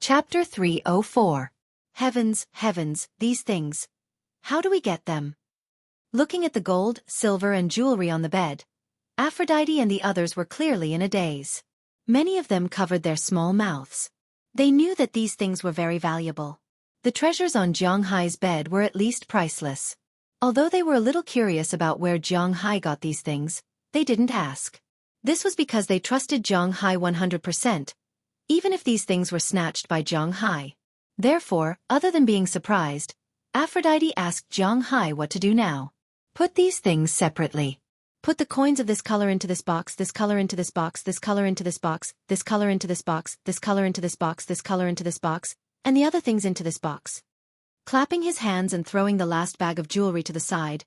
Chapter 304. Heavens, heavens, these things. How do we get them? Looking at the gold, silver and jewelry on the bed, Aphrodite and the others were clearly in a daze. Many of them covered their small mouths. They knew that these things were very valuable. The treasures on Xueqi's bed were at least priceless. Although they were a little curious about where Xueqi got these things, they didn't ask. This was because they trusted Xueqi 100%, even if these things were snatched by Xueqi. Therefore, other than being surprised, Aphrodite asked Xueqi what to do now. Put these things separately. Put the coins of this color into this box, this color into this box, this color into this box, this color into this box, this color into this box, this color into this box, and the other things into this box. Clapping his hands and throwing the last bag of jewelry to the side,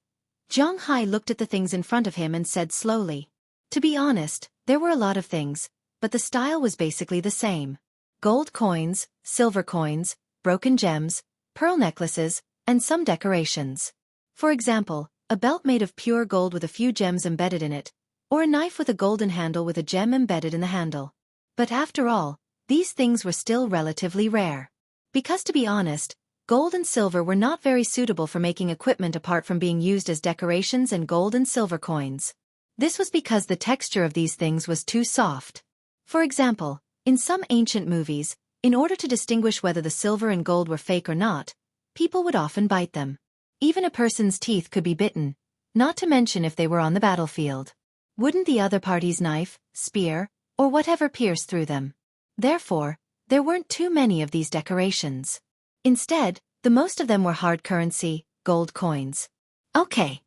Xueqi looked at the things in front of him and said slowly. To be honest, there were a lot of things, but the style was basically the same. Gold coins, silver coins, broken gems, pearl necklaces, and some decorations. For example, a belt made of pure gold with a few gems embedded in it, or a knife with a golden handle with a gem embedded in the handle. But after all, these things were still relatively rare. Because to be honest, gold and silver were not very suitable for making equipment apart from being used as decorations and gold and silver coins. This was because the texture of these things was too soft. For example, in some ancient movies, in order to distinguish whether the silver and gold were fake or not, people would often bite them. Even a person's teeth could be bitten, not to mention if they were on the battlefield. Wouldn't the other party's knife, spear, or whatever pierce through them? Therefore, there weren't too many of these decorations. Instead, the most of them were hard currency, gold coins. Okay.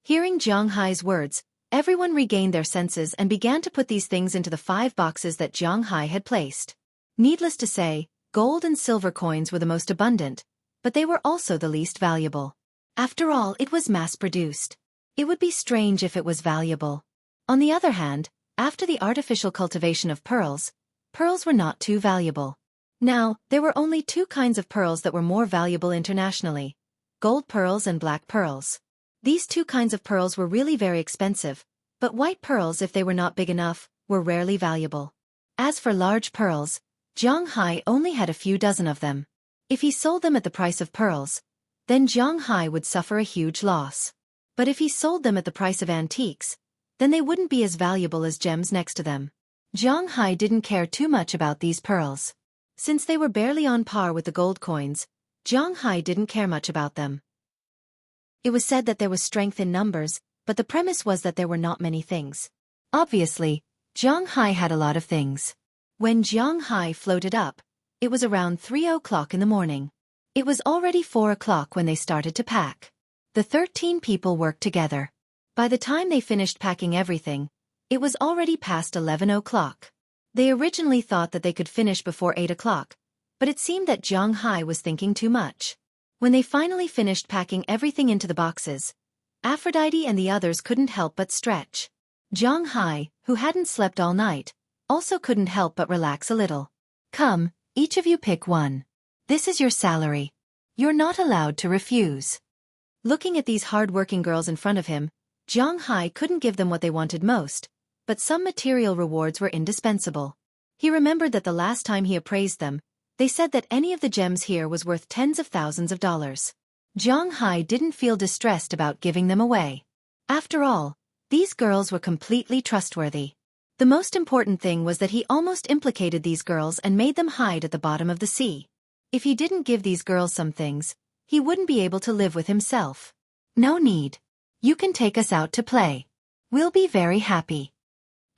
Hearing Xueqi's words, everyone regained their senses and began to put these things into the 5 boxes that Xueqi had placed. Needless to say, gold and silver coins were the most abundant, but they were also the least valuable. After all, it was mass-produced. It would be strange if it was valuable. On the other hand, after the artificial cultivation of pearls, pearls were not too valuable. Now, there were only 2 kinds of pearls that were more valuable internationally: gold pearls and black pearls. These 2 kinds of pearls were really very expensive, but white pearls, if they were not big enough, were rarely valuable. As for large pearls, Xueqi only had a few dozen of them. If he sold them at the price of pearls, then Xueqi would suffer a huge loss. But if he sold them at the price of antiques, then they wouldn't be as valuable as gems next to them. Xueqi didn't care too much about these pearls. Since they were barely on par with the gold coins, Xueqi didn't care much about them. It was said that there was strength in numbers, but the premise was that there were not many things. Obviously, Xueqi had a lot of things. When Xueqi floated up, it was around 3 o'clock in the morning. It was already 4 o'clock when they started to pack. The 13 people worked together. By the time they finished packing everything, it was already past 11 o'clock. They originally thought that they could finish before 8 o'clock, but it seemed that Xueqi was thinking too much. When they finally finished packing everything into the boxes, Aphrodite and the others couldn't help but stretch. Xueqi, who hadn't slept all night, also couldn't help but relax a little. Come, each of you pick one. This is your salary. You're not allowed to refuse. Looking at these hard-working girls in front of him, Xueqi couldn't give them what they wanted most, but some material rewards were indispensable. He remembered that the last time he appraised them, they said that any of the gems here was worth tens of thousands of dollars. Xueqi didn't feel distressed about giving them away. After all, these girls were completely trustworthy. The most important thing was that he almost implicated these girls and made them hide at the bottom of the sea. If he didn't give these girls some things, he wouldn't be able to live with himself. No need. You can take us out to play. We'll be very happy.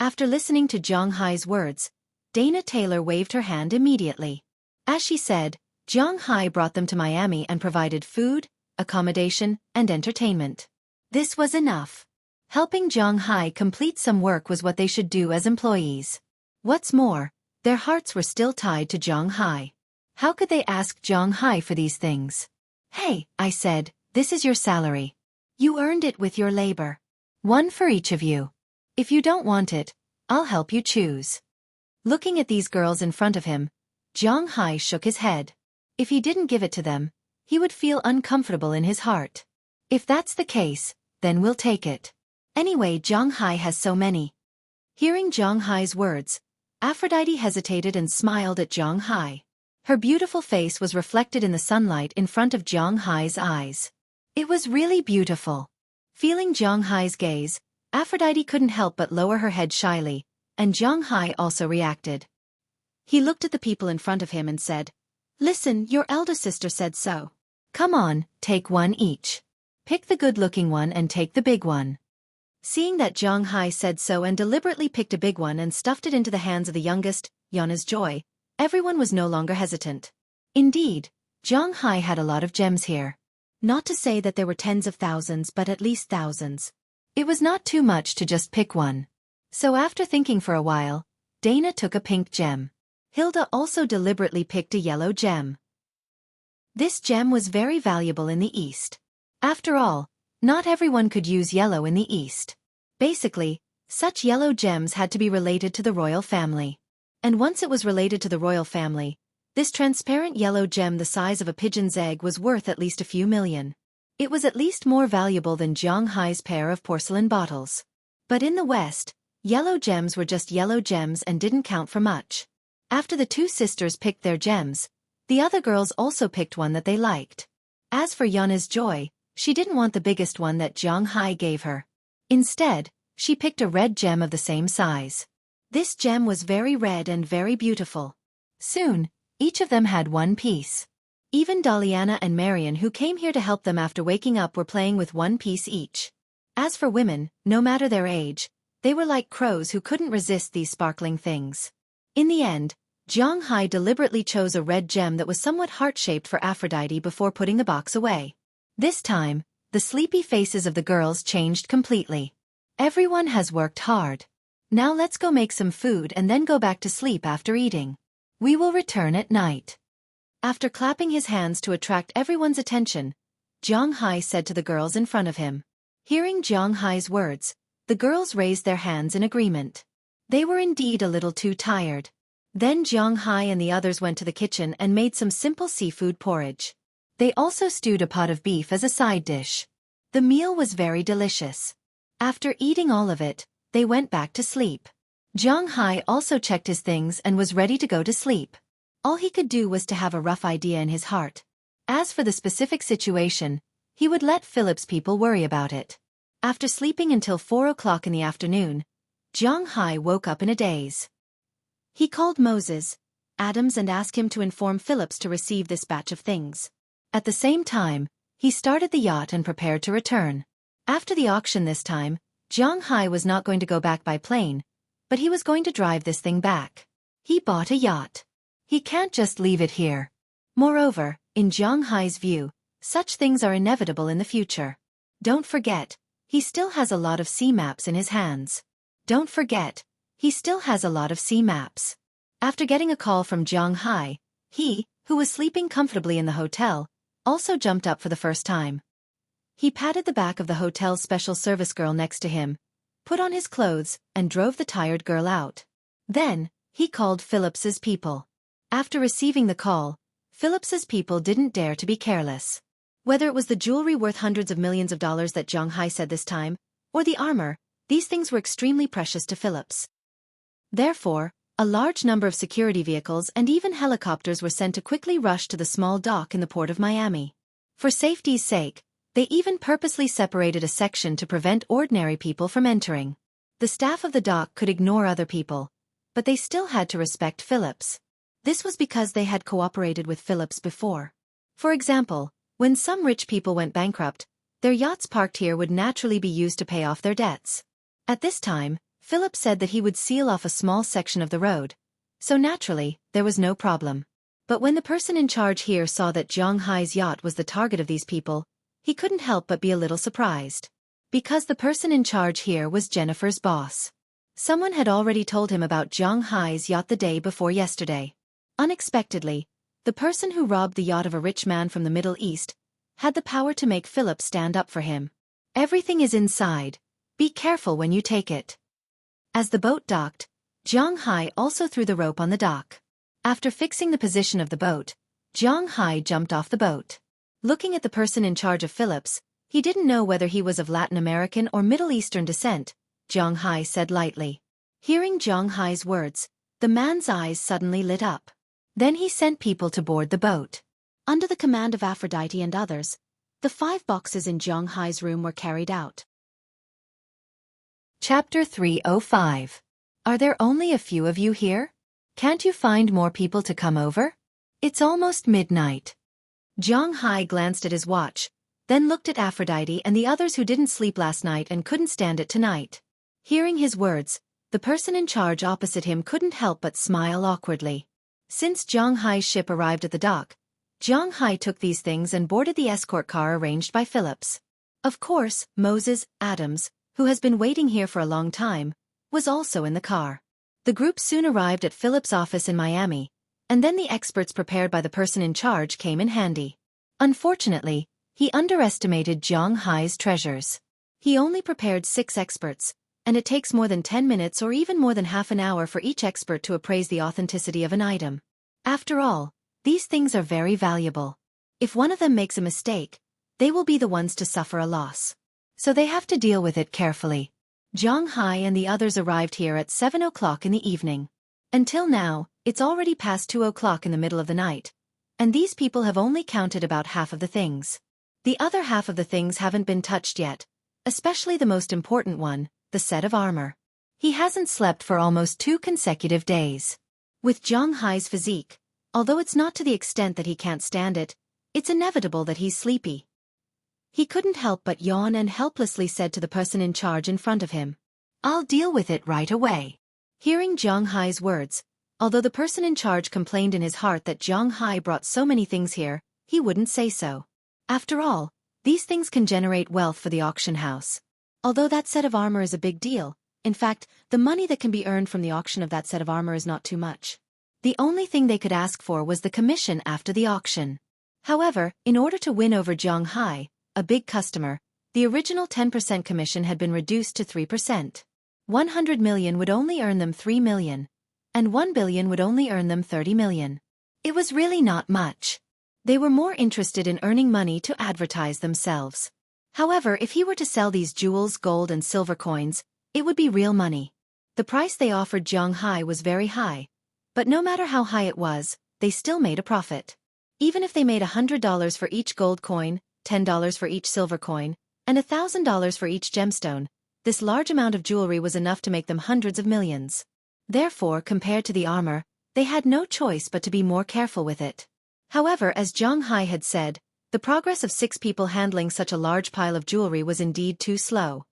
After listening to Xueqi's words, Dana Taylor waved her hand immediately. As she said, Xueqi brought them to Miami and provided food, accommodation, and entertainment. This was enough. Helping Xueqi complete some work was what they should do as employees. What's more, their hearts were still tied to Xueqi. How could they ask Xueqi for these things? Hey, I said, this is your salary. You earned it with your labor. One for each of you. If you don't want it, I'll help you choose. Looking at these girls in front of him, Xueqi shook his head. If he didn't give it to them, he would feel uncomfortable in his heart. If that's the case, then we'll take it. Anyway, Xueqi has so many. Hearing Xueqi's words, Aphrodite hesitated and smiled at Xueqi. Her beautiful face was reflected in the sunlight in front of Jiang Hai's eyes. It was really beautiful. Feeling Jiang Hai's gaze, Aphrodite couldn't help but lower her head shyly, and Jiang Hai also reacted. He looked at the people in front of him and said, "Listen, your elder sister said so. Come on, take one each. Pick the good-looking one and take the big one." Seeing that Jiang Hai said so and deliberately picked a big one and stuffed it into the hands of the youngest, Yana's Joy, everyone was no longer hesitant. Indeed, Jiang Hai had a lot of gems here. Not to say that there were tens of thousands but at least thousands. It was not too much to just pick one. So after thinking for a while, Dana took a pink gem. Hilda also deliberately picked a yellow gem. This gem was very valuable in the East. After all, not everyone could use yellow in the East. Basically, such yellow gems had to be related to the royal family. And once it was related to the royal family, this transparent yellow gem the size of a pigeon's egg was worth at least a few million. It was at least more valuable than Jiang Hai's pair of porcelain bottles. But in the West, yellow gems were just yellow gems and didn't count for much. After the two sisters picked their gems, the other girls also picked one that they liked. As for Yana's Joy, she didn't want the biggest one that Jiang Hai gave her. Instead, she picked a red gem of the same size. This gem was very red and very beautiful. Soon, each of them had one piece. Even Daliana and Marian, who came here to help them after waking up, were playing with one piece each. As for women, no matter their age, they were like crows who couldn't resist these sparkling things. In the end, Jiang Hai deliberately chose a red gem that was somewhat heart-shaped for Aphrodite before putting the box away. This time, the sleepy faces of the girls changed completely. Everyone has worked hard. Now let's go make some food and then go back to sleep after eating. We will return at night. After clapping his hands to attract everyone's attention, Jiang Hai said to the girls in front of him. Hearing Jiang Hai's words, the girls raised their hands in agreement. They were indeed a little too tired. Then Jiang Hai and the others went to the kitchen and made some simple seafood porridge. They also stewed a pot of beef as a side dish. The meal was very delicious. After eating all of it, they went back to sleep. Jiang Hai also checked his things and was ready to go to sleep. All he could do was to have a rough idea in his heart. As for the specific situation, he would let Philip's people worry about it. After sleeping until 4 o'clock in the afternoon, Jiang Hai woke up in a daze. He called Moses, Adams, and asked him to inform Phillips to receive this batch of things. At the same time, he started the yacht and prepared to return. After the auction this time, Jiang Hai was not going to go back by plane, but he was going to drive this thing back. He bought a yacht. He can't just leave it here. Moreover, in Jiang Hai's view, such things are inevitable in the future. Don't forget, he still has a lot of sea maps in his hands. Don't forget, he still has a lot of sea maps. After getting a call from Jiang Hai, he, who was sleeping comfortably in the hotel, also jumped up for the first time. He patted the back of the hotel's special service girl next to him, put on his clothes, and drove the tired girl out. Then, he called Phillips's people. After receiving the call, Phillips's people didn't dare to be careless. Whether it was the jewelry worth hundreds of millions of dollars that Jiang Hai said this time, or the armor, these things were extremely precious to Phillips. Therefore, a large number of security vehicles and even helicopters were sent to quickly rush to the small dock in the port of Miami. For safety's sake, they even purposely separated a section to prevent ordinary people from entering. The staff of the dock could ignore other people, but they still had to respect Phillips. This was because they had cooperated with Phillips before. For example, when some rich people went bankrupt, their yachts parked here would naturally be used to pay off their debts. At this time, Phillips said that he would seal off a small section of the road, so naturally, there was no problem. But when the person in charge here saw that Jiang Hai's yacht was the target of these people, he couldn't help but be a little surprised. Because the person in charge here was Jennifer's boss. Someone had already told him about Jiang Hai's yacht the day before yesterday. Unexpectedly, the person who robbed the yacht of a rich man from the Middle East had the power to make Philip stand up for him. Everything is inside. Be careful when you take it. As the boat docked, Jiang Hai also threw the rope on the dock. After fixing the position of the boat, Jiang Hai jumped off the boat. Looking at the person in charge of Phillips, he didn't know whether he was of Latin American or Middle Eastern descent, Jiang Hai said lightly. Hearing Jiang Hai's words, the man's eyes suddenly lit up. Then he sent people to board the boat. Under the command of Aphrodite and others, the 5 boxes in Zhang Hai's room were carried out. Chapter 305. Are there only a few of you here? Can't you find more people to come over? It's almost midnight. Zhang Hai glanced at his watch, then looked at Aphrodite and the others who didn't sleep last night and couldn't stand it tonight. Hearing his words, the person in charge opposite him couldn't help but smile awkwardly. Since Zhang Hai's ship arrived at the dock, Zhang Hai took these things and boarded the escort car arranged by Phillips. Of course, Moses Adams, who has been waiting here for a long time, was also in the car. The group soon arrived at Phillips' office in Miami, and then the experts prepared by the person in charge came in handy. Unfortunately, he underestimated Zhang Hai's treasures. He only prepared 6 experts, and it takes more than 10 minutes or even more than half an hour for each expert to appraise the authenticity of an item. After all, these things are very valuable. If one of them makes a mistake, they will be the ones to suffer a loss. So they have to deal with it carefully. Zhang Hai and the others arrived here at 7 o'clock in the evening. Until now, it's already past 2 o'clock in the middle of the night, and these people have only counted about half of the things. The other half of the things haven't been touched yet, especially the most important one, the set of armor. He hasn't slept for almost 2 consecutive days. With Zhang Hai's physique, although it's not to the extent that he can't stand it, it's inevitable that he's sleepy. He couldn't help but yawn and helplessly said to the person in charge in front of him, "I'll deal with it right away." Hearing Zhang Hai's words, although the person in charge complained in his heart that Zhang Hai brought so many things here, he wouldn't say so. After all, these things can generate wealth for the auction house. Although that set of armor is a big deal, in fact, the money that can be earned from the auction of that set of armor is not too much. The only thing they could ask for was the commission after the auction. However, in order to win over Zhang Hai, a big customer, the original 10% commission had been reduced to 3%. 100 million would only earn them 3 million, and 1 billion would only earn them 30 million. It was really not much. They were more interested in earning money to advertise themselves. However, if he were to sell these jewels, gold and silver coins, it would be real money. The price they offered Zhang Hai was very high, but no matter how high it was, they still made a profit. Even if they made $100 for each gold coin, $10 for each silver coin, and $1,000 for each gemstone, this large amount of jewelry was enough to make them hundreds of millions. Therefore, compared to the armor, they had no choice but to be more careful with it. However, as Zhang Hai had said, the progress of 6 people handling such a large pile of jewelry was indeed too slow.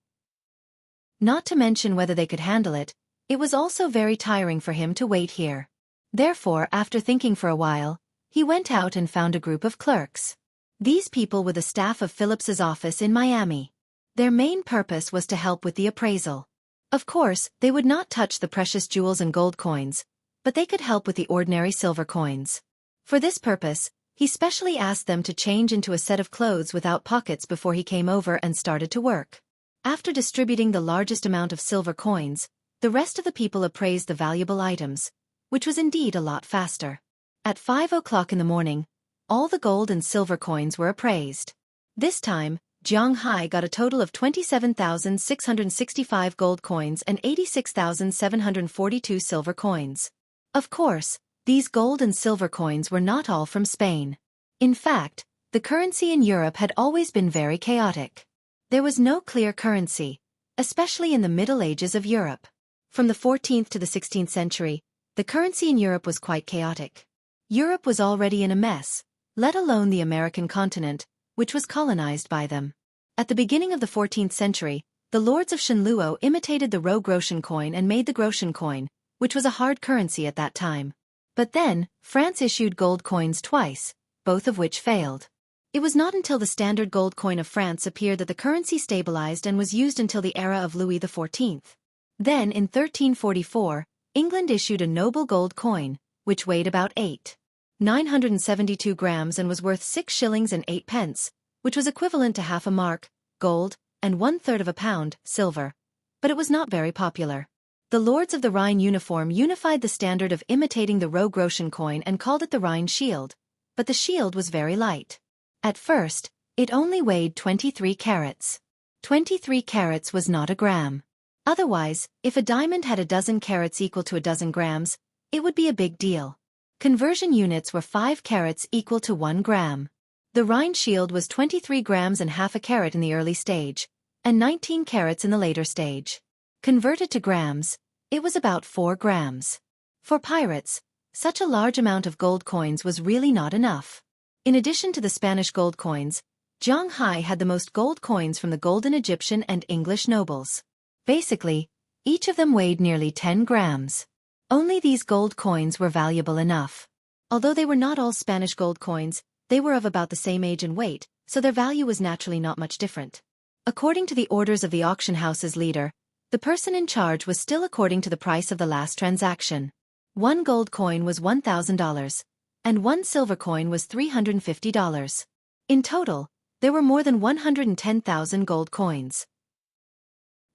Not to mention whether they could handle it, it was also very tiring for him to wait here. Therefore, after thinking for a while, he went out and found a group of clerks. These people were the staff of Phillips's office in Miami. Their main purpose was to help with the appraisal. Of course, they would not touch the precious jewels and gold coins, but they could help with the ordinary silver coins. For this purpose, he specially asked them to change into a set of clothes without pockets before he came over and started to work. After distributing the largest amount of silver coins, the rest of the people appraised the valuable items, which was indeed a lot faster. At 5 o'clock in the morning, all the gold and silver coins were appraised. This time, Zhang Hai got a total of 27,665 gold coins and 86,742 silver coins. Of course, these gold and silver coins were not all from Spain. In fact, the currency in Europe had always been very chaotic. There was no clear currency, especially in the Middle Ages of Europe. From the 14th to the 16th century, the currency in Europe was quite chaotic. Europe was already in a mess, let alone the American continent, which was colonized by them. At the beginning of the 14th century, the lords of Shenluo imitated the Rogroshan coin and made the groschen coin, which was a hard currency at that time. But then, France issued gold coins twice, both of which failed. It was not until the standard gold coin of France appeared that the currency stabilized and was used until the era of Louis XIV. Then, in 1344, England issued a noble gold coin, which weighed about 8,972 grams and was worth 6 shillings and 8 pence, which was equivalent to half a mark, gold, and 1/3 of a pound, silver. But it was not very popular. The Lords of the Rhine uniform unified the standard of imitating the Rogroshan coin and called it the Rhine shield, but the shield was very light. At first, it only weighed 23 carats. 23 carats was not a gram. Otherwise, if a diamond had a dozen carats equal to a dozen grams, it would be a big deal. Conversion units were 5 carats equal to 1 gram. The rind shield was 23 grams and half a carat in the early stage, and 19 carats in the later stage. Converted to grams, it was about 4 grams. For pirates, such a large amount of gold coins was really not enough. In addition to the Spanish gold coins, Zhang Hai had the most gold coins from the golden Egyptian and English nobles. Basically, each of them weighed nearly 10 grams. Only these gold coins were valuable enough. Although they were not all Spanish gold coins, they were of about the same age and weight, so their value was naturally not much different. According to the orders of the auction house's leader, the person in charge was still according to the price of the last transaction. 1 gold coin was $1,000, and 1 silver coin was $350. In total, there were more than 110,000 gold coins.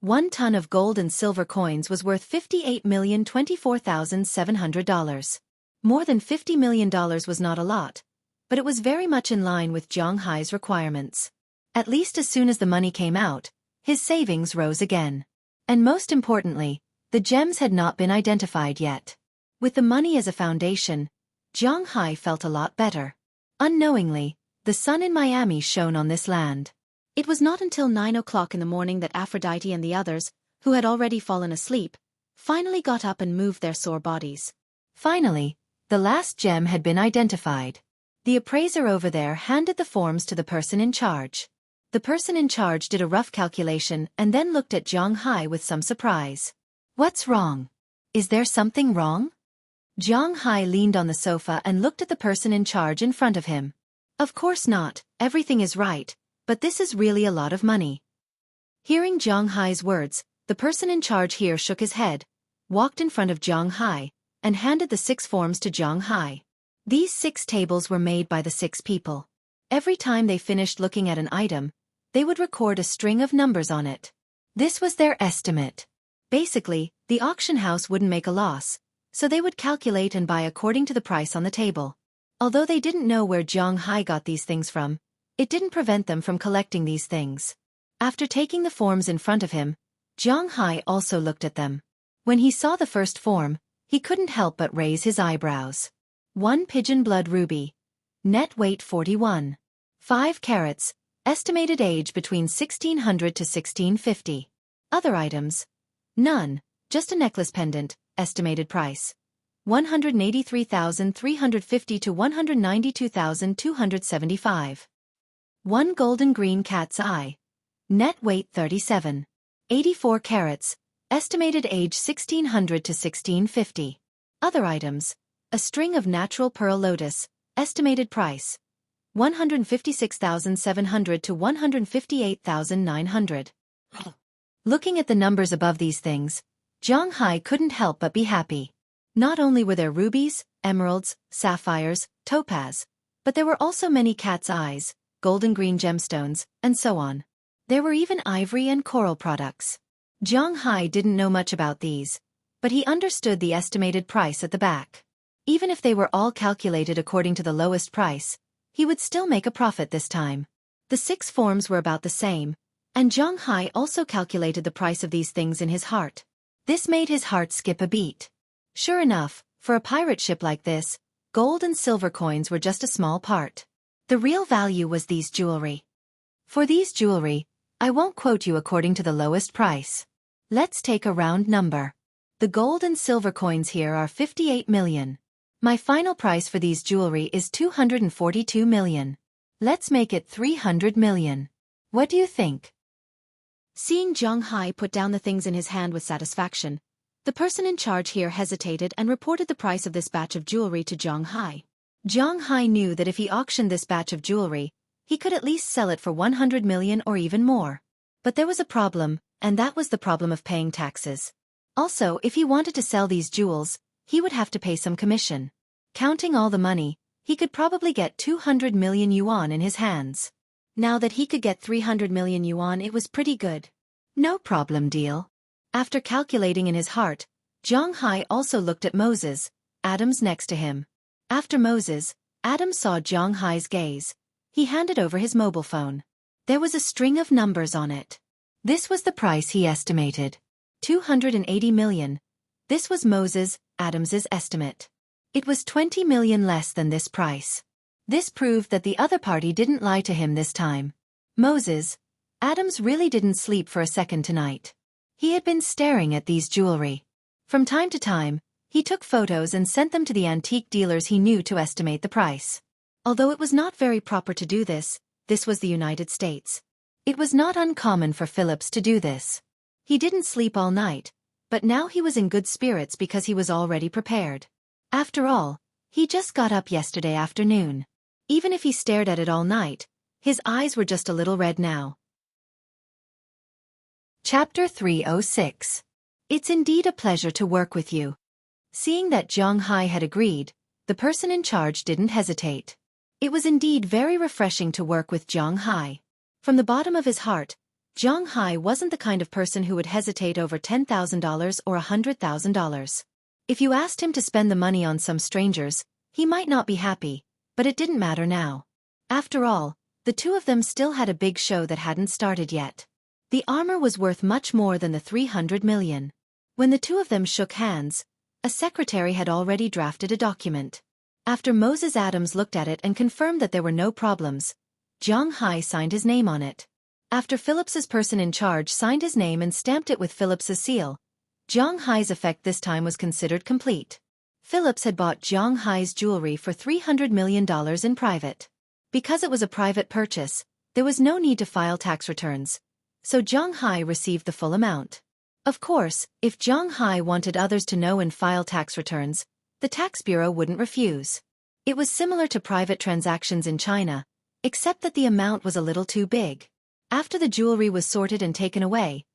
1 ton of gold and silver coins was worth $58,024,700. More than $50 million was not a lot, but it was very much in line with Zhang Hai's requirements. At least as soon as the money came out, his savings rose again. And most importantly, the gems had not been identified yet. With the money as a foundation, Zhang Hai felt a lot better. Unknowingly, the sun in Miami shone on this land. It was not until 9 o'clock in the morning that Aphrodite and the others, who had already fallen asleep, finally got up and moved their sore bodies. Finally, the last gem had been identified. The appraiser over there handed the forms to the person in charge. The person in charge did a rough calculation and then looked at Zhang Hai with some surprise. "What's wrong? Is there something wrong?" Zhang Hai leaned on the sofa and looked at the person in charge in front of him. "Of course not, everything is right, but this is really a lot of money." Hearing Zhang Hai's words, the person in charge here shook his head, walked in front of Zhang Hai, and handed the 6 forms to Zhang Hai. These 6 tables were made by the 6 people. Every time they finished looking at an item, they would record a string of numbers on it. This was their estimate. Basically, the auction house wouldn't make a loss, so they would calculate and buy according to the price on the table. Although they didn't know where Zhang Hai got these things from, it didn't prevent them from collecting these things. After taking the forms in front of him, Zhang Hai also looked at them. When he saw the first form, he couldn't help but raise his eyebrows. 1 pigeon blood ruby. Net weight 41. 5 carats, estimated age between 1600 to 1650. Other items? None, just a necklace pendant, estimated price. 183,350 to 192,275. 1 golden green cat's eye. Net weight 37. 84 carats, estimated age 1600 to 1650. Other items? A string of natural pearl lotus, estimated price. 156,700 to 158,900. Looking at the numbers above these things, Zhang Hai couldn't help but be happy. Not only were there rubies, emeralds, sapphires, topaz, but there were also many cat's eyes, golden green gemstones, and so on. There were even ivory and coral products. Zhang Hai didn't know much about these, but he understood the estimated price at the back. Even if they were all calculated according to the lowest price, he would still make a profit this time. The 6 forms were about the same, and Zhang Hai also calculated the price of these things in his heart. This made his heart skip a beat. Sure enough, for a pirate ship like this, gold and silver coins were just a small part. The real value was these jewelry. For these jewelry, I won't quote you according to the lowest price. Let's take a round number. The gold and silver coins here are 58 million. My final price for these jewelry is 242 million. Let's make it 300 million. What do you think? Seeing Zhang Hai put down the things in his hand with satisfaction, the person in charge here hesitated and reported the price of this batch of jewelry to Zhang Hai. Zhang Hai knew that if he auctioned this batch of jewelry, he could at least sell it for 100 million or even more. But there was a problem, and that was the problem of paying taxes. Also, if he wanted to sell these jewels, he would have to pay some commission. Counting all the money, he could probably get 200 million yuan in his hands. Now that he could get 300 million yuan, it was pretty good. No problem deal. After calculating in his heart, Zhang Hai also looked at Moses, Adams next to him. After Moses, Adams saw Zhang Hai's gaze. He handed over his mobile phone. There was a string of numbers on it. This was the price he estimated. 280 million. This was Moses, Adams's estimate. It was 20 million less than this price. This proved that the other party didn't lie to him this time. Moses Adams really didn't sleep for a second tonight. He had been staring at these jewelry. From time to time, he took photos and sent them to the antique dealers he knew to estimate the price. Although it was not very proper to do this, this was the United States. It was not uncommon for Phillips to do this. He didn't sleep all night, but now he was in good spirits because he was already prepared. After all, he just got up yesterday afternoon. Even if he stared at it all night, his eyes were just a little red now. Chapter 306. It's indeed a pleasure to work with you. Seeing that Zhang Hai had agreed, the person in charge didn't hesitate. It was indeed very refreshing to work with Zhang Hai. From the bottom of his heart, Zhang Hai wasn't the kind of person who would hesitate over $10,000 or $100,000. If you asked him to spend the money on some strangers, he might not be happy, but it didn't matter now. After all, the two of them still had a big show that hadn't started yet. The armor was worth much more than the 300 million. When the two of them shook hands, a secretary had already drafted a document. After Moses Adams looked at it and confirmed that there were no problems, Zhang Hai signed his name on it. After Phillips's person in charge signed his name and stamped it with Phillips's seal, Zhang Hai's effect this time was considered complete. Phillips had bought Zhang Hai's jewelry for $300 million in private. Because it was a private purchase, there was no need to file tax returns, so Zhang Hai received the full amount. Of course, if Zhang Hai wanted others to know and file tax returns, the tax bureau wouldn't refuse. It was similar to private transactions in China, except that the amount was a little too big. After the jewelry was sorted and taken away,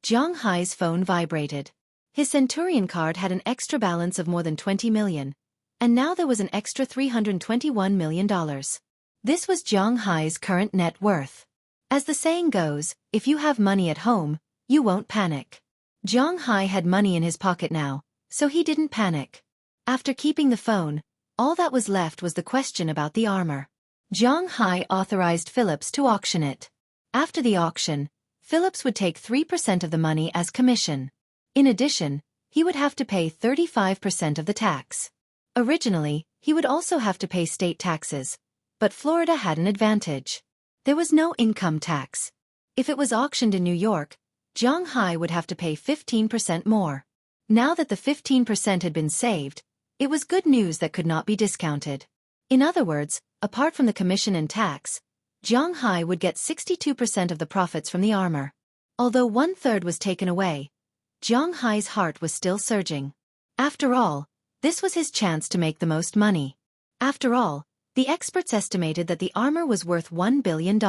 Zhang Hai's phone vibrated. His Centurion card had an extra balance of more than 20 million, and now there was an extra $321 million. This was Zhang Hai's current net worth. As the saying goes, if you have money at home, you won't panic. Zhang Hai had money in his pocket now, so he didn't panic. After keeping the phone, all that was left was the question about the armor. Zhang Hai authorized Phillips to auction it. After the auction, Phillips would take 3% of the money as commission. In addition, he would have to pay 35% of the tax. Originally, he would also have to pay state taxes, but Florida had an advantage. There was no income tax. If it was auctioned in New York, Zhang Hai would have to pay 15% more. Now that the 15% had been saved, it was good news that could not be discounted. In other words, apart from the commission and tax, Zhang Hai would get 62% of the profits from the armor. Although 1/3 was taken away, Zhang Hai's heart was still surging. After all, this was his chance to make the most money. After all, the experts estimated that the armor was worth $1 billion.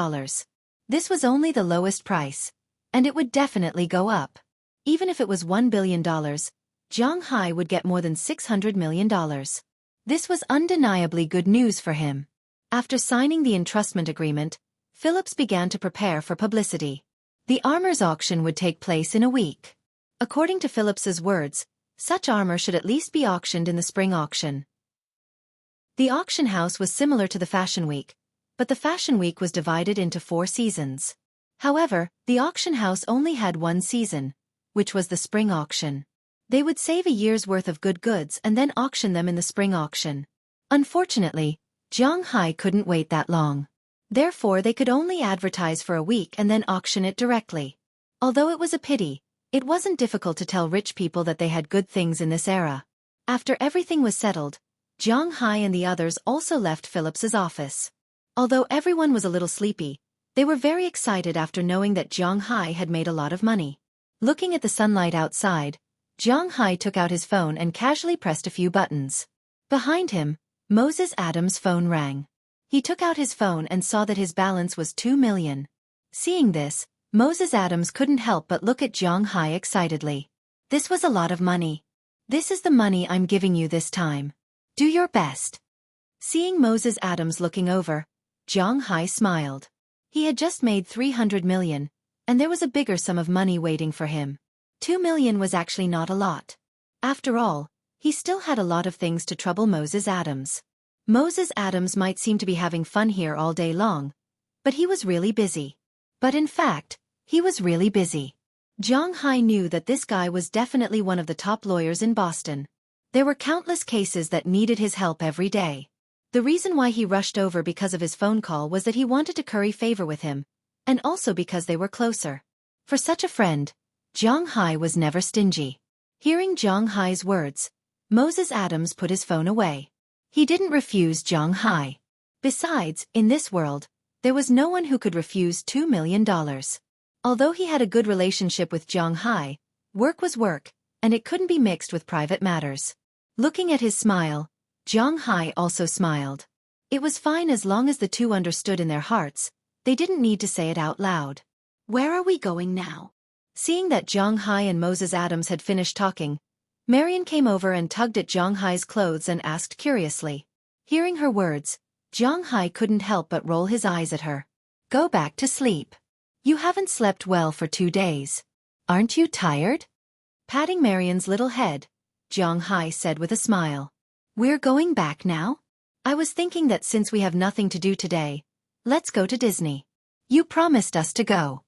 This was only the lowest price, and it would definitely go up. Even if it was $1 billion, Zhang Hai would get more than $600 million. This was undeniably good news for him. After signing the entrustment agreement, Phillips began to prepare for publicity. The armor's auction would take place in a week. According to Phillips's words, such armor should at least be auctioned in the spring auction. The auction house was similar to the Fashion Week, but the Fashion Week was divided into 4 seasons. However, the auction house only had one season, which was the spring auction. They would save a year's worth of good goods and then auction them in the spring auction. Unfortunately, Zhang Hai couldn't wait that long. Therefore they could only advertise for a week and then auction it directly. Although it was a pity, it wasn't difficult to tell rich people that they had good things in this era. After everything was settled, Zhang Hai and the others also left Phillips's office. Although everyone was a little sleepy, they were very excited after knowing that Zhang Hai had made a lot of money. Looking at the sunlight outside, Zhang Hai took out his phone and casually pressed a few buttons. Behind him, Moses Adams' phone rang. He took out his phone and saw that his balance was 2 million. Seeing this, Moses Adams couldn't help but look at Zhang Hai excitedly. This was a lot of money. This is the money I'm giving you this time. Do your best. Seeing Moses Adams looking over, Zhang Hai smiled. He had just made 300 million, and there was a bigger sum of money waiting for him. 2 million was actually not a lot. After all, he still had a lot of things to trouble Moses Adams. Moses Adams might seem to be having fun here all day long, but he was really busy. But in fact, he was really busy. Zhang Hai knew that this guy was definitely one of the top lawyers in Boston. There were countless cases that needed his help every day. The reason why he rushed over because of his phone call was that he wanted to curry favor with him, and also because they were closer. For such a friend, Zhang Hai was never stingy. Hearing Zhang Hai's words, Moses Adams put his phone away. He didn't refuse Zhang Hai. Besides, in this world, there was no one who could refuse $2 million. Although he had a good relationship with Zhang Hai, work was work, and it couldn't be mixed with private matters. Looking at his smile, Zhang Hai also smiled. It was fine as long as the two understood in their hearts. They didn't need to say it out loud. Where are we going now? Seeing that Zhang Hai and Moses Adams had finished talking, Marian came over and tugged at Zhang Hai's clothes and asked curiously. Hearing her words, Zhang Hai couldn't help but roll his eyes at her. Go back to sleep. You haven't slept well for 2 days. Aren't you tired? Patting Marian's little head, Zhang Hai said with a smile. We're going back now? I was thinking that since we have nothing to do today, let's go to Disney. You promised us to go.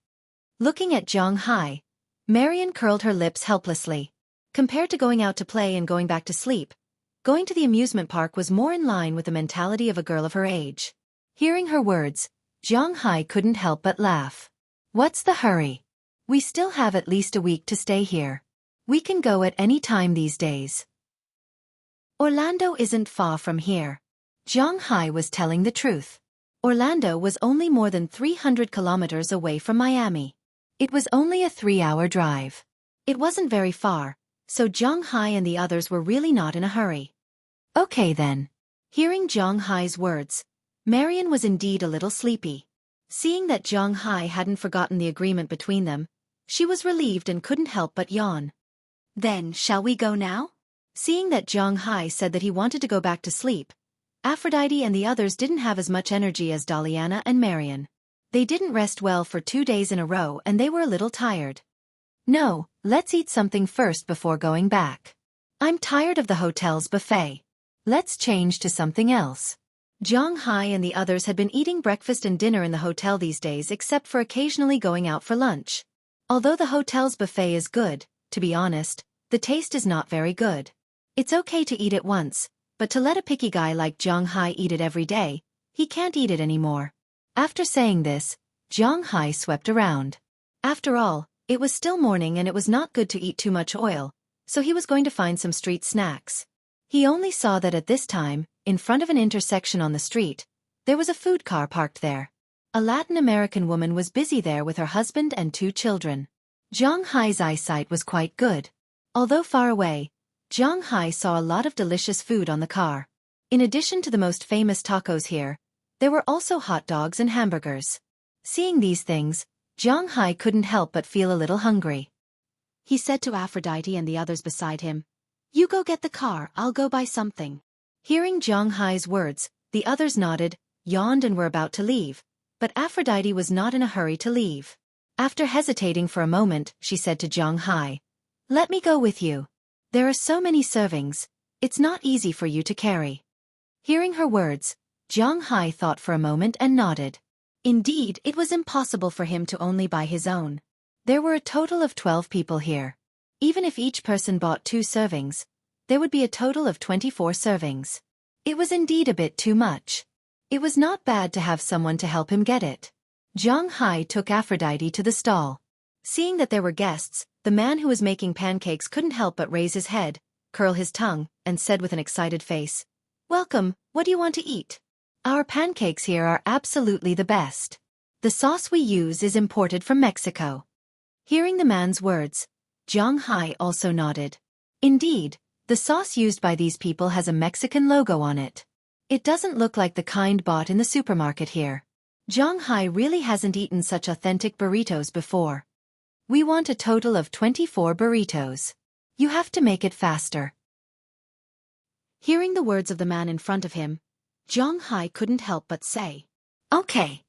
Looking at Zhang Hai, Marian curled her lips helplessly. Compared to going out to play and going back to sleep, going to the amusement park was more in line with the mentality of a girl of her age. Hearing her words, Zhang Hai couldn't help but laugh. What's the hurry? We still have at least a week to stay here. We can go at any time these days. Orlando isn't far from here. Zhang Hai was telling the truth. Orlando was only more than 300 kilometers away from Miami. It was only a 3-hour drive. It wasn't very far, so Zhang Hai and the others were really not in a hurry. Okay then. Hearing Zhang Hai's words, Marian was indeed a little sleepy. Seeing that Zhang Hai hadn't forgotten the agreement between them, she was relieved and couldn't help but yawn. Then, shall we go now? Seeing that Zhang Hai said that he wanted to go back to sleep, Aphrodite and the others didn't have as much energy as Daliana and Marian. They didn't rest well for 2 days in a row and they were a little tired. No, let's eat something first before going back. I'm tired of the hotel's buffet. Let's change to something else. Zhang Hai and the others had been eating breakfast and dinner in the hotel these days except for occasionally going out for lunch. Although the hotel's buffet is good, to be honest, the taste is not very good. It's okay to eat it once, but to let a picky guy like Zhang Hai eat it every day, he can't eat it anymore. After saying this, Zhang Hai swept around. After all, it was still morning and it was not good to eat too much oil, so he was going to find some street snacks. He only saw that at this time, in front of an intersection on the street, there was a food car parked there. A Latin American woman was busy there with her husband and 2 children. Zhang Hai's eyesight was quite good. Although far away, Zhang Hai saw a lot of delicious food on the car. In addition to the most famous tacos here, there were also hot dogs and hamburgers. Seeing these things, Zhang Hai couldn't help but feel a little hungry. He said to Aphrodite and the others beside him, "You go get the car, I'll go buy something." Hearing Zhang Hai's words, the others nodded, yawned and were about to leave, but Aphrodite was not in a hurry to leave. After hesitating for a moment, she said to Zhang Hai, "Let me go with you. There are so many servings, it's not easy for you to carry." Hearing her words, Zhang Hai thought for a moment and nodded. Indeed, it was impossible for him to only buy his own. There were a total of 12 people here. Even if each person bought 2 servings, there would be a total of 24 servings. It was indeed a bit too much. It was not bad to have someone to help him get it. Zhang Hai took Aphrodite to the stall. Seeing that there were guests, the man who was making pancakes couldn't help but raise his head, curl his tongue, and said with an excited face, "Welcome, what do you want to eat? Our pancakes here are absolutely the best. The sauce we use is imported from Mexico." Hearing the man's words, Zhang Hai also nodded. Indeed, the sauce used by these people has a Mexican logo on it. It doesn't look like the kind bought in the supermarket here. Zhang Hai really hasn't eaten such authentic burritos before. "We want a total of 24 burritos. You have to make it faster." Hearing the words of the man in front of him, Zhang Hai couldn't help but say, "Okay."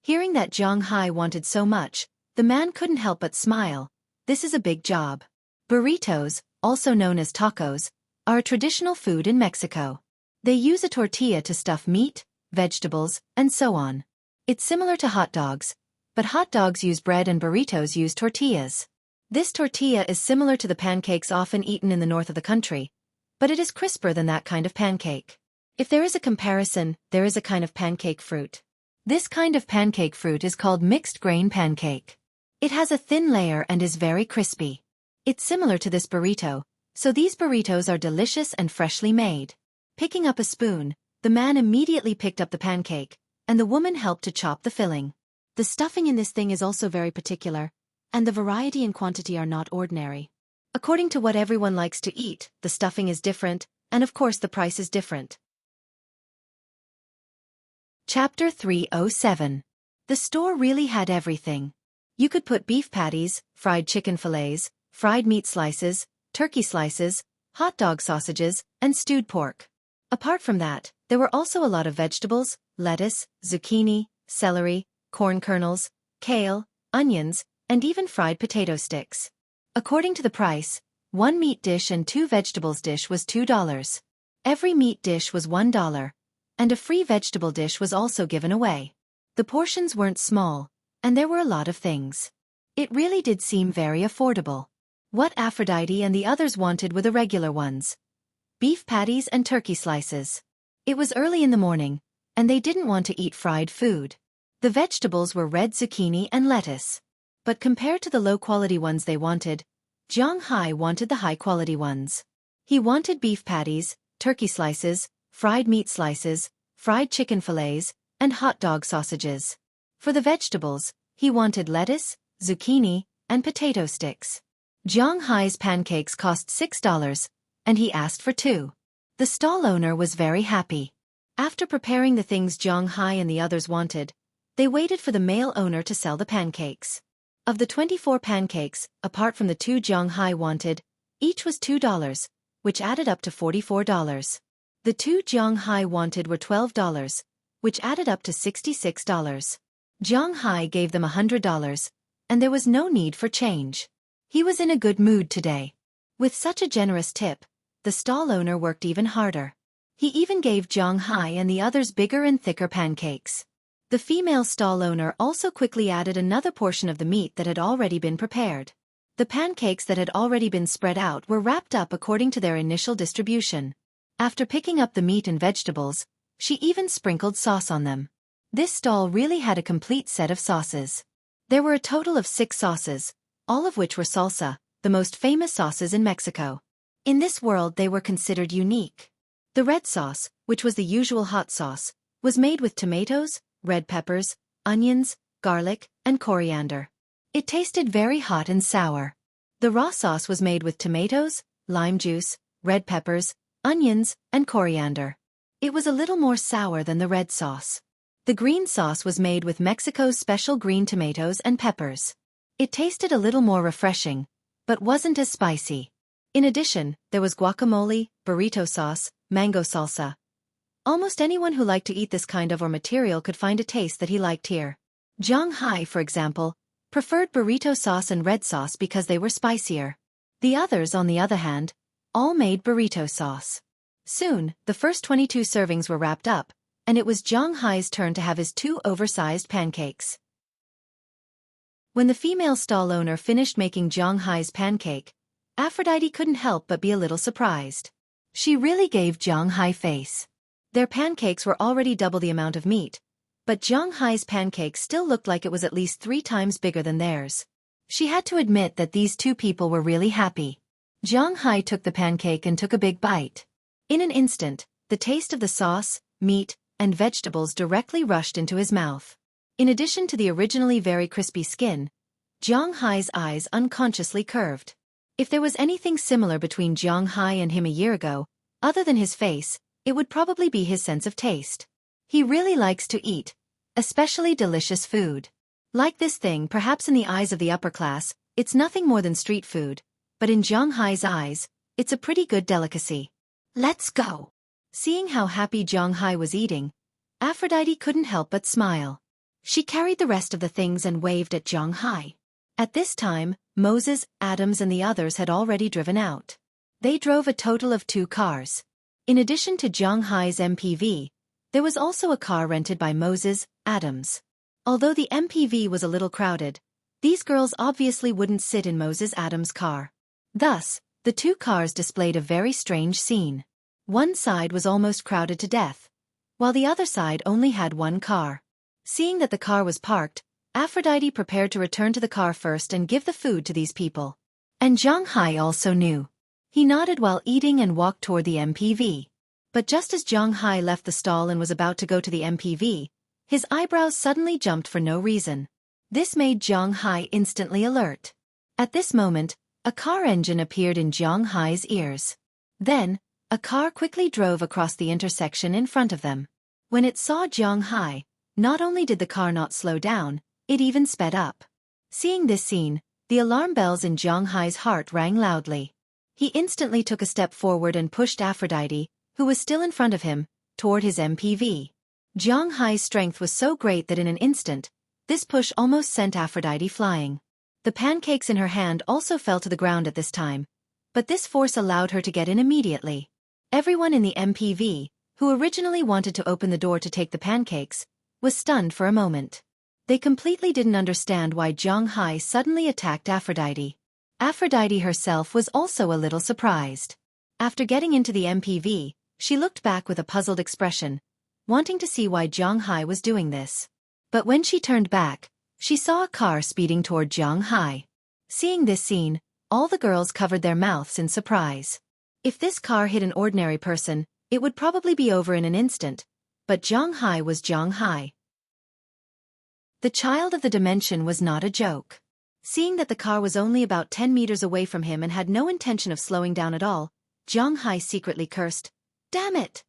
Hearing that Zhang Hai wanted so much, the man couldn't help but smile. This is a big job. Burritos, also known as tacos, are a traditional food in Mexico. They use a tortilla to stuff meat, vegetables, and so on. It's similar to hot dogs, but hot dogs use bread and burritos use tortillas. This tortilla is similar to the pancakes often eaten in the north of the country, but it is crisper than that kind of pancake. If there is a comparison, there is a kind of pancake fruit. This kind of pancake fruit is called mixed grain pancake. It has a thin layer and is very crispy. It's similar to this burrito, so these burritos are delicious and freshly made. Picking up a spoon, the man immediately picked up the pancake, and the woman helped to chop the filling. The stuffing in this thing is also very particular, and the variety and quantity are not ordinary. According to what everyone likes to eat, the stuffing is different, and of course the price is different. Chapter 307. The store really had everything. You could put beef patties, fried chicken fillets, fried meat slices, turkey slices, hot dog sausages, and stewed pork. Apart from that, there were also a lot of vegetables, lettuce, zucchini, celery, corn kernels, kale, onions, and even fried potato sticks. According to the price, one meat dish and two vegetables dish was $2. Every meat dish was $1, and a free vegetable dish was also given away. The portions weren't small, and there were a lot of things. It really did seem very affordable. What Aphrodite and the others wanted were the regular ones: beef patties and turkey slices. It was early in the morning, and they didn't want to eat fried food. The vegetables were red zucchini and lettuce. But compared to the low-quality ones they wanted, Zhang Hai wanted the high-quality ones. He wanted beef patties, turkey slices, fried meat slices, fried chicken fillets, and hot dog sausages. For the vegetables, he wanted lettuce, zucchini, and potato sticks. Zhang Hai's pancakes cost $6, and he asked for 2. The stall owner was very happy. After preparing the things Zhang Hai and the others wanted, they waited for the male owner to sell the pancakes. Of the 24 pancakes, apart from the 2 Zhang Hai wanted, each was $2, which added up to $44. The 2 Zhang Hai wanted were $12, which added up to $66. Zhang Hai gave them $100, and there was no need for change. He was in a good mood today. With such a generous tip, the stall owner worked even harder. He even gave Zhang Hai and the others bigger and thicker pancakes. The female stall owner also quickly added another portion of the meat that had already been prepared. The pancakes that had already been spread out were wrapped up according to their initial distribution. After picking up the meat and vegetables, she even sprinkled sauce on them. This stall really had a complete set of sauces. There were a total of 6 sauces, all of which were salsa, the most famous sauces in Mexico. In this world they were considered unique. The red sauce, which was the usual hot sauce, was made with tomatoes, red peppers, onions, garlic, and coriander. It tasted very hot and sour. The raw sauce was made with tomatoes, lime juice, red peppers, onions, and coriander. It was a little more sour than the red sauce. The green sauce was made with Mexico's special green tomatoes and peppers. It tasted a little more refreshing, but wasn't as spicy. In addition, there was guacamole, burrito sauce, mango salsa. Almost anyone who liked to eat this kind of material could find a taste that he liked here. Zhang Hai, for example, preferred burrito sauce and red sauce because they were spicier. The others, on the other hand, all made burrito sauce. Soon, the first 22 servings were wrapped up, and it was Zhang Hai's turn to have his 2 oversized pancakes. When the female stall owner finished making Zhang Hai's pancake, Aphrodite couldn't help but be a little surprised. She really gave Zhang Hai face. Their pancakes were already double the amount of meat, but Zhang Hai's pancake still looked like it was at least 3 times bigger than theirs. She had to admit that these 2 people were really happy. Zhang Hai took the pancake and took a big bite. In an instant, the taste of the sauce, meat, and vegetables directly rushed into his mouth. In addition to the originally very crispy skin, Zhang Hai's eyes unconsciously curved. If there was anything similar between Zhang Hai and him a year ago, other than his face, it would probably be his sense of taste. He really likes to eat, especially delicious food. Like this thing, perhaps in the eyes of the upper class, it's nothing more than street food, but in Zhang Hai's eyes, it's a pretty good delicacy. Let's go! Seeing how happy Zhang Hai was eating, Aphrodite couldn't help but smile. She carried the rest of the things and waved at Zhang Hai. At this time, Moses, Adams and the others had already driven out. They drove a total of 2 cars. In addition to Zhang Hai's MPV, there was also a car rented by Moses, Adams. Although the MPV was a little crowded, these girls obviously wouldn't sit in Moses Adams' car. Thus, The two cars displayed a very strange scene. One side was almost crowded to death, while the other side only had one car. Seeing that the car was parked, Aphrodite prepared to return to the car first and give the food to these people. And Zhang Hai also knew. He nodded while eating and walked toward the MPV. But just as Zhang Hai left the stall and was about to go to the MPV, his eyebrows suddenly jumped for no reason. This made Zhang Hai instantly alert. At this moment, a car engine appeared in Zhang Hai's ears. Then, a car quickly drove across the intersection in front of them. When it saw Zhang Hai, not only did the car not slow down, it even sped up. Seeing this scene, the alarm bells in Zhang Hai's heart rang loudly. He instantly took a step forward and pushed Aphrodite, who was still in front of him, toward his MPV. Zhang Hai's strength was so great that in an instant, this push almost sent Aphrodite flying. The pancakes in her hand also fell to the ground at this time, but this force allowed her to get in immediately. Everyone in the MPV, who originally wanted to open the door to take the pancakes, was stunned for a moment. They completely didn't understand why Zhang Hai suddenly attacked Aphrodite. Aphrodite herself was also a little surprised. After getting into the MPV, she looked back with a puzzled expression, wanting to see why Zhang Hai was doing this. But when she turned back, she saw a car speeding toward Zhang Hai. Seeing this scene, all the girls covered their mouths in surprise. If this car hit an ordinary person, it would probably be over in an instant, but Zhang Hai was Zhang Hai. The child of the dimension was not a joke. Seeing that the car was only about 10 meters away from him and had no intention of slowing down at all, Zhang Hai secretly cursed, "Damn it!"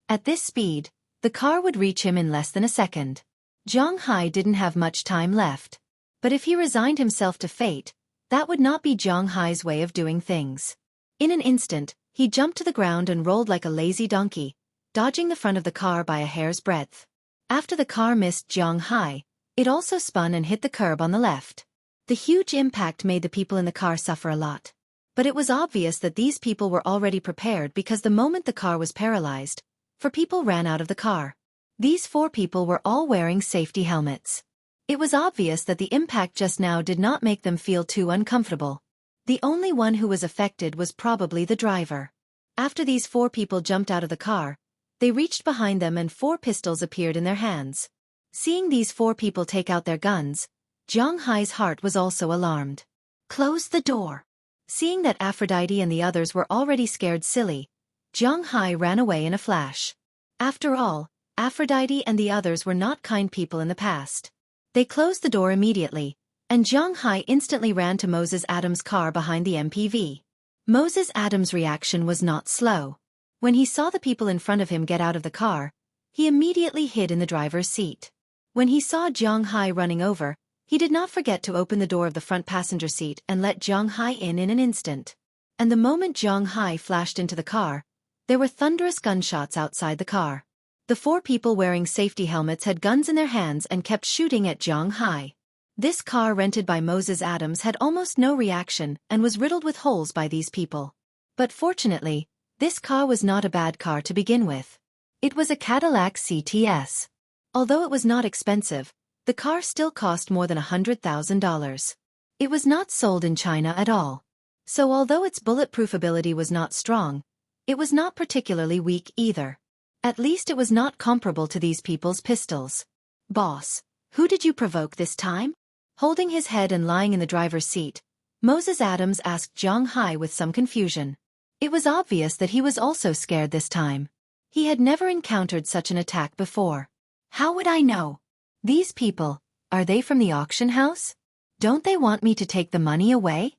At this speed, the car would reach him in less than a second. Zhang Hai didn't have much time left. But if he resigned himself to fate, that would not be Zhang Hai's way of doing things. In an instant, he jumped to the ground and rolled like a lazy donkey, dodging the front of the car by a hair's breadth. After the car missed Zhang Hai, it also spun and hit the curb on the left. The huge impact made the people in the car suffer a lot. But it was obvious that these people were already prepared because the moment the car was paralyzed, 4 people ran out of the car. These 4 people were all wearing safety helmets. It was obvious that the impact just now did not make them feel too uncomfortable. The only one who was affected was probably the driver. After these 4 people jumped out of the car, they reached behind them and 4 pistols appeared in their hands. Seeing these 4 people take out their guns, Zhang Hai's heart was also alarmed. "Close the door." Seeing that Aphrodite and the others were already scared silly, Zhang Hai ran away in a flash. After all, Aphrodite and the others were not kind people in the past. They closed the door immediately, and Zhang Hai instantly ran to Moses Adams' car behind the MPV. Moses Adams' reaction was not slow. When he saw the people in front of him get out of the car, he immediately hid in the driver's seat. When he saw Zhang Hai running over, he did not forget to open the door of the front passenger seat and let Zhang Hai in an instant. And the moment Zhang Hai flashed into the car, there were thunderous gunshots outside the car. The 4 people wearing safety helmets had guns in their hands and kept shooting at Zhang Hai. This car rented by Moses Adams had almost no reaction and was riddled with holes by these people. But fortunately, this car was not a bad car to begin with. It was a Cadillac CTS. Although it was not expensive, the car still cost more than $100,000. It was not sold in China at all. So although its bulletproof ability was not strong, it was not particularly weak either. At least it was not comparable to these people's pistols. "Boss, who did you provoke this time?" Holding his head and lying in the driver's seat, Moses Adams asked Zhang Hai with some confusion. It was obvious that he was also scared this time. He had never encountered such an attack before. "How would I know? These people, are they from the auction house? Don't they want me to take the money away?"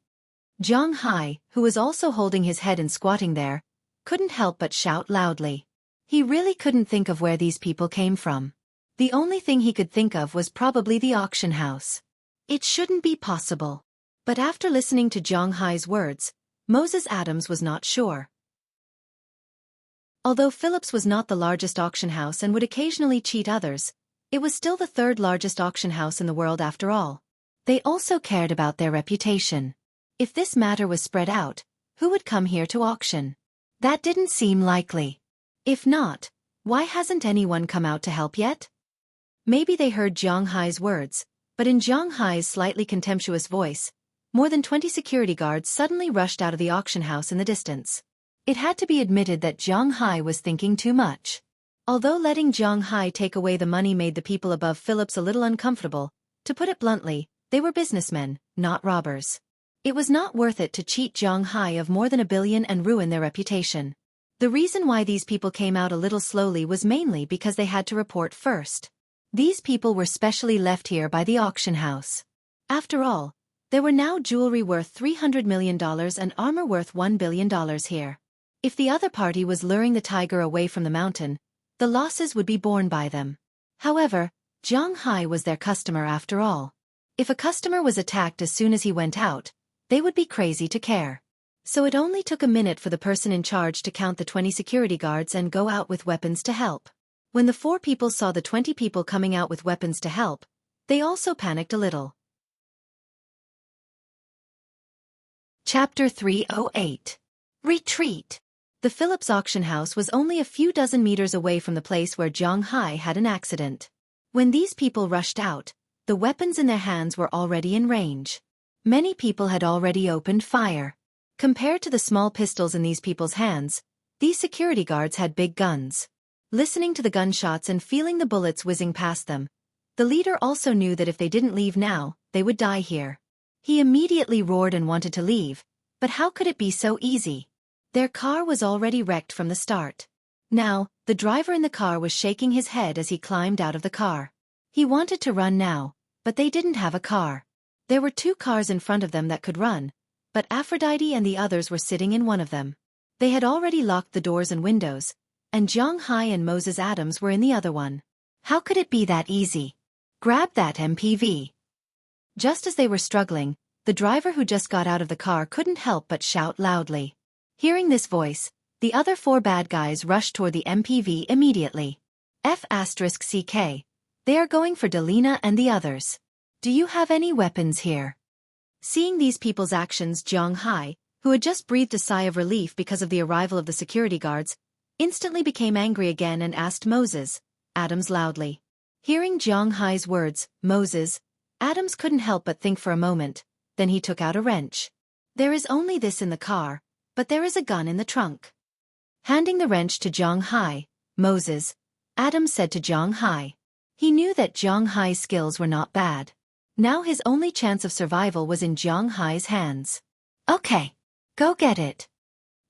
Zhang Hai, who was also holding his head and squatting there, couldn't help but shout loudly. He really couldn't think of where these people came from. The only thing he could think of was probably the auction house. It shouldn't be possible. But after listening to Zhang Hai's words, Moses Adams was not sure. Although Phillips was not the largest auction house and would occasionally cheat others, it was still the 3rd largest auction house in the world after all. They also cared about their reputation. If this matter was spread out, who would come here to auction? That didn't seem likely. If not, why hasn't anyone come out to help yet? Maybe they heard Zhang Hai's words, but in Zhang Hai's slightly contemptuous voice, More than 20 security guards suddenly rushed out of the auction house in the distance. It had to be admitted that Zhang Hai was thinking too much. Although letting Zhang Hai take away the money made the people above Phillips a little uncomfortable, to put it bluntly, they were businessmen, not robbers. It was not worth it to cheat Zhang Hai of more than $1 billion and ruin their reputation. The reason why these people came out a little slowly was mainly because they had to report first. These people were specially left here by the auction house. After all, there were now jewelry worth $300 million and armor worth $1 billion here. If the other party was luring the tiger away from the mountain, the losses would be borne by them. However, Zhang Hai was their customer after all. If a customer was attacked as soon as he went out, they would be crazy to care. So it only took a minute for the person in charge to count the 20 security guards and go out with weapons to help. When the 4 people saw the 20 people coming out with weapons to help, they also panicked a little. Chapter 308. Retreat. The Phillips auction house was only a few dozen meters away from the place where Zhang Hai had an accident. When these people rushed out, the weapons in their hands were already in range. Many people had already opened fire. Compared to the small pistols in these people's hands, these security guards had big guns. Listening to the gunshots and feeling the bullets whizzing past them, the leader also knew that if they didn't leave now, they would die here. He immediately roared and wanted to leave, but how could it be so easy? Their car was already wrecked from the start. Now, the driver in the car was shaking his head as he climbed out of the car. He wanted to run now, but they didn't have a car. There were 2 cars in front of them that could run, but Aphrodite and the others were sitting in one of them. They had already locked the doors and windows, and Zhang Hai and Moses Adams were in the other one. How could it be that easy? Grab that MPV. Just as they were struggling, the driver who just got out of the car couldn't help but shout loudly. Hearing this voice, the other 4 bad guys rushed toward the MPV immediately. F***CK. They are going for Delina and the others. Do you have any weapons here? Seeing these people's actions, Zhang Hai, who had just breathed a sigh of relief because of the arrival of the security guards, instantly became angry again and asked Moses Adams loudly. Hearing Zhang Hai's words, Moses Adams couldn't help but think for a moment, then he took out a wrench. There is only this in the car, but there is a gun in the trunk. Handing the wrench to Zhang Hai, Moses Adams said to Zhang Hai. He knew that Zhang Hai's skills were not bad. Now his only chance of survival was in Zhang Hai's hands. Okay, go get it.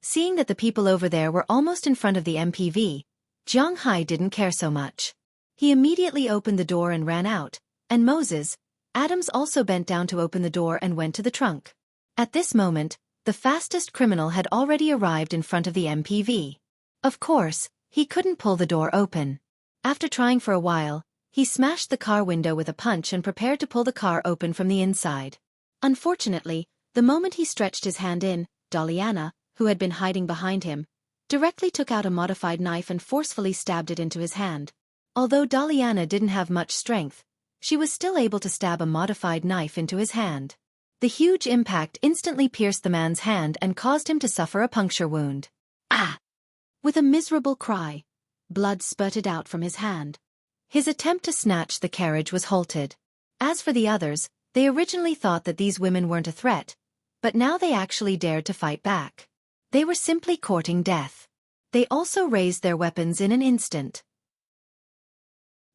Seeing that the people over there were almost in front of the MPV, Zhang Hai didn't care so much. He immediately opened the door and ran out, and Moses Adams also bent down to open the door and went to the trunk. At this moment, the fastest criminal had already arrived in front of the MPV. Of course, he couldn't pull the door open. After trying for a while, he smashed the car window with a punch and prepared to pull the car open from the inside. Unfortunately, the moment he stretched his hand in, Daliana, who had been hiding behind him, directly took out a modified knife and forcefully stabbed it into his hand. Although Daliana didn't have much strength, she was still able to stab a modified knife into his hand. The huge impact instantly pierced the man's hand and caused him to suffer a puncture wound. Ah! With a miserable cry, blood spurted out from his hand. His attempt to snatch the carriage was halted. As for the others, they originally thought that these women weren't a threat, but now they actually dared to fight back. They were simply courting death. They also raised their weapons in an instant.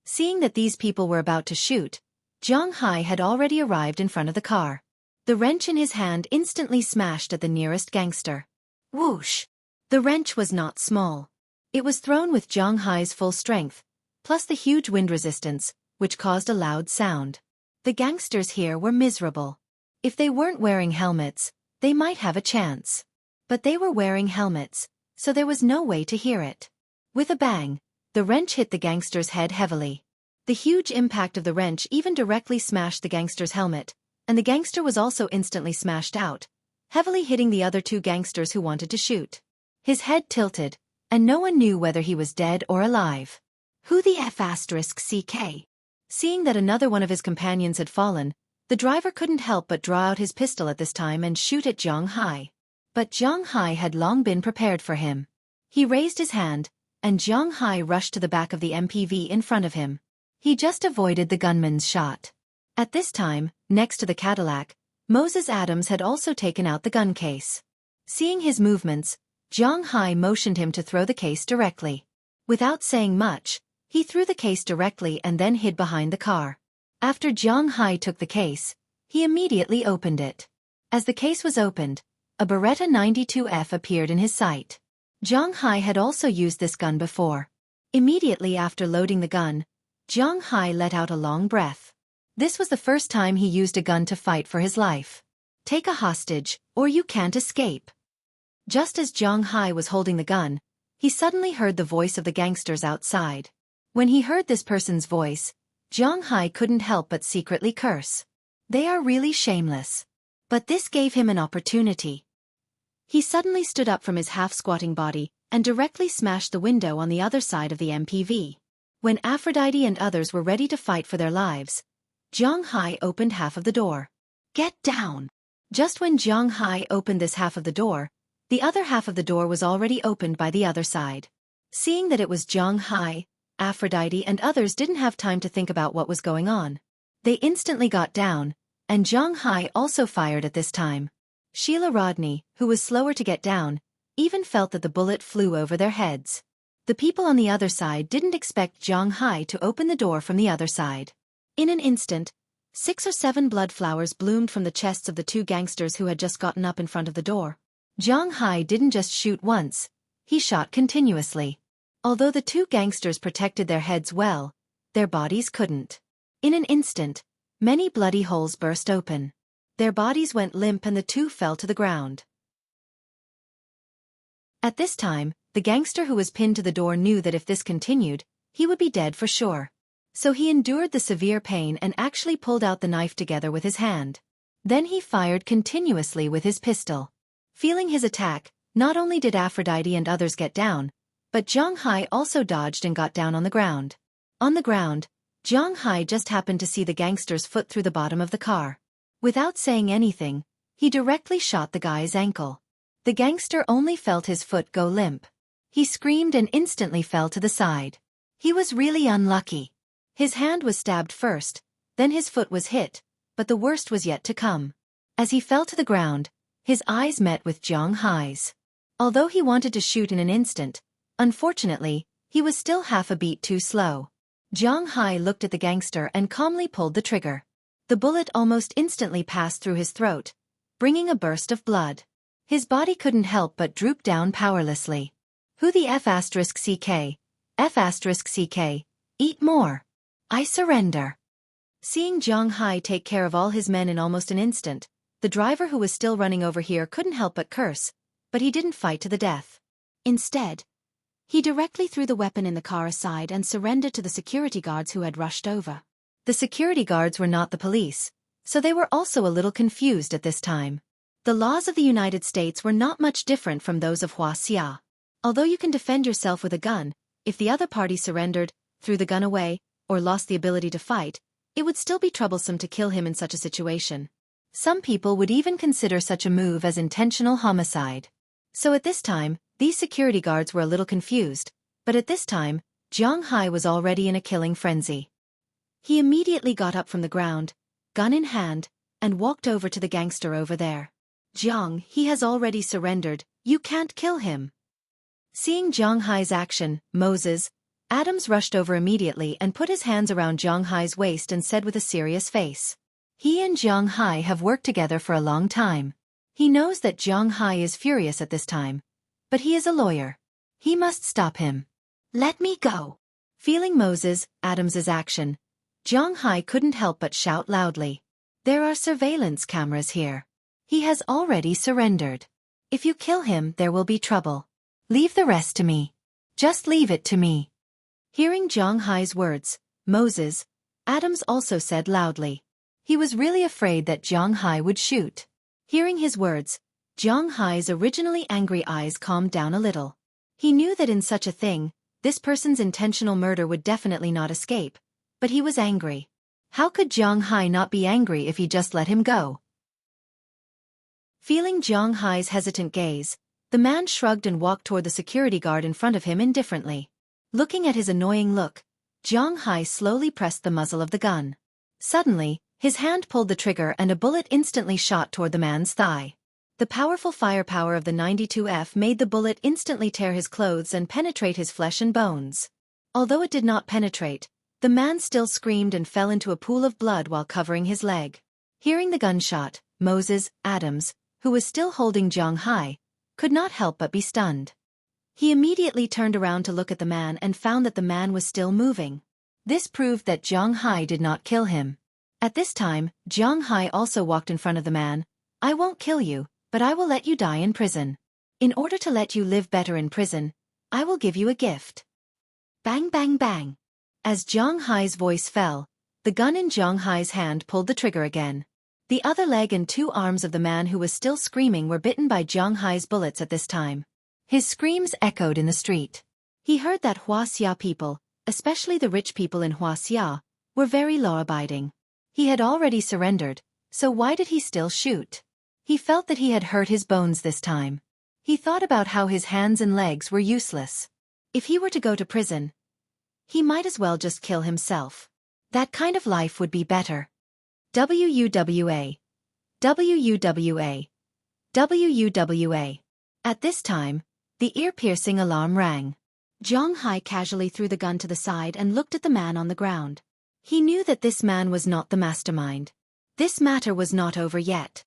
Seeing that these people were about to shoot, Zhang Hai had already arrived in front of the car. The wrench in his hand instantly smashed at the nearest gangster. Whoosh! The wrench was not small. It was thrown with Zhang Hai's full strength, plus the huge wind resistance, which caused a loud sound. The gangsters here were miserable. If they weren't wearing helmets, they might have a chance. But they were wearing helmets, so there was no way to hear it. With a bang, the wrench hit the gangster's head heavily. The huge impact of the wrench even directly smashed the gangster's helmet, and the gangster was also instantly smashed out, heavily hitting the other 2 gangsters who wanted to shoot. His head tilted, and no one knew whether he was dead or alive. Who the F***CK? Seeing that another one of his companions had fallen, the driver couldn't help but draw out his pistol at this time and shoot at Zhang Hai. But Zhang Hai had long been prepared for him. He raised his hand, and Zhang Hai rushed to the back of the MPV in front of him. He just avoided the gunman's shot. At this time, next to the Cadillac, Moses Adams had also taken out the gun case. Seeing his movements, Zhang Hai motioned him to throw the case directly. Without saying much, he threw the case directly and then hid behind the car. After Zhang Hai took the case, he immediately opened it. As the case was opened, a Beretta 92F appeared in his sight. Zhang Hai had also used this gun before. Immediately after loading the gun, Zhang Hai let out a long breath. This was the first time he used a gun to fight for his life. Take a hostage, or you can't escape. Just as Zhang Hai was holding the gun, he suddenly heard the voice of the gangsters outside. When he heard this person's voice, Zhang Hai couldn't help but secretly curse. They are really shameless. But this gave him an opportunity. He suddenly stood up from his half-squatting body and directly smashed the window on the other side of the MPV. When Aphrodite and others were ready to fight for their lives, Zhang Hai opened half of the door. Get down! Just when Zhang Hai opened this half of the door, the other half of the door was already opened by the other side. Seeing that it was Zhang Hai, Aphrodite and others didn't have time to think about what was going on. They instantly got down, and Zhang Hai also fired at this time. Sheila Rodney, who was slower to get down, even felt that the bullet flew over their heads. The people on the other side didn't expect Zhang Hai to open the door from the other side. In an instant, 6 or 7 blood flowers bloomed from the chests of the 2 gangsters who had just gotten up in front of the door. Zhang Hai didn't just shoot once, he shot continuously. Although the 2 gangsters protected their heads well, their bodies couldn't. In an instant, many bloody holes burst open. Their bodies went limp and the 2 fell to the ground. At this time, the gangster who was pinned to the door knew that if this continued, he would be dead for sure. So he endured the severe pain and actually pulled out the knife together with his hand. Then he fired continuously with his pistol. Feeling his attack, not only did Aphrodite and others get down, but Zhang Hai also dodged and got down on the ground. On the ground, Zhang Hai just happened to see the gangster's foot through the bottom of the car. Without saying anything, he directly shot the guy's ankle. The gangster only felt his foot go limp. He screamed and instantly fell to the side. He was really unlucky. His hand was stabbed first, then his foot was hit, but the worst was yet to come. As he fell to the ground, his eyes met with Zhang Hai's. Although he wanted to shoot in an instant, unfortunately, he was still half a beat too slow. Zhang Hai looked at the gangster and calmly pulled the trigger. The bullet almost instantly passed through his throat, bringing a burst of blood. His body couldn't help but droop down powerlessly. Who the F***CK? F***CK. Eat more. I surrender. Seeing Zhang Hai take care of all his men in almost an instant, the driver who was still running over here couldn't help but curse, but he didn't fight to the death. Instead, he directly threw the weapon in the car aside and surrendered to the security guards who had rushed over. The security guards were not the police, so they were also a little confused at this time. The laws of the United States were not much different from those of Xueqi. Although you can defend yourself with a gun, if the other party surrendered, threw the gun away, or lost the ability to fight, it would still be troublesome to kill him in such a situation. Some people would even consider such a move as intentional homicide. So at this time, these security guards were a little confused, but at this time, Zhang Hai was already in a killing frenzy. He immediately got up from the ground, gun in hand, and walked over to the gangster over there. Zhang, he has already surrendered, you can't kill him. Seeing Zhang Hai's action, Moses Adams rushed over immediately and put his hands around Zhang Hai's waist and said with a serious face. He and Zhang Hai have worked together for a long time. He knows that Zhang Hai is furious at this time. But he is a lawyer. He must stop him. Let me go. Feeling Moses Adams's action, Zhang Hai couldn't help but shout loudly. There are surveillance cameras here. He has already surrendered. If you kill him, there will be trouble. Leave the rest to me. Just leave it to me. Hearing Zhang Hai's words, Moses Adams also said loudly. He was really afraid that Zhang Hai would shoot. Hearing his words, Zhang Hai's originally angry eyes calmed down a little. He knew that in such a thing, this person's intentional murder would definitely not escape, but he was angry. How could Zhang Hai not be angry if he just let him go? Feeling Zhang Hai's hesitant gaze, the man shrugged and walked toward the security guard in front of him indifferently. Looking at his annoying look, Zhang Hai slowly pressed the muzzle of the gun. Suddenly, His hand pulled the trigger and a bullet instantly shot toward the man's thigh. The powerful firepower of the 92F made the bullet instantly tear his clothes and penetrate his flesh and bones. Although it did not penetrate, the man still screamed and fell into a pool of blood while covering his leg. Hearing the gunshot, Moses Adams, who was still holding Zhang Hai, could not help but be stunned. He immediately turned around to look at the man and found that the man was still moving. This proved that Zhang Hai did not kill him. At this time, Zhang Hai also walked in front of the man. "I won't kill you, but I will let you die in prison. In order to let you live better in prison, I will give you a gift." Bang bang bang. As Zhang Hai's voice fell, the gun in Zhang Hai's hand pulled the trigger again. The other leg and two arms of the man who was still screaming were bitten by Zhang Hai's bullets at this time. His screams echoed in the street. He heard that Huaxia people, especially the rich people in Huaxia, were very law-abiding. He had already surrendered, so why did he still shoot? He felt that he had hurt his bones this time. He thought about how his hands and legs were useless. If he were to go to prison, he might as well just kill himself. That kind of life would be better. WUWA. WUWA. WUWA. At this time, the ear-piercing alarm rang. Zhang Hai casually threw the gun to the side and looked at the man on the ground. He knew that this man was not the mastermind. This matter was not over yet.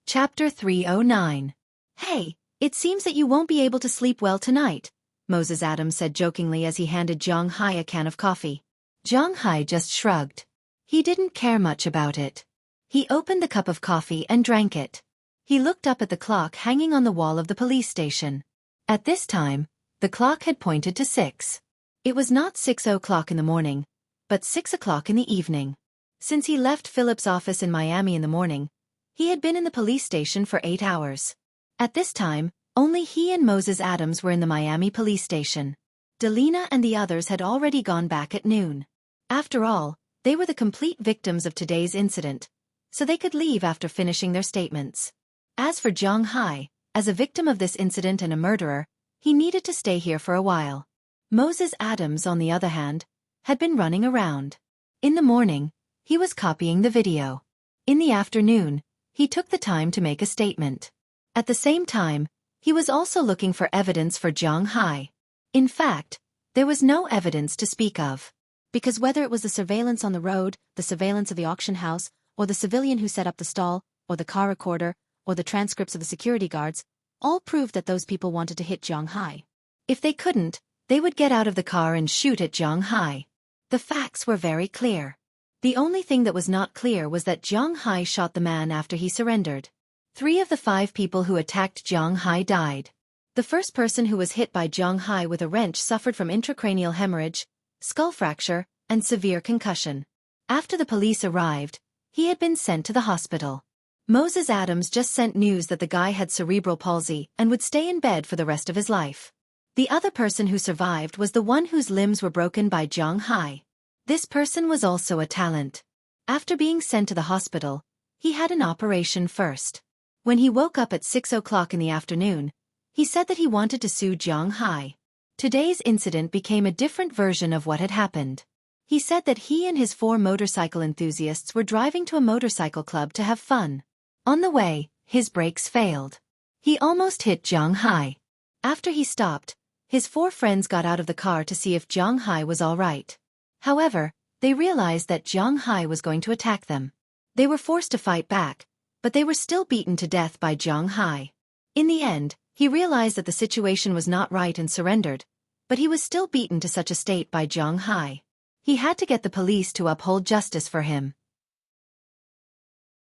Chapter 309. "Hey, it seems that you won't be able to sleep well tonight," Moses Adams said jokingly as he handed Zhang Hai a can of coffee. Zhang Hai just shrugged. He didn't care much about it. He opened the cup of coffee and drank it. He looked up at the clock hanging on the wall of the police station. At this time, the clock had pointed to 6. It was not 6:00 in the morning, but 6:00 in the evening. Since he left Philip's office in Miami in the morning, he had been in the police station for 8 hours. At this time, only he and Moses Adams were in the Miami police station. Delina and the others had already gone back at noon. After all, they were the complete victims of today's incident, so they could leave after finishing their statements. As for Zhang Hai, as a victim of this incident and a murderer, he needed to stay here for a while. Moses Adams, on the other hand, had been running around. In the morning, he was copying the video. In the afternoon, he took the time to make a statement. At the same time, he was also looking for evidence for Zhang Hai. In fact, there was no evidence to speak of. Because whether it was the surveillance on the road, the surveillance of the auction house, or the civilian who set up the stall, or the car recorder, or the transcripts of the security guards, all proved that those people wanted to hit Zhang Hai. If they couldn't, they would get out of the car and shoot at Zhang Hai. The facts were very clear. The only thing that was not clear was that Zhang Hai shot the man after he surrendered. 3 of the 5 people who attacked Zhang Hai died. The first person who was hit by Zhang Hai with a wrench suffered from intracranial hemorrhage, skull fracture, and severe concussion. After the police arrived, he had been sent to the hospital. Moses Adams just sent news that the guy had cerebral palsy and would stay in bed for the rest of his life. The other person who survived was the one whose limbs were broken by Zhang Hai. This person was also a talent. After being sent to the hospital, he had an operation first. When he woke up at 6:00 in the afternoon, he said that he wanted to sue Zhang Hai. Today's incident became a different version of what had happened. He said that he and his 4 motorcycle enthusiasts were driving to a motorcycle club to have fun. On the way, his brakes failed. He almost hit Zhang Hai. After he stopped, his 4 friends got out of the car to see if Zhang Hai was all right. However, they realized that Zhang Hai was going to attack them. They were forced to fight back, but they were still beaten to death by Zhang Hai. In the end, he realized that the situation was not right and surrendered, but he was still beaten to such a state by Zhang Hai. He had to get the police to uphold justice for him.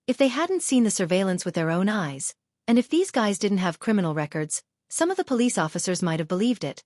If they hadn't seen the surveillance with their own eyes, and if these guys didn't have criminal records, some of the police officers might have believed it,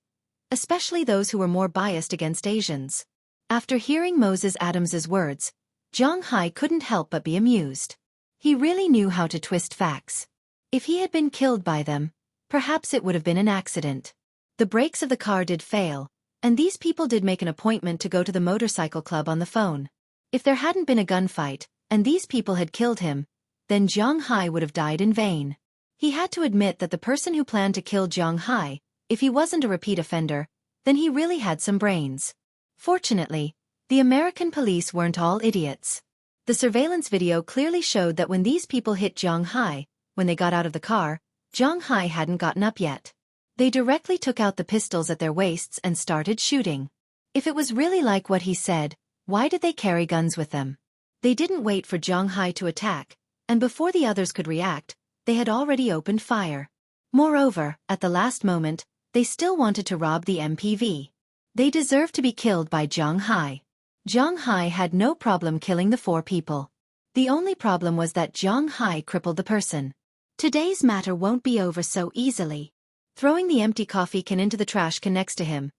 especially those who were more biased against Asians. After hearing Moses Adams's words, Zhang Hai couldn't help but be amused. He really knew how to twist facts. If he had been killed by them, perhaps it would have been an accident. The brakes of the car did fail, and these people did make an appointment to go to the motorcycle club on the phone. If there hadn't been a gunfight, and these people had killed him, then Zhang Hai would have died in vain. He had to admit that the person who planned to kill Zhang Hai, if he wasn't a repeat offender, then he really had some brains. Fortunately, The American police weren't all idiots. The surveillance video clearly showed that when these people hit Zhang Hai, when they got out of the car, Zhang Hai hadn't gotten up yet. They directly took out the pistols at their waists and started shooting. If it was really like what he said, why did they carry guns with them? They didn't wait for Zhang Hai to attack, and before the others could react, they had already opened fire. Moreover, at the last moment, they still wanted to rob the MPV. They deserved to be killed by Zhang Hai. Zhang Hai had no problem killing the 4 people. The only problem was that Zhang Hai crippled the person. Today's matter won't be over so easily. Throwing the empty coffee can into the trash can next to him,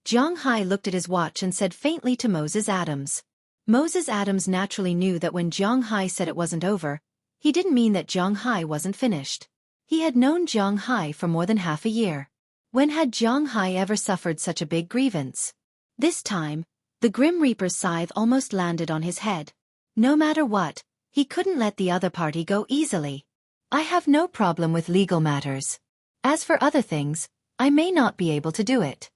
Zhang Hai looked at his watch and said faintly to Moses Adams. Moses Adams naturally knew that when Zhang Hai said it wasn't over, he didn't mean that Zhang Hai wasn't finished. He had known Zhang Hai for more than half a year. When had Zhang Hai ever suffered such a big grievance? This time, the Grim Reaper's scythe almost landed on his head. No matter what, he couldn't let the other party go easily. I have no problem with legal matters. As for other things, I may not be able to do it.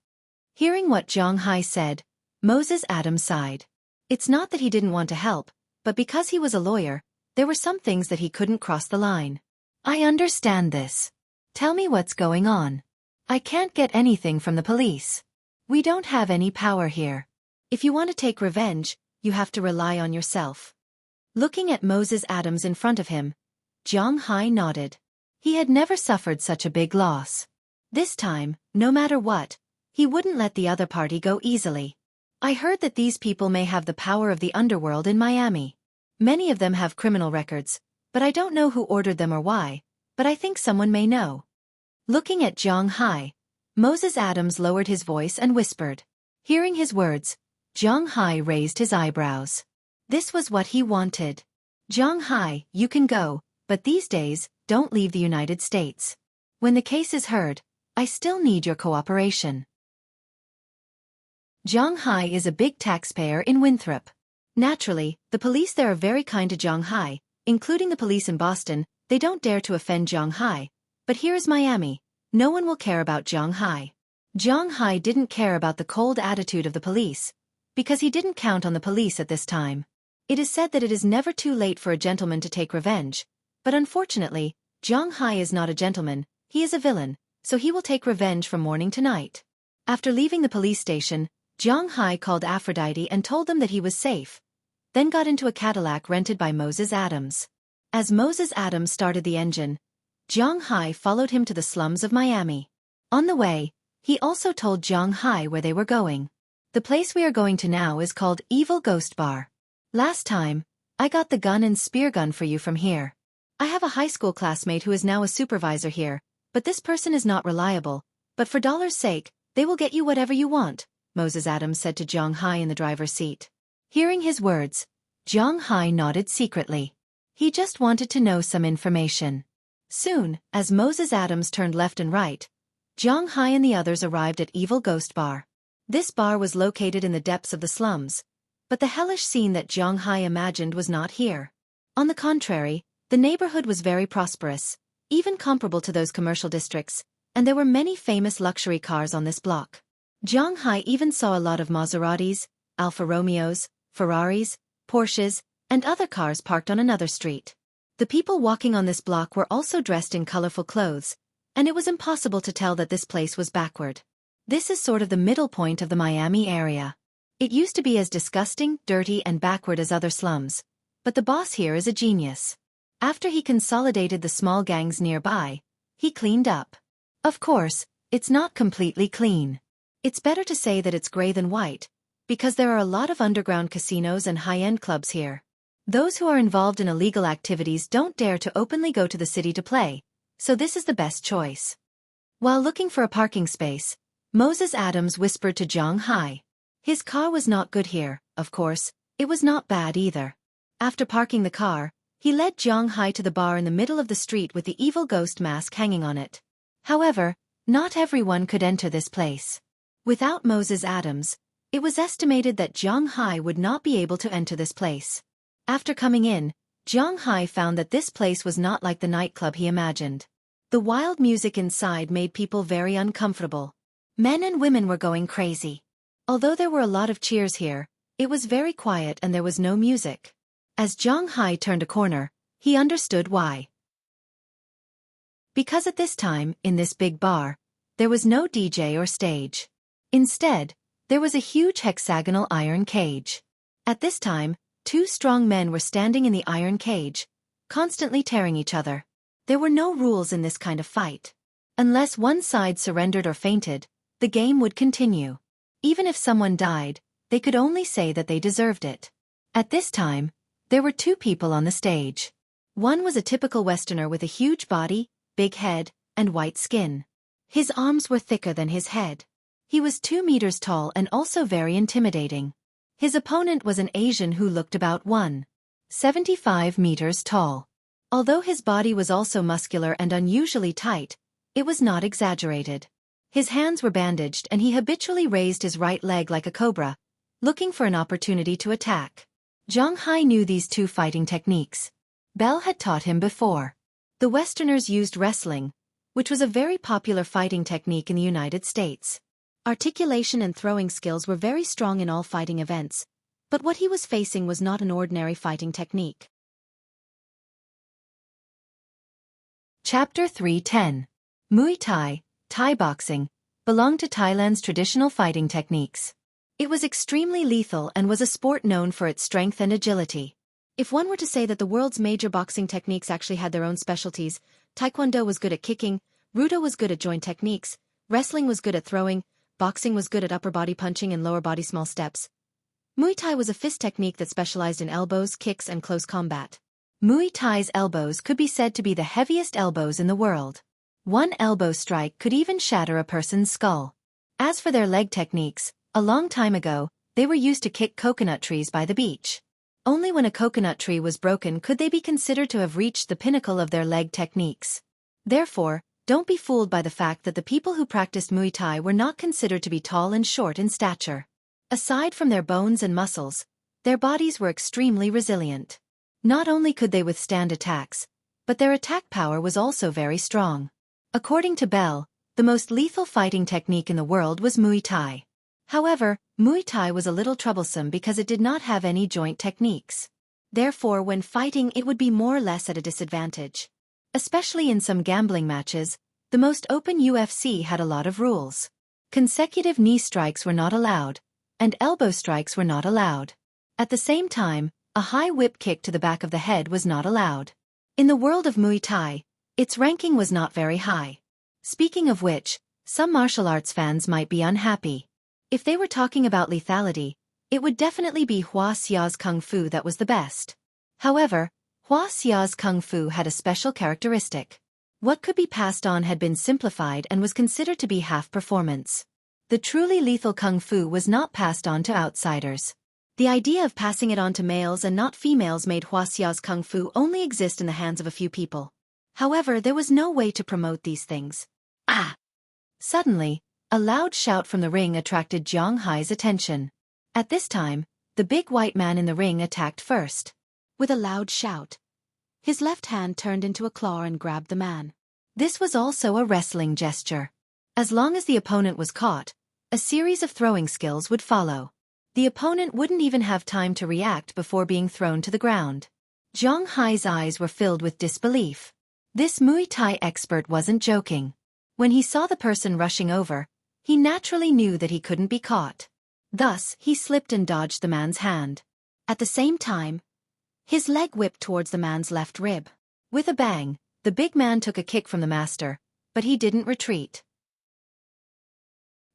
Hearing what Zhang Hai said, Moses Adams sighed. It's not that he didn't want to help, but because he was a lawyer, there were some things that he couldn't cross the line. I understand this. Tell me what's going on. I can't get anything from the police. We don't have any power here. If you want to take revenge, you have to rely on yourself. Looking at Moses Adams in front of him, Zhang Hai nodded. He had never suffered such a big loss. This time, no matter what, he wouldn't let the other party go easily. I heard that these people may have the power of the underworld in Miami. Many of them have criminal records, but I don't know who ordered them or why, but I think someone may know. Looking at Zhang Hai, Moses Adams lowered his voice and whispered. Hearing his words, Zhang Hai raised his eyebrows. This was what he wanted. Zhang Hai, you can go, but these days, don't leave the United States. When the case is heard, I still need your cooperation. Zhang Hai is a big taxpayer in Winthrop. Naturally, the police there are very kind to Zhang Hai, including the police in Boston. They don't dare to offend Zhang Hai. But here is Miami. No one will care about Zhang Hai. Zhang Hai didn't care about the cold attitude of the police, because he didn't count on the police at this time. It is said that it is never too late for a gentleman to take revenge, but unfortunately, Zhang Hai is not a gentleman, he is a villain, so he will take revenge from morning to night. After leaving the police station, Zhang Hai called Aphrodite and told them that he was safe, then got into a Cadillac rented by Moses Adams. As Moses Adams started the engine, Zhang Hai followed him to the slums of Miami. On the way, he also told Zhang Hai where they were going. The place we are going to now is called Evil Ghost Bar. Last time, I got the gun and spear gun for you from here. I have a high school classmate who is now a supervisor here, but this person is not reliable, but for $'s sake, they will get you whatever you want, Moses Adams said to Zhang Hai in the driver's seat. Hearing his words, Zhang Hai nodded secretly. He just wanted to know some information. Soon, as Moses Adams turned left and right, Zhang Hai and the others arrived at Evil Ghost Bar. This bar was located in the depths of the slums, but the hellish scene that Zhang Hai imagined was not here. On the contrary, the neighborhood was very prosperous, even comparable to those commercial districts, and there were many famous luxury cars on this block. Zhang Hai even saw a lot of Maseratis, Alfa Romeos, Ferraris, Porsches, and other cars parked on another street. The people walking on this block were also dressed in colorful clothes, and it was impossible to tell that this place was backward. This is sort of the middle point of the Miami area. It used to be as disgusting, dirty, and backward as other slums, but the boss here is a genius. After he consolidated the small gangs nearby, he cleaned up. Of course, it's not completely clean. It's better to say that it's gray than white, because there are a lot of underground casinos and high-end clubs here. Those who are involved in illegal activities don't dare to openly go to the city to play, so this is the best choice. While looking for a parking space, Moses Adams whispered to Zhang Hai. His car was not good here, of course, it was not bad either. After parking the car, he led Zhang Hai to the bar in the middle of the street with the evil ghost mask hanging on it. However, not everyone could enter this place. Without Moses Adams, it was estimated that Zhang Hai would not be able to enter this place. After coming in, Zhang Hai found that this place was not like the nightclub he imagined. The wild music inside made people very uncomfortable. Men and women were going crazy. Although there were a lot of cheers here, It was very quiet and there was no music. As Zhang Hai turned a corner, he understood why. Because at this time, in this big bar, there was no DJ or stage. Instead, there was a huge hexagonal iron cage. At this time, two strong men were standing in the iron cage, constantly tearing each other. There were no rules in this kind of fight. Unless one side surrendered or fainted, the game would continue. Even if someone died, they could only say that they deserved it. At this time, there were two people on the stage. One was a typical Westerner with a huge body, big head, and white skin. His arms were thicker than his head. He was 2 meters tall and also very intimidating. His opponent was an Asian who looked about 1.75 meters tall. Although his body was also muscular and unusually tight, it was not exaggerated. His hands were bandaged and he habitually raised his right leg like a cobra, looking for an opportunity to attack. Zhang Hai knew these two fighting techniques. Bell had taught him before. The Westerners used wrestling, which was a very popular fighting technique in the United States. Articulation and throwing skills were very strong in all fighting events, but what he was facing was not an ordinary fighting technique. Chapter 310. Muay Thai, Thai boxing, belonged to Thailand's traditional fighting techniques. It was extremely lethal and was a sport known for its strength and agility. If one were to say that the world's major boxing techniques actually had their own specialties, Taekwondo was good at kicking, Judo was good at joint techniques, wrestling was good at throwing, boxing was good at upper body punching and lower body small steps. Muay Thai was a fist technique that specialized in elbows, kicks, and close combat. Muay Thai's elbows could be said to be the heaviest elbows in the world. One elbow strike could even shatter a person's skull. As for their leg techniques, a long time ago, they were used to kick coconut trees by the beach. Only when a coconut tree was broken could they be considered to have reached the pinnacle of their leg techniques. Therefore, don't be fooled by the fact that the people who practiced Muay Thai were not considered to be tall and short in stature. Aside from their bones and muscles, their bodies were extremely resilient. Not only could they withstand attacks, but their attack power was also very strong. According to Bell, the most lethal fighting technique in the world was Muay Thai. However, Muay Thai was a little troublesome because it did not have any joint techniques. Therefore, when fighting it would be more or less at a disadvantage. Especially in some gambling matches, the most open UFC had a lot of rules. Consecutive knee strikes were not allowed, and elbow strikes were not allowed. At the same time, a high whip kick to the back of the head was not allowed. In the world of Muay Thai, its ranking was not very high. Speaking of which, some martial arts fans might be unhappy. If they were talking about lethality, it would definitely be Hua Xia's Kung Fu that was the best. However, Hua Xia's Kung Fu had a special characteristic. What could be passed on had been simplified and was considered to be half performance. The truly lethal Kung Fu was not passed on to outsiders. The idea of passing it on to males and not females made Hua Xia's Kung Fu only exist in the hands of a few people. However, there was no way to promote these things. Ah! Suddenly, a loud shout from the ring attracted Zhang Hai's attention. At this time, the big white man in the ring attacked first. With a loud shout, his left hand turned into a claw and grabbed the man. This was also a wrestling gesture. As long as the opponent was caught, a series of throwing skills would follow. The opponent wouldn't even have time to react before being thrown to the ground. Zhang Hai's eyes were filled with disbelief. This Muay Thai expert wasn't joking. When he saw the person rushing over, he naturally knew that he couldn't be caught. Thus, he slipped and dodged the man's hand. At the same time, his leg whipped towards the man's left rib. With a bang, the big man took a kick from the master, but he didn't retreat.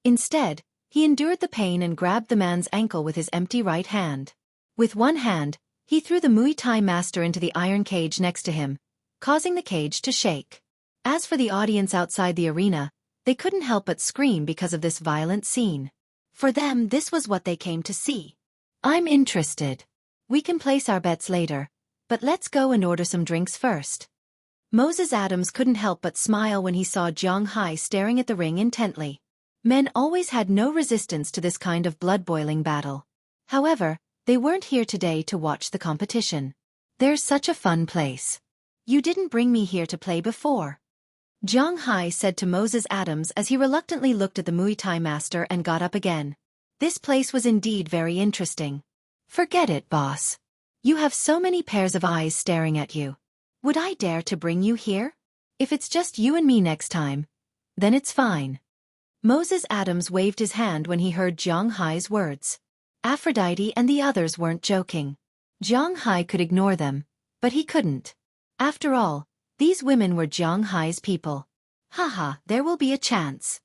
Instead, he endured the pain and grabbed the man's ankle with his empty right hand. With one hand, he threw the Muay Thai master into the iron cage next to him, causing the cage to shake. As for the audience outside the arena, they couldn't help but scream because of this violent scene. For them, this was what they came to see. I'm interested. We can place our bets later, but let's go and order some drinks first. Moses Adams couldn't help but smile when he saw Zhang Hai staring at the ring intently. Men always had no resistance to this kind of blood-boiling battle. However, they weren't here today to watch the competition. There's such a fun place. You didn't bring me here to play before. Zhang Hai said to Moses Adams as he reluctantly looked at the Muay Thai master and got up again. This place was indeed very interesting. Forget it, boss. You have so many pairs of eyes staring at you. Would I dare to bring you here? If it's just you and me next time, then it's fine. Moses Adams waved his hand when he heard Jiang Hai's words. Aphrodite and the others weren't joking. Jiang Hai could ignore them, but he couldn't. After all, these women were Jiang Hai's people. Haha, there will be a chance.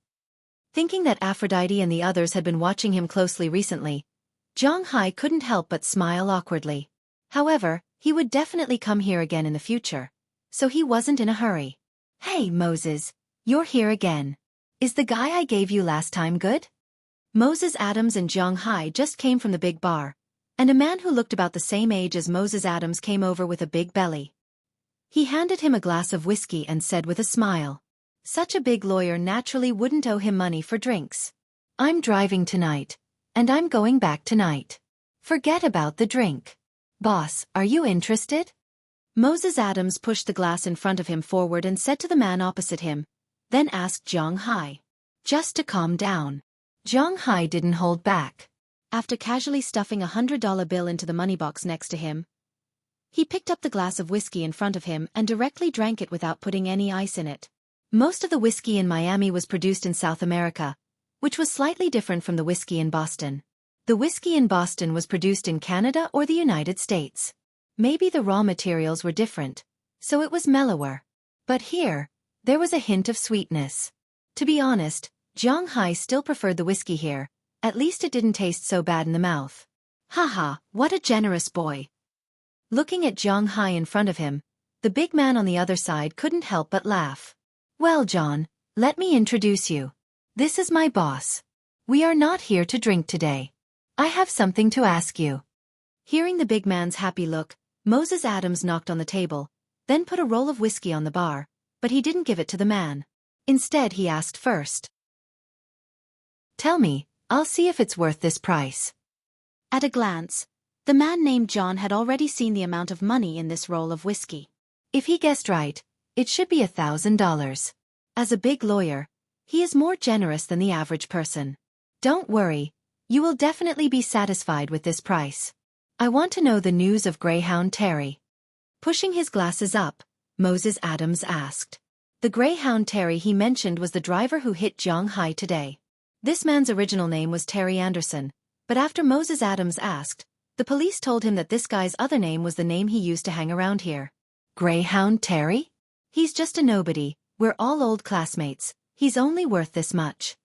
Thinking that Aphrodite and the others had been watching him closely recently, Jiang Hai couldn't help but smile awkwardly. However, he would definitely come here again in the future, so he wasn't in a hurry. Hey Moses, you're here again. Is the guy I gave you last time good? Moses Adams and Jiang Hai just came from the big bar, and a man who looked about the same age as Moses Adams came over with a big belly. He handed him a glass of whiskey and said with a smile. Such a big lawyer naturally wouldn't owe him money for drinks. I'm driving tonight, and I'm going back tonight. Forget about the drink. Boss, are you interested? Moses Adams pushed the glass in front of him forward and said to the man opposite him, then asked Jiang Hai. Just to calm down. Jiang Hai didn't hold back. After casually stuffing $100 bill into the money box next to him, he picked up the glass of whiskey in front of him and directly drank it without putting any ice in it. Most of the whiskey in Miami was produced in South America, which was slightly different from the whiskey in Boston. The whiskey in Boston was produced in Canada or the United States. Maybe the raw materials were different, so it was mellower. But here, there was a hint of sweetness. To be honest, Jiang Hai still preferred the whiskey here, at least it didn't taste so bad in the mouth. Haha, what a generous boy. Looking at Jiang Hai in front of him, the big man on the other side couldn't help but laugh. Well John, let me introduce you. This is my boss. We are not here to drink today. I have something to ask you. Hearing the big man's happy look, Moses Adams knocked on the table, then put a roll of whiskey on the bar, but he didn't give it to the man. Instead he asked first. Tell me, I'll see if it's worth this price. At a glance, the man named John had already seen the amount of money in this roll of whiskey. If he guessed right, it should be $1,000. As a big lawyer, he is more generous than the average person. Don't worry, you will definitely be satisfied with this price. I want to know the news of Greyhound Terry. Pushing his glasses up, Moses Adams asked. The Greyhound Terry he mentioned was the driver who hit Jiang Hai today. This man's original name was Terry Anderson, but after Moses Adams asked, the police told him that this guy's other name was the name he used to hang around here. Greyhound Terry? He's just a nobody, we're all old classmates, he's only worth this much.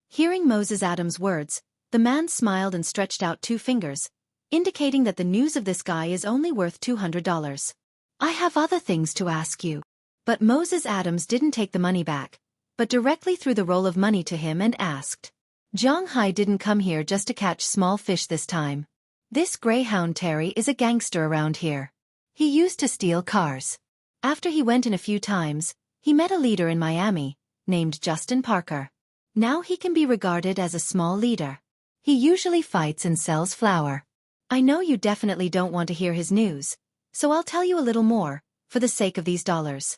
Hearing Moses Adams' words, the man smiled and stretched out 2 fingers, indicating that the news of this guy is only worth $200. I have other things to ask you. But Moses Adams didn't take the money back, but directly threw the roll of money to him and asked. Jiang Hai didn't come here just to catch small fish this time. This Greyhound Terry is a gangster around here. He used to steal cars. After he went in a few times, he met a leader in Miami, named Justin Parker. Now he can be regarded as a small leader. He usually fights and sells flour. I know you definitely don't want to hear his news, so I'll tell you a little more, for the sake of these dollars.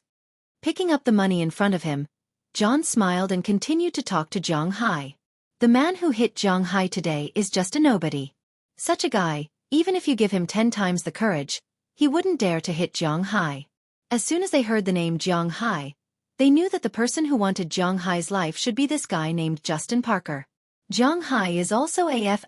Picking up the money in front of him, John smiled and continued to talk to Jiang Hai. The man who hit Jiang Hai today is just a nobody. Such a guy, even if you give him 10 times the courage, he wouldn't dare to hit Jiang Hai. As soon as they heard the name Jiang Hai, they knew that the person who wanted Jiang Hai's life should be this guy named Justin Parker. Jiang Hai is also AF**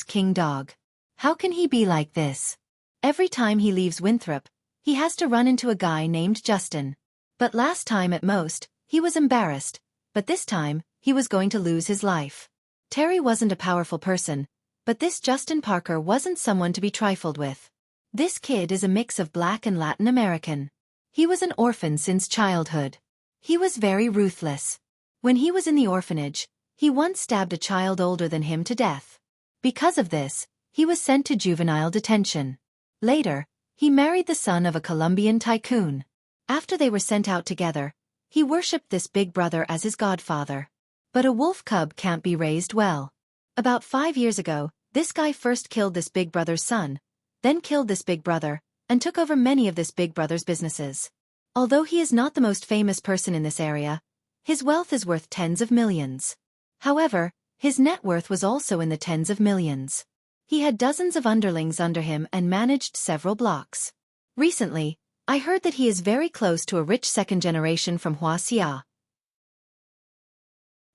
King Dog. How can he be like this? Every time he leaves Winthrop, he has to run into a guy named Justin. But last time at most, he was embarrassed, but this time, he was going to lose his life. Terry wasn't a powerful person, but this Justin Parker wasn't someone to be trifled with. This kid is a mix of Black and Latin American. He was an orphan since childhood. He was very ruthless. When he was in the orphanage, he once stabbed a child older than him to death. Because of this, he was sent to juvenile detention. Later, he married the son of a Colombian tycoon. After they were sent out together, he worshipped this big brother as his godfather. But a wolf cub can't be raised well. About 5 years ago, this guy first killed this big brother's son, then killed this big brother, and took over many of this big brother's businesses. Although he is not the most famous person in this area, his wealth is worth tens of millions. However, his net worth was also in the tens of millions. He had dozens of underlings under him and managed several blocks. Recently, I heard that he is very close to a rich second generation from Xueqi.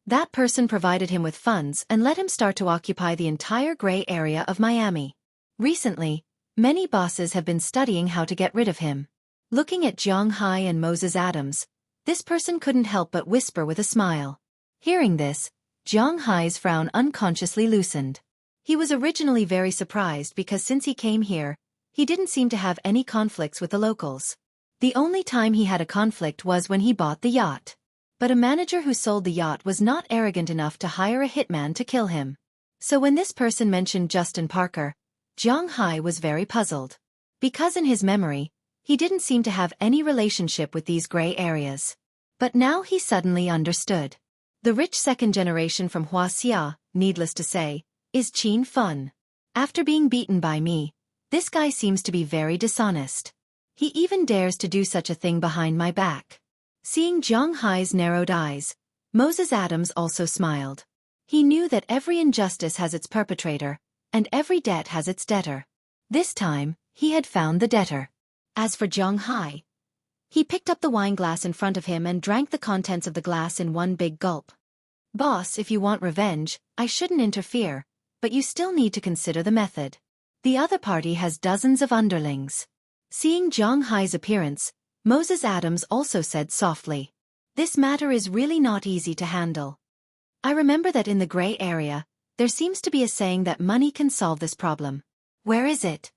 That person provided him with funds and let him start to occupy the entire gray area of Miami. Recently, many bosses have been studying how to get rid of him. Looking at Xueqi and Moses Adams, this person couldn't help but whisper with a smile. Hearing this, Xueqi's frown unconsciously loosened. He was originally very surprised because since he came here, he didn't seem to have any conflicts with the locals. The only time he had a conflict was when he bought the yacht. But a manager who sold the yacht was not arrogant enough to hire a hitman to kill him. So when this person mentioned Justin Parker, Xueqi was very puzzled. Because in his memory, he didn't seem to have any relationship with these gray areas. But now he suddenly understood. The rich second generation from Xueqi, needless to say, is Qin Fun. After being beaten by me, this guy seems to be very dishonest. He even dares to do such a thing behind my back. Seeing Xueqi's narrowed eyes, Moses Adams also smiled. He knew that every injustice has its perpetrator, and every debt has its debtor. This time, he had found the debtor. As for Xueqi, he picked up the wine glass in front of him and drank the contents of the glass in one big gulp. Boss, if you want revenge, I shouldn't interfere, but you still need to consider the method. The other party has dozens of underlings. Seeing Xueqi's appearance, Moses Adams also said softly, "This matter is really not easy to handle. I remember that in the gray area, there seems to be a saying that money can solve this problem. Where is it?"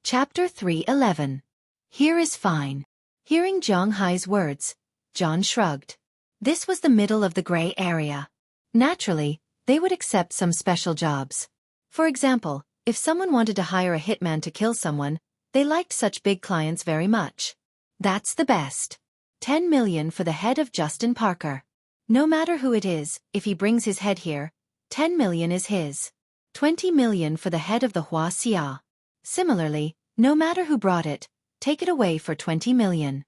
Chapter 3:11. Here is fine. Hearing Xueqi's words, John shrugged. This was the middle of the gray area. Naturally, they would accept some special jobs. For example, if someone wanted to hire a hitman to kill someone, they liked such big clients very much. That's the best. 10 million for the head of Justin Parker. No matter who it is, if he brings his head here, 10 million is his. 20 million for the head of the Xueqi. Similarly, no matter who brought it, take it away for 20 million.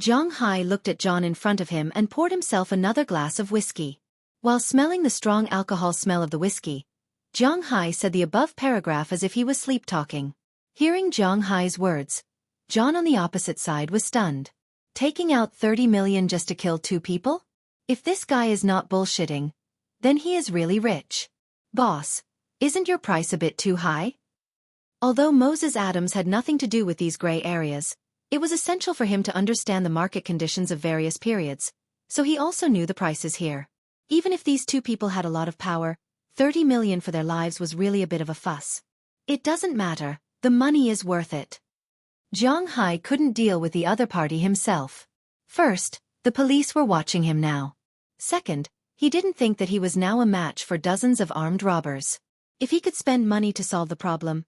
Xueqi looked at John in front of him and poured himself another glass of whiskey. While smelling the strong alcohol smell of the whiskey, Xueqi said the above paragraph as if he was sleep-talking. Hearing Xueqi's words, John on the opposite side was stunned. Taking out 30 million just to kill 2 people? If this guy is not bullshitting, then he is really rich. Boss, isn't your price a bit too high? Although Moses Adams had nothing to do with these gray areas, it was essential for him to understand the market conditions of various periods, so he also knew the prices here. Even if these 2 people had a lot of power, 30 million for their lives was really a bit of a fuss. It doesn't matter, the money is worth it. Xueqi couldn't deal with the other party himself. First, the police were watching him now. Second, he didn't think that he was now a match for dozens of armed robbers. If he could spend money to solve the problem,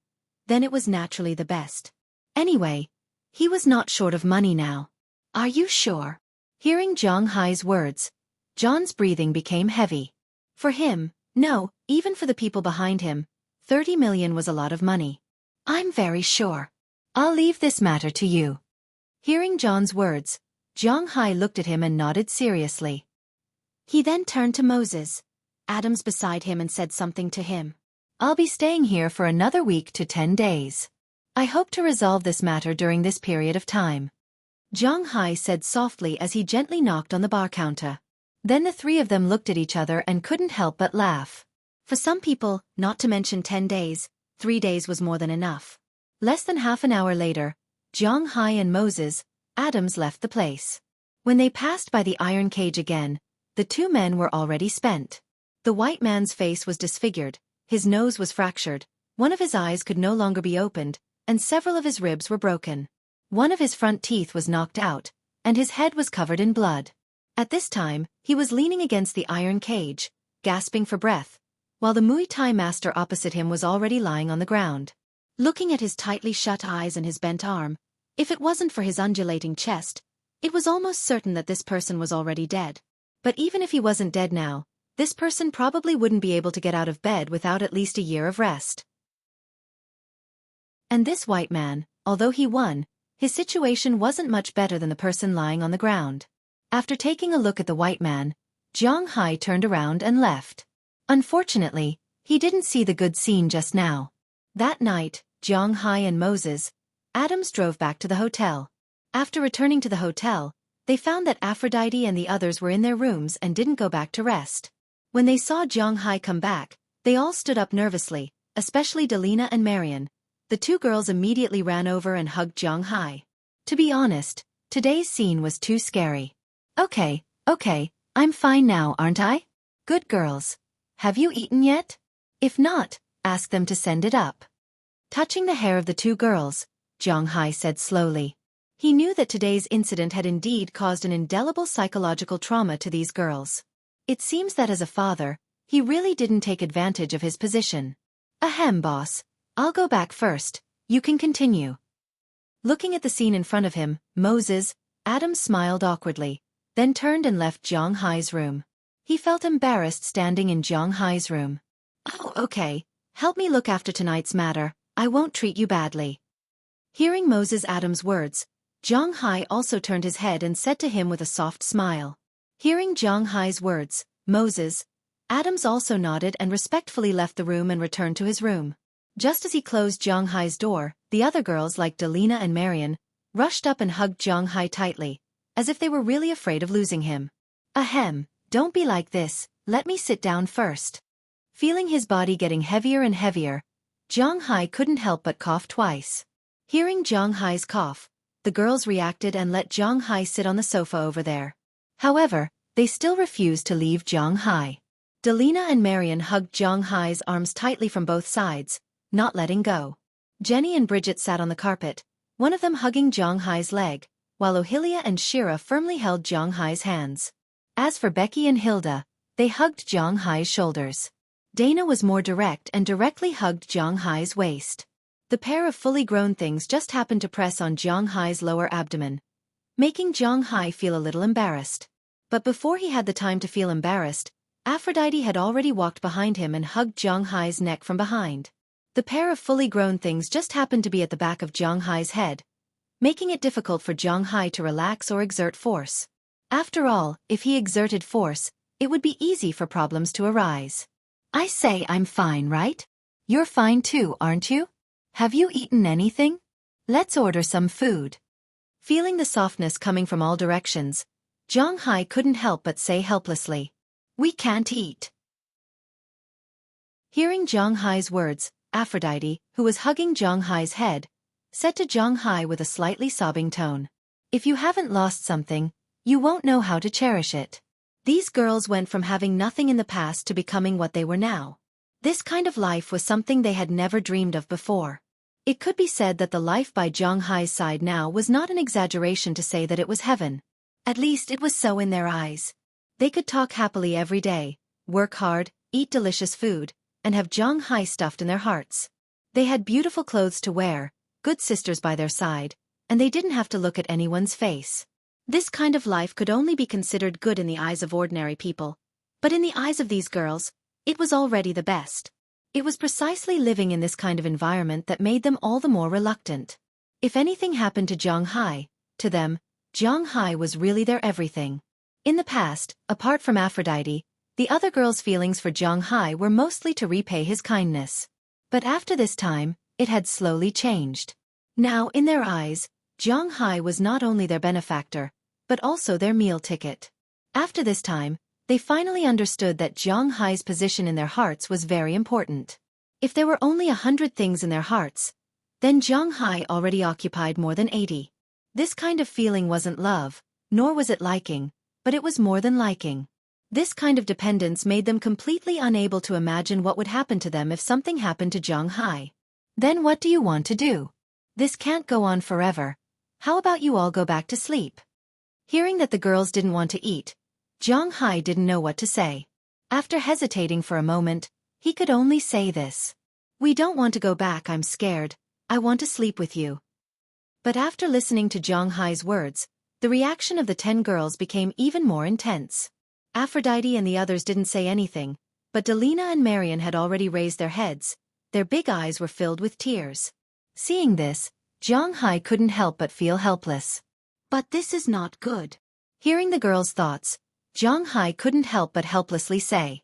then it was naturally the best. Anyway, he was not short of money now. Are you sure? Hearing Xueqi's words, John's breathing became heavy. For him, no, even for the people behind him, 30 million was a lot of money. I'm very sure. I'll leave this matter to you. Hearing John's words, Xueqi looked at him and nodded seriously. He then turned to Moses Adams beside him and said something to him. I'll be staying here for another week to 10 days. I hope to resolve this matter during this period of time. Xueqi said softly as he gently knocked on the bar counter. Then the 3 of them looked at each other and couldn't help but laugh. For some people, not to mention 10 days, 3 days was more than enough. Less than half an hour later, Xueqi and Moses Adams left the place. When they passed by the iron cage again, the 2 men were already spent. The white man's face was disfigured, his nose was fractured, one of his eyes could no longer be opened, and several of his ribs were broken. One of his front teeth was knocked out, and his head was covered in blood. At this time, he was leaning against the iron cage, gasping for breath, while the Muay Thai master opposite him was already lying on the ground. Looking at his tightly shut eyes and his bent arm, if it wasn't for his undulating chest, it was almost certain that this person was already dead. But even if he wasn't dead now, this person probably wouldn't be able to get out of bed without at least a year of rest. And this white man, although he won, his situation wasn't much better than the person lying on the ground. After taking a look at the white man, Xueqi turned around and left. Unfortunately, he didn't see the good scene just now. That night, Xueqi and Moses, Adams drove back to the hotel. After returning to the hotel, they found that Aphrodite and the others were in their rooms and didn't go back to rest. When they saw Xueqi come back, they all stood up nervously, especially Delina and Marion. The two girls immediately ran over and hugged Xueqi. To be honest, today's scene was too scary. Okay, I'm fine now, aren't I? Good girls. Have you eaten yet? If not, ask them to send it up. Touching the hair of the two girls, Xueqi said slowly. He knew that today's incident had indeed caused an indelible psychological trauma to these girls. It seems that as a father, he really didn't take advantage of his position. Ahem, boss. I'll go back first, you can continue. Looking at the scene in front of him, Moses, Adams smiled awkwardly, then turned and left Xueqi's room. He felt embarrassed standing in Xueqi's room. Oh, okay, help me look after tonight's matter, I won't treat you badly. Hearing Moses Adams' words, Xueqi also turned his head and said to him with a soft smile. Hearing Xueqi's words, Moses, Adams also nodded and respectfully left the room and returned to his room. Just as he closed Xueqi's door, the other girls like Delina and Marion rushed up and hugged Xueqi tightly, as if they were really afraid of losing him. Ahem, don't be like this, let me sit down first. Feeling his body getting heavier and heavier, Xueqi couldn't help but cough twice. Hearing Xueqi's cough, the girls reacted and let Xueqi sit on the sofa over there. However, they still refused to leave Xueqi. Delina and Marion hugged Xueqi's arms tightly from both sides, not letting go. Jenny and Bridget sat on the carpet, one of them hugging Xueqi's leg, while Ohilia and Shira firmly held Xueqi's hands. As for Becky and Hilda, they hugged Xueqi's shoulders. Dana was more direct and directly hugged Xueqi's waist. The pair of fully grown things just happened to press on Xueqi's lower abdomen, making Xueqi feel a little embarrassed. But before he had the time to feel embarrassed, Aphrodite had already walked behind him and hugged Xueqi's neck from behind. The pair of fully grown things just happened to be at the back of Xueqi's head, making it difficult for Xueqi to relax or exert force. After all, if he exerted force, it would be easy for problems to arise. I say I'm fine, right? You're fine too, aren't you? Have you eaten anything? Let's order some food. Feeling the softness coming from all directions, Xueqi couldn't help but say helplessly, we can't eat. Hearing Xueqi's words, Aphrodite, who was hugging Xueqi's head, said to Xueqi with a slightly sobbing tone, if you haven't lost something, you won't know how to cherish it. These girls went from having nothing in the past to becoming what they were now. This kind of life was something they had never dreamed of before. It could be said that the life by Xueqi's side now was not an exaggeration to say that it was heaven. At least it was so in their eyes. They could talk happily every day, work hard, eat delicious food, and have Xueqi stuffed in their hearts. They had beautiful clothes to wear, good sisters by their side, and they didn't have to look at anyone's face. This kind of life could only be considered good in the eyes of ordinary people, but in the eyes of these girls, it was already the best. It was precisely living in this kind of environment that made them all the more reluctant. If anything happened to Xueqi, to them, Xueqi was really their everything. In the past, apart from Aphrodite, the other girls' feelings for Xueqi were mostly to repay his kindness. But after this time, it had slowly changed. Now, in their eyes, Xueqi was not only their benefactor, but also their meal ticket. After this time, they finally understood that Xueqi's position in their hearts was very important. If there were only 100 things in their hearts, then Xueqi already occupied more than 80. This kind of feeling wasn't love, nor was it liking, but it was more than liking. This kind of dependence made them completely unable to imagine what would happen to them if something happened to Xueqi. Then what do you want to do? This can't go on forever. How about you all go back to sleep? Hearing that the girls didn't want to eat, Xueqi didn't know what to say. After hesitating for a moment, he could only say this. We don't want to go back, I'm scared. I want to sleep with you. But after listening to Xueqi's words, the reaction of the 10 girls became even more intense. Aphrodite and the others didn't say anything, but Delina and Marion had already raised their heads. Their big eyes were filled with tears. Seeing this, Xueqi couldn't help but feel helpless. But this is not good. Hearing the girls' thoughts, Xueqi couldn't help but helplessly say,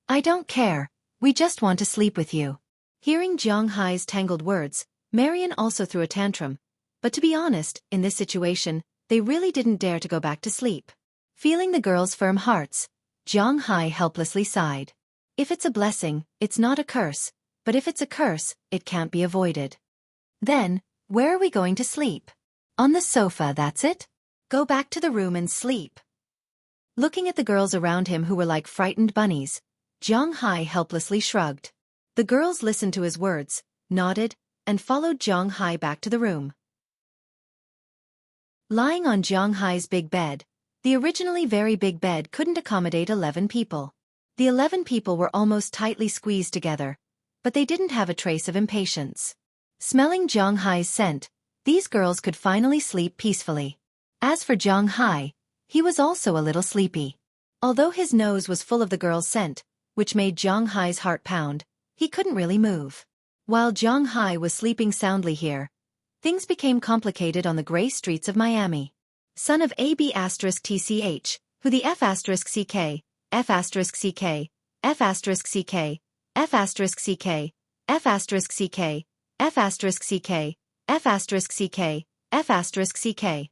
I don't care, we just want to sleep with you. Hearing Jiang Hai's tangled words, Marian also threw a tantrum. But to be honest, in this situation, they really didn't dare to go back to sleep. Feeling the girls' firm hearts, Jiang Hai helplessly sighed. If it's a blessing, it's not a curse, but if it's a curse, it can't be avoided. Then, where are we going to sleep? On the sofa, that's it? Go back to the room and sleep. Looking at the girls around him who were like frightened bunnies, Jiang Hai helplessly shrugged. The girls listened to his words, nodded, and followed Jiang Hai back to the room. Lying on Jiang Hai's big bed, the originally very big bed couldn't accommodate 11 people. The 11 people were almost tightly squeezed together, but they didn't have a trace of impatience. Smelling Jiang Hai's scent, these girls could finally sleep peacefully. As for Jiang Hai, he was also a little sleepy. Although his nose was full of the girl's scent, which made Jiang Hai's heart pound, he couldn't really move. While Jiang Hai was sleeping soundly here, things became complicated on the gray streets of Miami. Son of AB*TCH, who the F*CK, F*CK, F*CK, F*CK, F*CK, F*CK, F*CK, F*CK.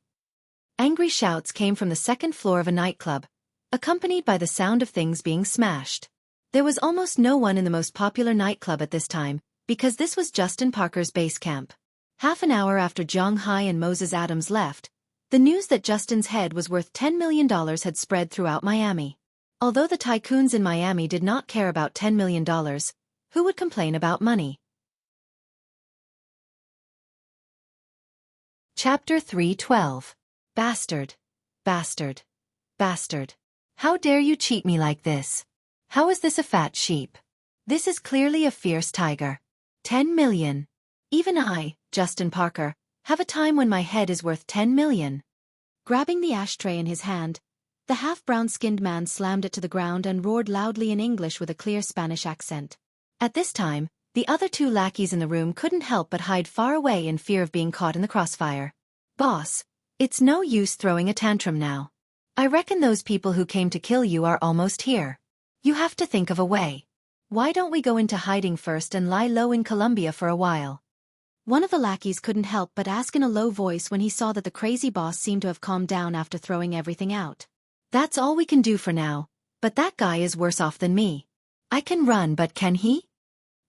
Angry shouts came from the second floor of a nightclub, accompanied by the sound of things being smashed. There was almost no one in the most popular nightclub at this time, because this was Justin Parker's base camp. Half an hour after Jiang Hai and Moses Adams left, the news that Justin's head was worth $10 million had spread throughout Miami. Although the tycoons in Miami did not care about $10 million, who would complain about money? Chapter 3:12. Bastard. Bastard. Bastard. How dare you cheat me like this? How is this a fat sheep? This is clearly a fierce tiger. 10 million. Even I, Justin Parker, have a time when my head is worth 10 million. Grabbing the ashtray in his hand, the half-brown-skinned man slammed it to the ground and roared loudly in English with a clear Spanish accent. At this time, the other two lackeys in the room couldn't help but hide far away in fear of being caught in the crossfire. Boss, it's no use throwing a tantrum now. I reckon those people who came to kill you are almost here. You have to think of a way. Why don't we go into hiding first and lie low in Colombia for a while? One of the lackeys couldn't help but ask in a low voice when he saw that the crazy boss seemed to have calmed down after throwing everything out. That's all we can do for now, but that guy is worse off than me. I can run, but can he?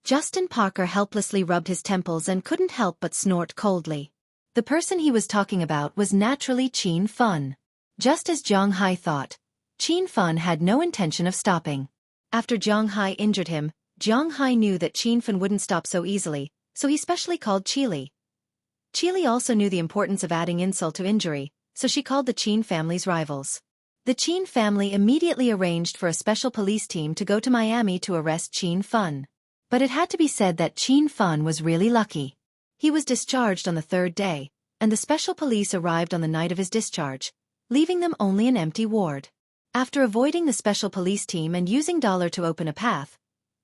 Justin Parker helplessly rubbed his temples and couldn't help but snort coldly. The person he was talking about was naturally Qin Fun. Just as Jiang Hai thought, Qin Fun had no intention of stopping. After Jiang Hai injured him, Jiang Hai knew that Qin Fun wouldn't stop so easily, so he specially called Chili. Chili also knew the importance of adding insult to injury, so she called the Qin family's rivals. The Qin family immediately arranged for a special police team to go to Miami to arrest Qin Fun. But it had to be said that Qin Fun was really lucky. He was discharged on the third day, and the special police arrived on the night of his discharge, leaving them only an empty ward. After avoiding the special police team and using dollar to open a path,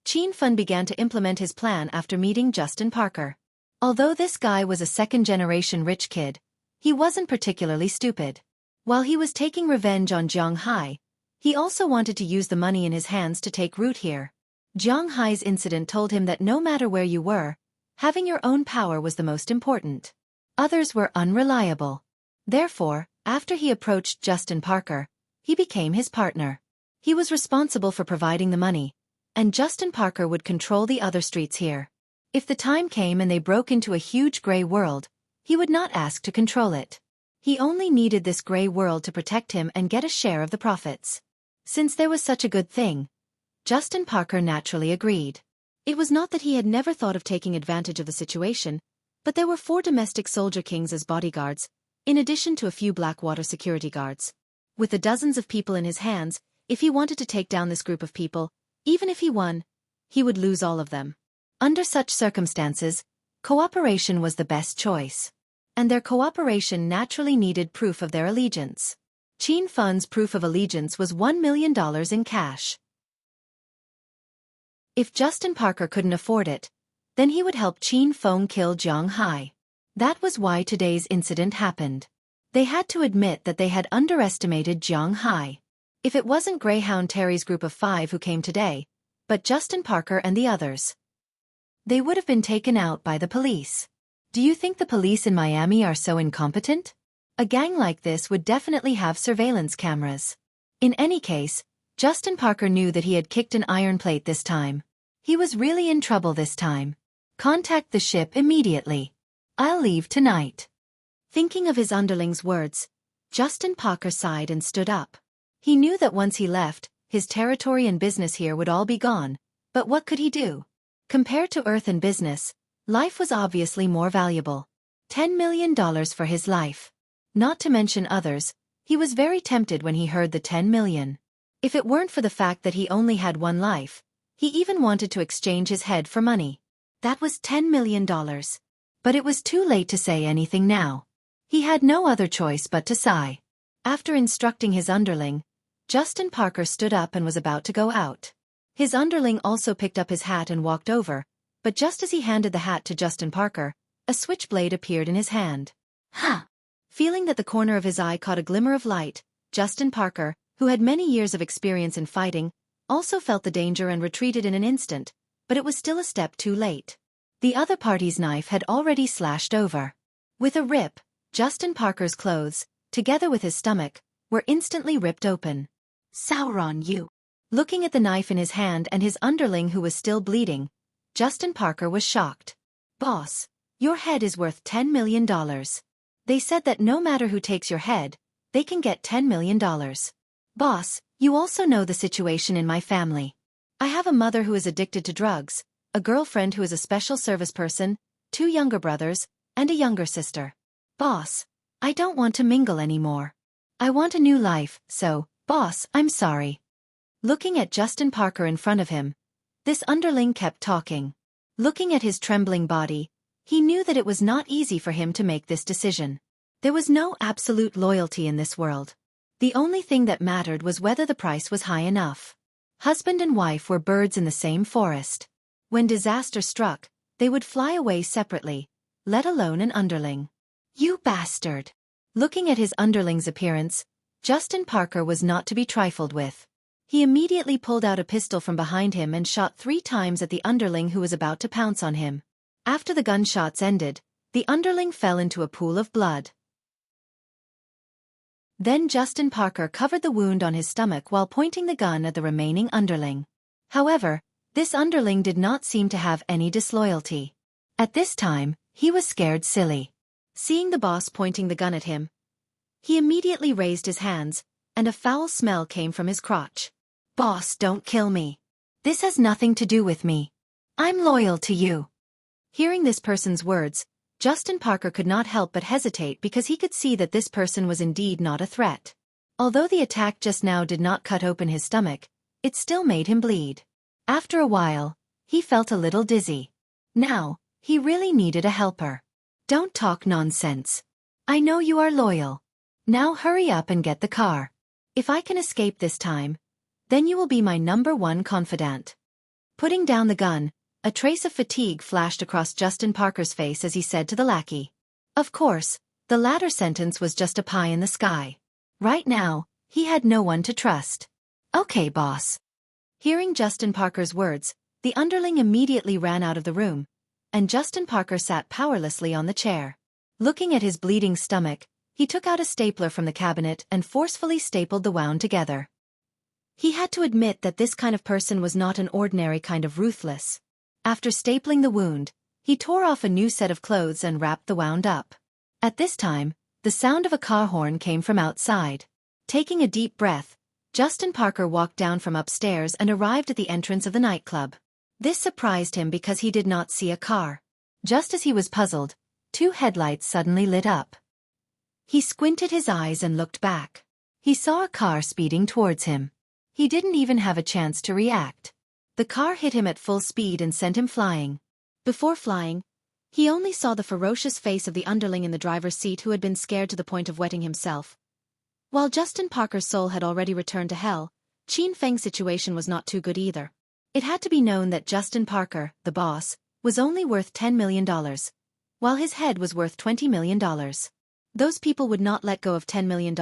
Qin Fun began to implement his plan after meeting Justin Parker. Although this guy was a second-generation rich kid, he wasn't particularly stupid. While he was taking revenge on Jiang Hai, he also wanted to use the money in his hands to take root here. Jiang Hai's incident told him that no matter where you were, having your own power was the most important. Others were unreliable. Therefore, after he approached Justin Parker, he became his partner. He was responsible for providing the money, and Justin Parker would control the other streets here. If the time came and they broke into a huge gray world, he would not ask to control it. He only needed this gray world to protect him and get a share of the profits. Since there was such a good thing, Justin Parker naturally agreed. It was not that he had never thought of taking advantage of the situation, but there were 4 domestic soldier kings as bodyguards, in addition to a few Blackwater security guards. With the dozens of people in his hands, if he wanted to take down this group of people, even if he won, he would lose all of them. Under such circumstances, cooperation was the best choice. And their cooperation naturally needed proof of their allegiance. Qin Fun's proof of allegiance was $1 million in cash. If Justin Parker couldn't afford it, then he would help Qin Fun kill Jiang Hai. That was why today's incident happened. They had to admit that they had underestimated Jiang Hai. If it wasn't Greyhound Terry's group of 5 who came today, but Justin Parker and the others. They would have been taken out by the police. Do you think the police in Miami are so incompetent? A gang like this would definitely have surveillance cameras. In any case, Justin Parker knew that he had kicked an iron plate this time. He was really in trouble this time. Contact the ship immediately. I'll leave tonight. Thinking of his underling's words, Justin Parker sighed and stood up. He knew that once he left, his territory and business here would all be gone, but what could he do? Compared to Earth and business, life was obviously more valuable. $10 million for his life. Not to mention others, he was very tempted when he heard the 10 million. If it weren't for the fact that he only had one life, he even wanted to exchange his head for money. That was $10 million. But it was too late to say anything now. He had no other choice but to sigh. After instructing his underling, Justin Parker stood up and was about to go out. His underling also picked up his hat and walked over, but just as he handed the hat to Justin Parker, a switchblade appeared in his hand. Ha! Feeling that the corner of his eye caught a glimmer of light, Justin Parker, who had many years of experience in fighting, also felt the danger and retreated in an instant, but it was still a step too late. The other party's knife had already slashed over. With a rip, Justin Parker's clothes, together with his stomach, were instantly ripped open. Sauron, you! Looking at the knife in his hand and his underling who was still bleeding, Justin Parker was shocked. Boss, your head is worth $10 million. They said that no matter who takes your head, they can get $10 million. Boss, you also know the situation in my family. I have a mother who is addicted to drugs, a girlfriend who is a special service person, 2 younger brothers, and a younger sister. Boss, I don't want to mingle anymore. I want a new life, so, boss, I'm sorry. Looking at Justin Parker in front of him, this underling kept talking. Looking at his trembling body, he knew that it was not easy for him to make this decision. There was no absolute loyalty in this world. The only thing that mattered was whether the price was high enough. Husband and wife were birds in the same forest. When disaster struck, they would fly away separately, let alone an underling. You bastard! Looking at his underling's appearance, Justin Parker was not to be trifled with. He immediately pulled out a pistol from behind him and shot 3 times at the underling who was about to pounce on him. After the gunshots ended, the underling fell into a pool of blood. Then Justin Parker covered the wound on his stomach while pointing the gun at the remaining underling. However, this underling did not seem to have any disloyalty. At this time, he was scared silly. Seeing the boss pointing the gun at him, he immediately raised his hands, and a foul smell came from his crotch. Boss, don't kill me. This has nothing to do with me. I'm loyal to you. Hearing this person's words, Justin Parker could not help but hesitate because he could see that this person was indeed not a threat. Although the attack just now did not cut open his stomach, it still made him bleed. After a while, he felt a little dizzy. Now, he really needed a helper. Don't talk nonsense. I know you are loyal. Now hurry up and get the car. If I can escape this time, then you will be my #1 confidant. Putting down the gun, a trace of fatigue flashed across Justin Parker's face as he said to the lackey. Of course, the latter sentence was just a pie in the sky. Right now, he had no one to trust. Okay, boss. Hearing Justin Parker's words, the underling immediately ran out of the room, and Justin Parker sat powerlessly on the chair. Looking at his bleeding stomach, he took out a stapler from the cabinet and forcefully stapled the wound together. He had to admit that this kind of person was not an ordinary kind of ruthless. After stapling the wound, he tore off a new set of clothes and wrapped the wound up. At this time, the sound of a car horn came from outside. Taking a deep breath, Justin Parker walked down from upstairs and arrived at the entrance of the nightclub. This surprised him because he did not see a car. Just as he was puzzled, 2 headlights suddenly lit up. He squinted his eyes and looked back. He saw a car speeding towards him. He didn't even have a chance to react. The car hit him at full speed and sent him flying. Before flying, he only saw the ferocious face of the underling in the driver's seat who had been scared to the point of wetting himself. While Justin Parker's soul had already returned to hell, Qin Feng's situation was not too good either. It had to be known that Justin Parker, the boss, was only worth $10 million, while his head was worth $20 million. Those people would not let go of $10 million,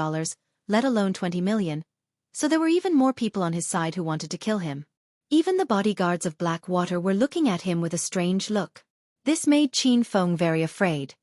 let alone $20 million, so there were even more people on his side who wanted to kill him. Even the bodyguards of Blackwater were looking at him with a strange look. This made Qin Feng very afraid.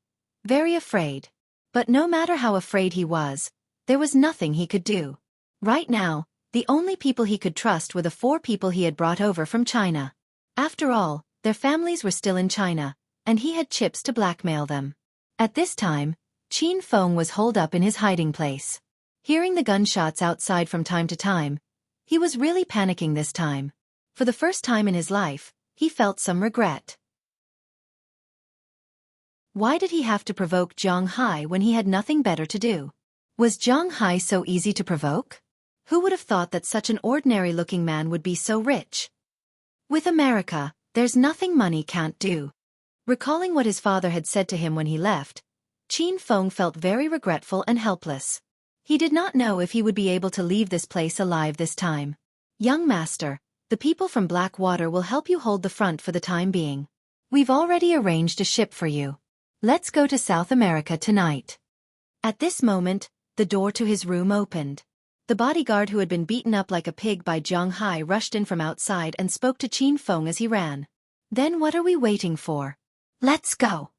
Very afraid. But no matter how afraid he was, there was nothing he could do. Right now, the only people he could trust were the 4 people he had brought over from China. After all, their families were still in China, and he had chips to blackmail them. At this time, Qin Feng was holed up in his hiding place. Hearing the gunshots outside from time to time, he was really panicking this time. For the first time in his life, he felt some regret. Why did he have to provoke Zhang Hai when he had nothing better to do? Was Zhang Hai so easy to provoke? Who would have thought that such an ordinary-looking man would be so rich? With America, there's nothing money can't do. Recalling what his father had said to him when he left, Qin Feng felt very regretful and helpless. He did not know if he would be able to leave this place alive this time. Young master, the people from Blackwater will help you hold the front for the time being. We've already arranged a ship for you. Let's go to South America tonight. At this moment, the door to his room opened. The bodyguard who had been beaten up like a pig by Zhang Hai rushed in from outside and spoke to Qin Feng as he ran. Then what are we waiting for? Let's go.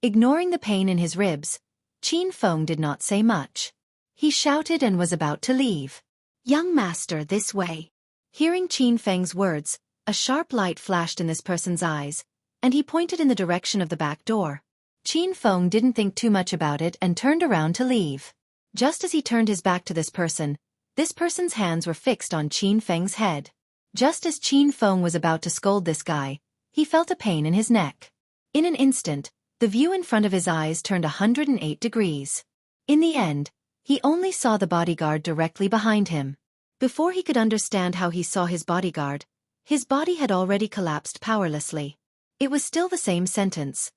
Ignoring the pain in his ribs, Qin Feng did not say much. He shouted and was about to leave. Young master, this way. Hearing Qin Feng's words, a sharp light flashed in this person's eyes, and he pointed in the direction of the back door. Qin Feng didn't think too much about it and turned around to leave. Just as he turned his back to this person's hands were fixed on Qin Feng's head. Just as Qin Feng was about to scold this guy, he felt a pain in his neck. In an instant, the view in front of his eyes turned 108 degrees. In the end, he only saw the bodyguard directly behind him. Before he could understand how he saw his bodyguard, his body had already collapsed powerlessly. It was still the same sentence.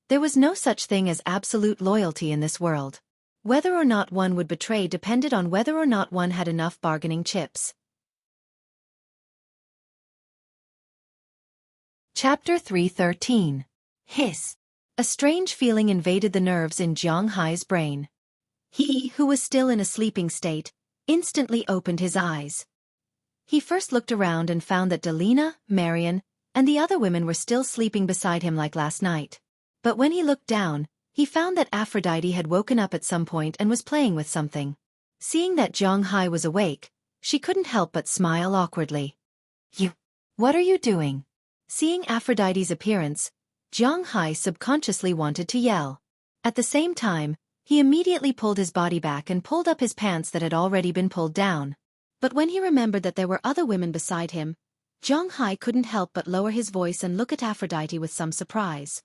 There was no such thing as absolute loyalty in this world. Whether or not one would betray depended on whether or not one had enough bargaining chips. Chapter 313. Hiss. A strange feeling invaded the nerves in Zhang Hai's brain. He, who was still in a sleeping state, instantly opened his eyes. He first looked around and found that Delina, Marian, and the other women were still sleeping beside him like last night. But when he looked down, he found that Aphrodite had woken up at some point and was playing with something. Seeing that Zhang Hai was awake, she couldn't help but smile awkwardly. What are you doing? Seeing Aphrodite's appearance, Zhang Hai subconsciously wanted to yell. At the same time, he immediately pulled his body back and pulled up his pants that had already been pulled down. But when he remembered that there were other women beside him, Zhang Hai couldn't help but lower his voice and look at Aphrodite with some surprise.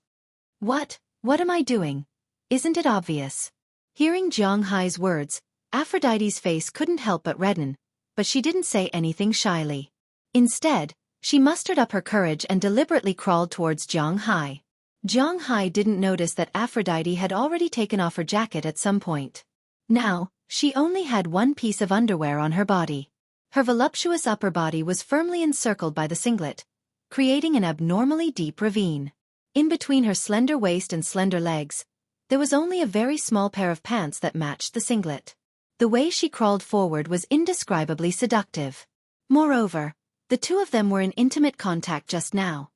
What am I doing? Isn't it obvious? Hearing Zhang Hai's words, Aphrodite's face couldn't help but redden, but she didn't say anything shyly. Instead, she mustered up her courage and deliberately crawled towards Zhang Hai. Zhang Hai didn't notice that Aphrodite had already taken off her jacket at some point. Now, she only had one piece of underwear on her body. Her voluptuous upper body was firmly encircled by the singlet, creating an abnormally deep ravine. In between her slender waist and slender legs, there was only a very small pair of pants that matched the singlet. The way she crawled forward was indescribably seductive. Moreover, the two of them were in intimate contact just now.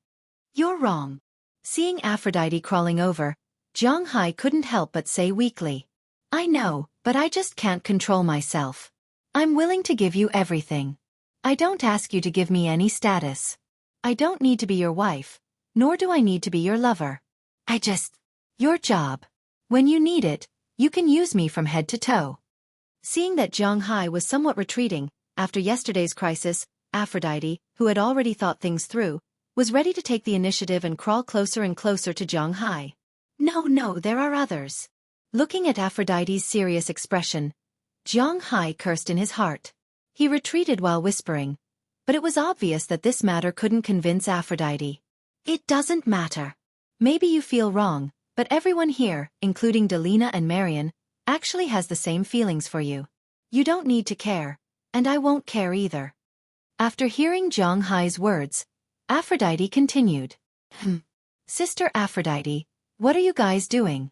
You're wrong. Seeing Aphrodite crawling over, Zhang Hai couldn't help but say weakly. I know, but I just can't control myself. I'm willing to give you everything. I don't ask you to give me any status. I don't need to be your wife, nor do I need to be your lover. Your job. When you need it, you can use me from head to toe. Seeing that Zhang Hai was somewhat retreating, after yesterday's crisis, Aphrodite, who had already thought things through, was ready to take the initiative and crawl closer and closer to Zhang Hai. No, there are others. Looking at Aphrodite's serious expression, Zhang Hai cursed in his heart. He retreated while whispering, but it was obvious that this matter couldn't convince Aphrodite. It doesn't matter. Maybe you feel wrong, but everyone here, including Delina and Marian, actually has the same feelings for you. You don't need to care, and I won't care either. After hearing Zhang Hai's words, Aphrodite continued. Sister Aphrodite, what are you guys doing?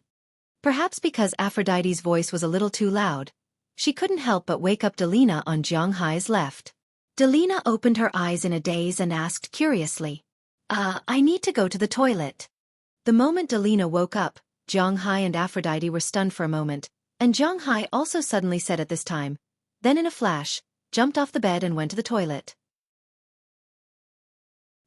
Perhaps because Aphrodite's voice was a little too loud, she couldn't help but wake up Delina on Zhang Hai's left. Delina opened her eyes in a daze and asked curiously. I need to go to the toilet. The moment Delina woke up, Zhonghai and Aphrodite were stunned for a moment, and Zhonghai also suddenly said at this time, then in a flash, jumped off the bed and went to the toilet.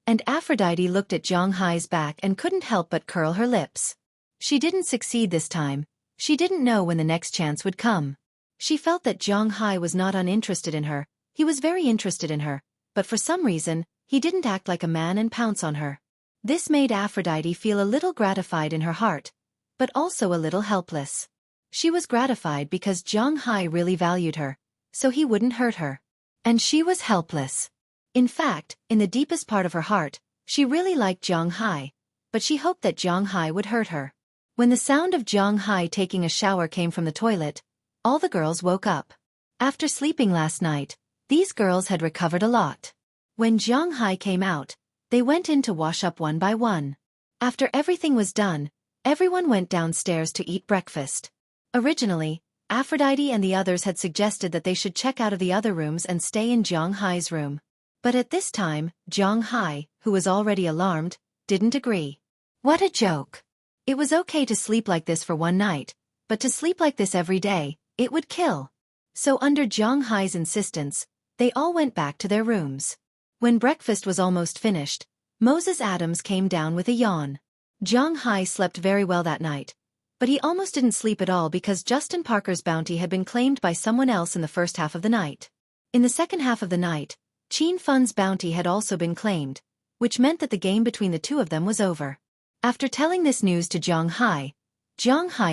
And Aphrodite looked at Zhonghai's back and couldn't help but curl her lips. She didn't succeed this time. She didn't know when the next chance would come. She felt that Zhonghai was not uninterested in her, he was very interested in her, but for some reason, he didn't act like a man and pounce on her. This made Aphrodite feel a little gratified in her heart, but also a little helpless. She was gratified because Zhonghai really valued her, so he wouldn't hurt her. And she was helpless. In fact, in the deepest part of her heart, she really liked Zhonghai, but she hoped that Zhonghai would hurt her. When the sound of Zhonghai taking a shower came from the toilet, all the girls woke up. After sleeping last night, these girls had recovered a lot. When Zhonghai came out, they went in to wash up one by one. After everything was done, everyone went downstairs to eat breakfast. Originally, Aphrodite and the others had suggested that they should check out of the other rooms and stay in Zhonghai's room. But at this time, Zhonghai, who was already alarmed, didn't agree. What a joke. It was okay to sleep like this for one night, but to sleep like this every day, it would kill. So under Zhonghai's insistence, they all went back to their rooms. When breakfast was almost finished, Moses Adams came down with a yawn. Zhonghai slept very well that night, but he almost didn't sleep at all because Justin Parker's bounty had been claimed by someone else in the first half of the night. In the second half of the night, Qin Fun's bounty had also been claimed, which meant that the game between the two of them was over. After telling this news to Zhonghai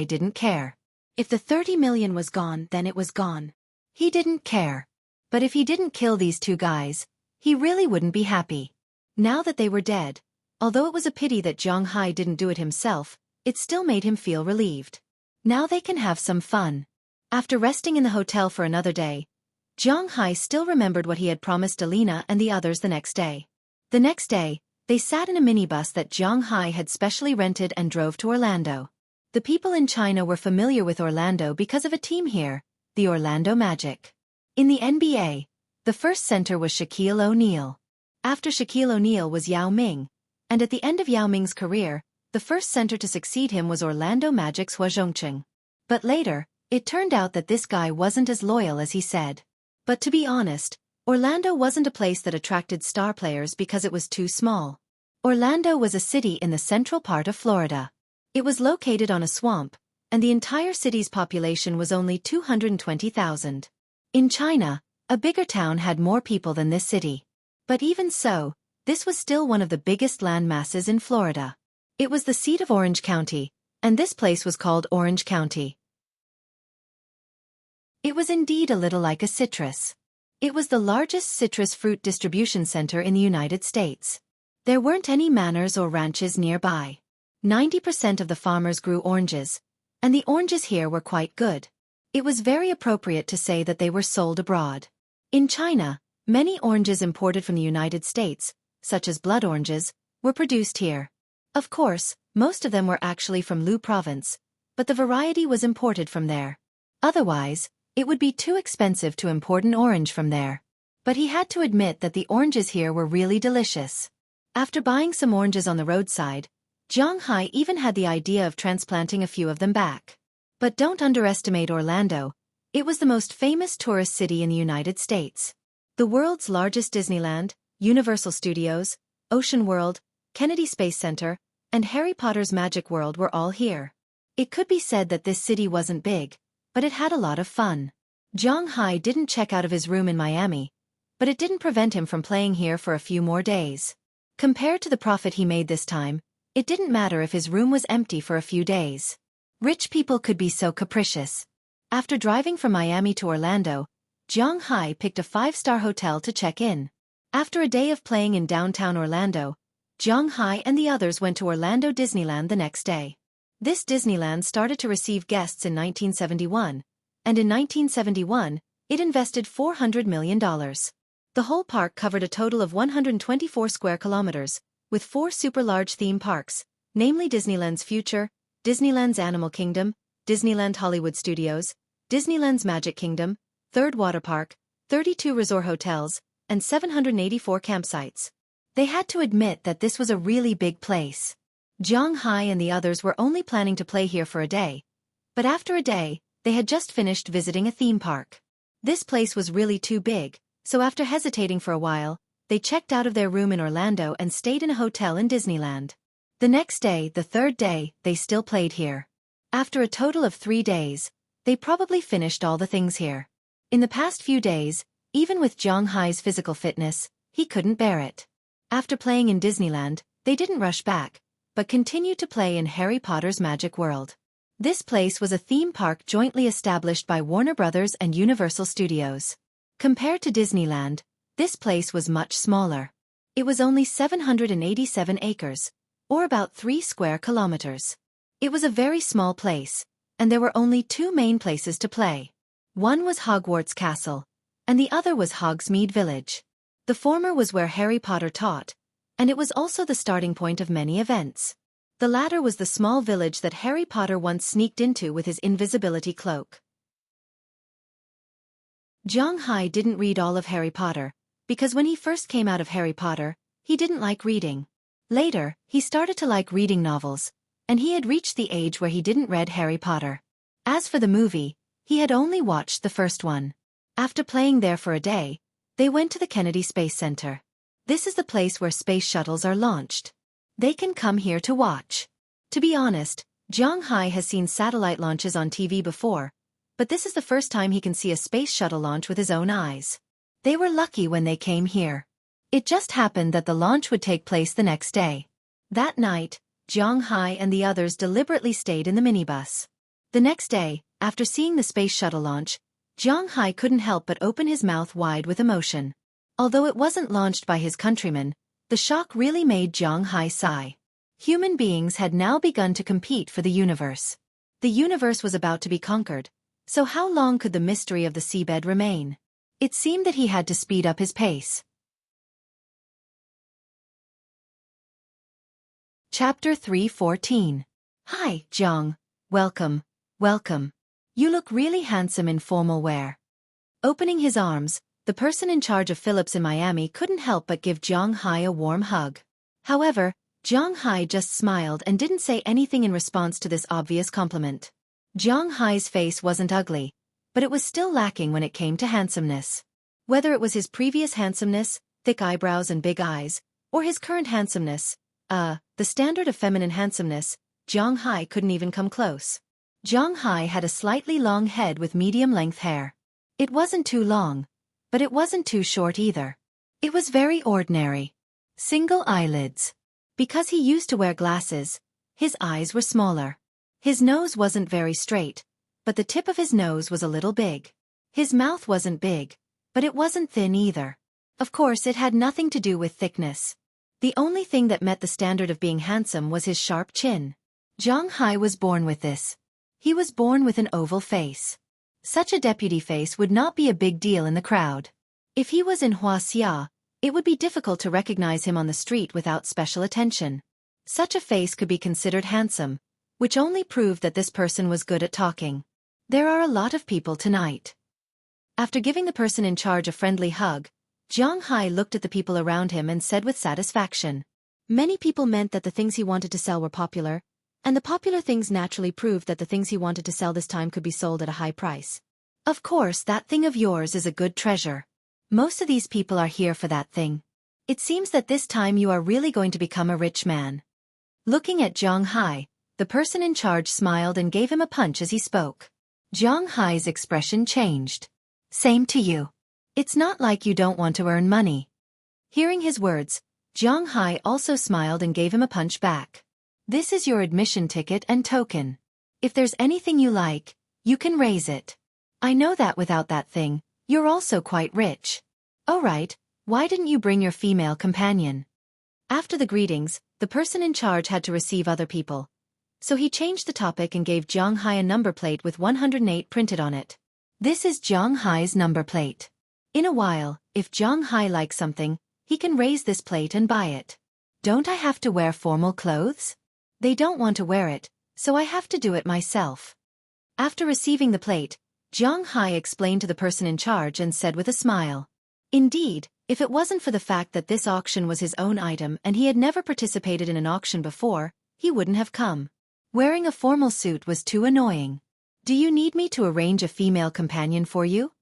didn't care. If the 30 million was gone, then it was gone. He didn't care. But if he didn't kill these two guys, he really wouldn't be happy. Now that they were dead, although it was a pity that Zhonghai didn't do it himself, it still made him feel relieved. Now they can have some fun. After resting in the hotel for another day, Zhonghai still remembered what he had promised Delina and the others the next day. The next day, they sat in a minibus that Zhonghai had specially rented and drove to Orlando. The people in China were familiar with Orlando because of a team here, the Orlando Magic. In the NBA, the first center was Shaquille O'Neal. After Shaquille O'Neal was Yao Ming, and at the end of Yao Ming's career, the first center to succeed him was Orlando Magic's Hua Zhongcheng. But later, it turned out that this guy wasn't as loyal as he said. But to be honest, Orlando wasn't a place that attracted star players because it was too small. Orlando was a city in the central part of Florida. It was located on a swamp, and the entire city's population was only 220,000. In China, a bigger town had more people than this city. But even so, this was still one of the biggest land masses in Florida. It was the seat of Orange County, and this place was called Orange County. It was indeed a little like a citrus. It was the largest citrus fruit distribution center in the United States. There weren't any manors or ranches nearby. 90% of the farmers grew oranges, and the oranges here were quite good. It was very appropriate to say that they were sold abroad. In China, many oranges imported from the United States, such as blood oranges, were produced here. Of course, most of them were actually from Lu province, but the variety was imported from there. Otherwise, it would be too expensive to import an orange from there. But he had to admit that the oranges here were really delicious. After buying some oranges on the roadside, Zhonghai even had the idea of transplanting a few of them back. But don't underestimate Orlando. It was the most famous tourist city in the United States. The world's largest Disneyland, Universal Studios, Ocean World, Kennedy Space Center, and Harry Potter's Magic World were all here. It could be said that this city wasn't big, but it had a lot of fun. Zhonghai didn't check out of his room in Miami, but it didn't prevent him from playing here for a few more days. Compared to the profit he made this time, it didn't matter if his room was empty for a few days. Rich people could be so capricious. After driving from Miami to Orlando, Zhonghai picked a 5-star hotel to check in. After a day of playing in downtown Orlando, Zhonghai and the others went to Orlando Disneyland the next day. This Disneyland started to receive guests in 1971, and in 1971, it invested $400 million. The whole park covered a total of 124 square kilometers, with 4 super large theme parks, namely Disneyland's Future, Disneyland's Animal Kingdom, Disneyland Hollywood Studios, Disneyland's Magic Kingdom, Third Water Park, 32 resort hotels, and 784 campsites. They had to admit that this was a really big place. Zhang Hai and the others were only planning to play here for a day. But after a day, they had just finished visiting a theme park. This place was really too big, so after hesitating for a while, they checked out of their room in Orlando and stayed in a hotel in Disneyland. The next day, the third day, they still played here. After a total of 3 days, they probably finished all the things here. In the past few days, even with Zhang Hai's physical fitness, he couldn't bear it. After playing in Disneyland, they didn't rush back, but continued to play in Harry Potter's Magic World. This place was a theme park jointly established by Warner Brothers and Universal Studios. Compared to Disneyland, this place was much smaller. It was only 787 acres, or about 3 square kilometers. It was a very small place, and there were only 2 main places to play. One was Hogwarts Castle, and the other was Hogsmeade Village. The former was where Harry Potter taught, and it was also the starting point of many events. The latter was the small village that Harry Potter once sneaked into with his invisibility cloak. Zhang Hai didn't read all of Harry Potter, because when he first came out of Harry Potter, he didn't like reading. Later, he started to like reading novels, and he had reached the age where he didn't read Harry Potter. As for the movie, he had only watched the first one. After playing there for a day, they went to the Kennedy Space Center. This is the place where space shuttles are launched. They can come here to watch. To be honest, Zhang Hai has seen satellite launches on TV before, but this is the first time he can see a space shuttle launch with his own eyes. They were lucky when they came here. It just happened that the launch would take place the next day. That night, Zhang Hai and the others deliberately stayed in the minibus. The next day, after seeing the space shuttle launch, Zhang Hai couldn't help but open his mouth wide with emotion. Although it wasn't launched by his countrymen, the shock really made Zhang Hai sigh. Human beings had now begun to compete for the universe. The universe was about to be conquered, so how long could the mystery of the seabed remain? It seemed that he had to speed up his pace. Chapter 3:14. Hi, Zhang. Welcome, welcome. You look really handsome in formal wear. Opening his arms, the person in charge of Phillips in Miami couldn't help but give Zhang Hai a warm hug. However, Zhang Hai just smiled and didn't say anything in response to this obvious compliment. Zhang Hai's face wasn't ugly, but it was still lacking when it came to handsomeness. Whether it was his previous handsomeness, thick eyebrows and big eyes, or his current handsomeness, the standard of feminine handsomeness, Zhang Hai couldn't even come close. Zhang Hai had a slightly long head with medium-length hair. It wasn't too long, but it wasn't too short either. It was very ordinary. Single eyelids. Because he used to wear glasses, his eyes were smaller. His nose wasn't very straight, but the tip of his nose was a little big. His mouth wasn't big, but it wasn't thin either. Of course, it had nothing to do with thickness. The only thing that met the standard of being handsome was his sharp chin. Zhang Hai was born with this. He was born with an oval face. Such a deputy face would not be a big deal in the crowd. If he was in Huaxia, it would be difficult to recognize him on the street without special attention. Such a face could be considered handsome, which only proved that this person was good at talking. There are a lot of people tonight. After giving the person in charge a friendly hug, Zhang Hai looked at the people around him and said with satisfaction. Many people meant that the things he wanted to sell were popular, and the popular things naturally proved that the things he wanted to sell this time could be sold at a high price. Of course, that thing of yours is a good treasure. Most of these people are here for that thing. It seems that this time you are really going to become a rich man. Looking at Zhang Hai, the person in charge smiled and gave him a punch as he spoke. Zhang Hai's expression changed. Same to you. It's not like you don't want to earn money. Hearing his words, Zhang Hai also smiled and gave him a punch back. This is your admission ticket and token. If there's anything you like, you can raise it. I know that without that thing, you're also quite rich. Oh right, why didn't you bring your female companion? After the greetings, the person in charge had to receive other people. So he changed the topic and gave Zhang Hai a number plate with 108 printed on it. This is Zhang Hai's number plate. In a while, if Zhang Hai likes something, he can raise this plate and buy it. Don't I have to wear formal clothes? They don't want to wear it, so I have to do it myself. After receiving the plate, Zhang Hai explained to the person in charge and said with a smile. Indeed, If it wasn't for the fact that this auction was his own item and he had never participated in an auction before, he wouldn't have come. Wearing a formal suit was too annoying. Do you need me to arrange a female companion for you?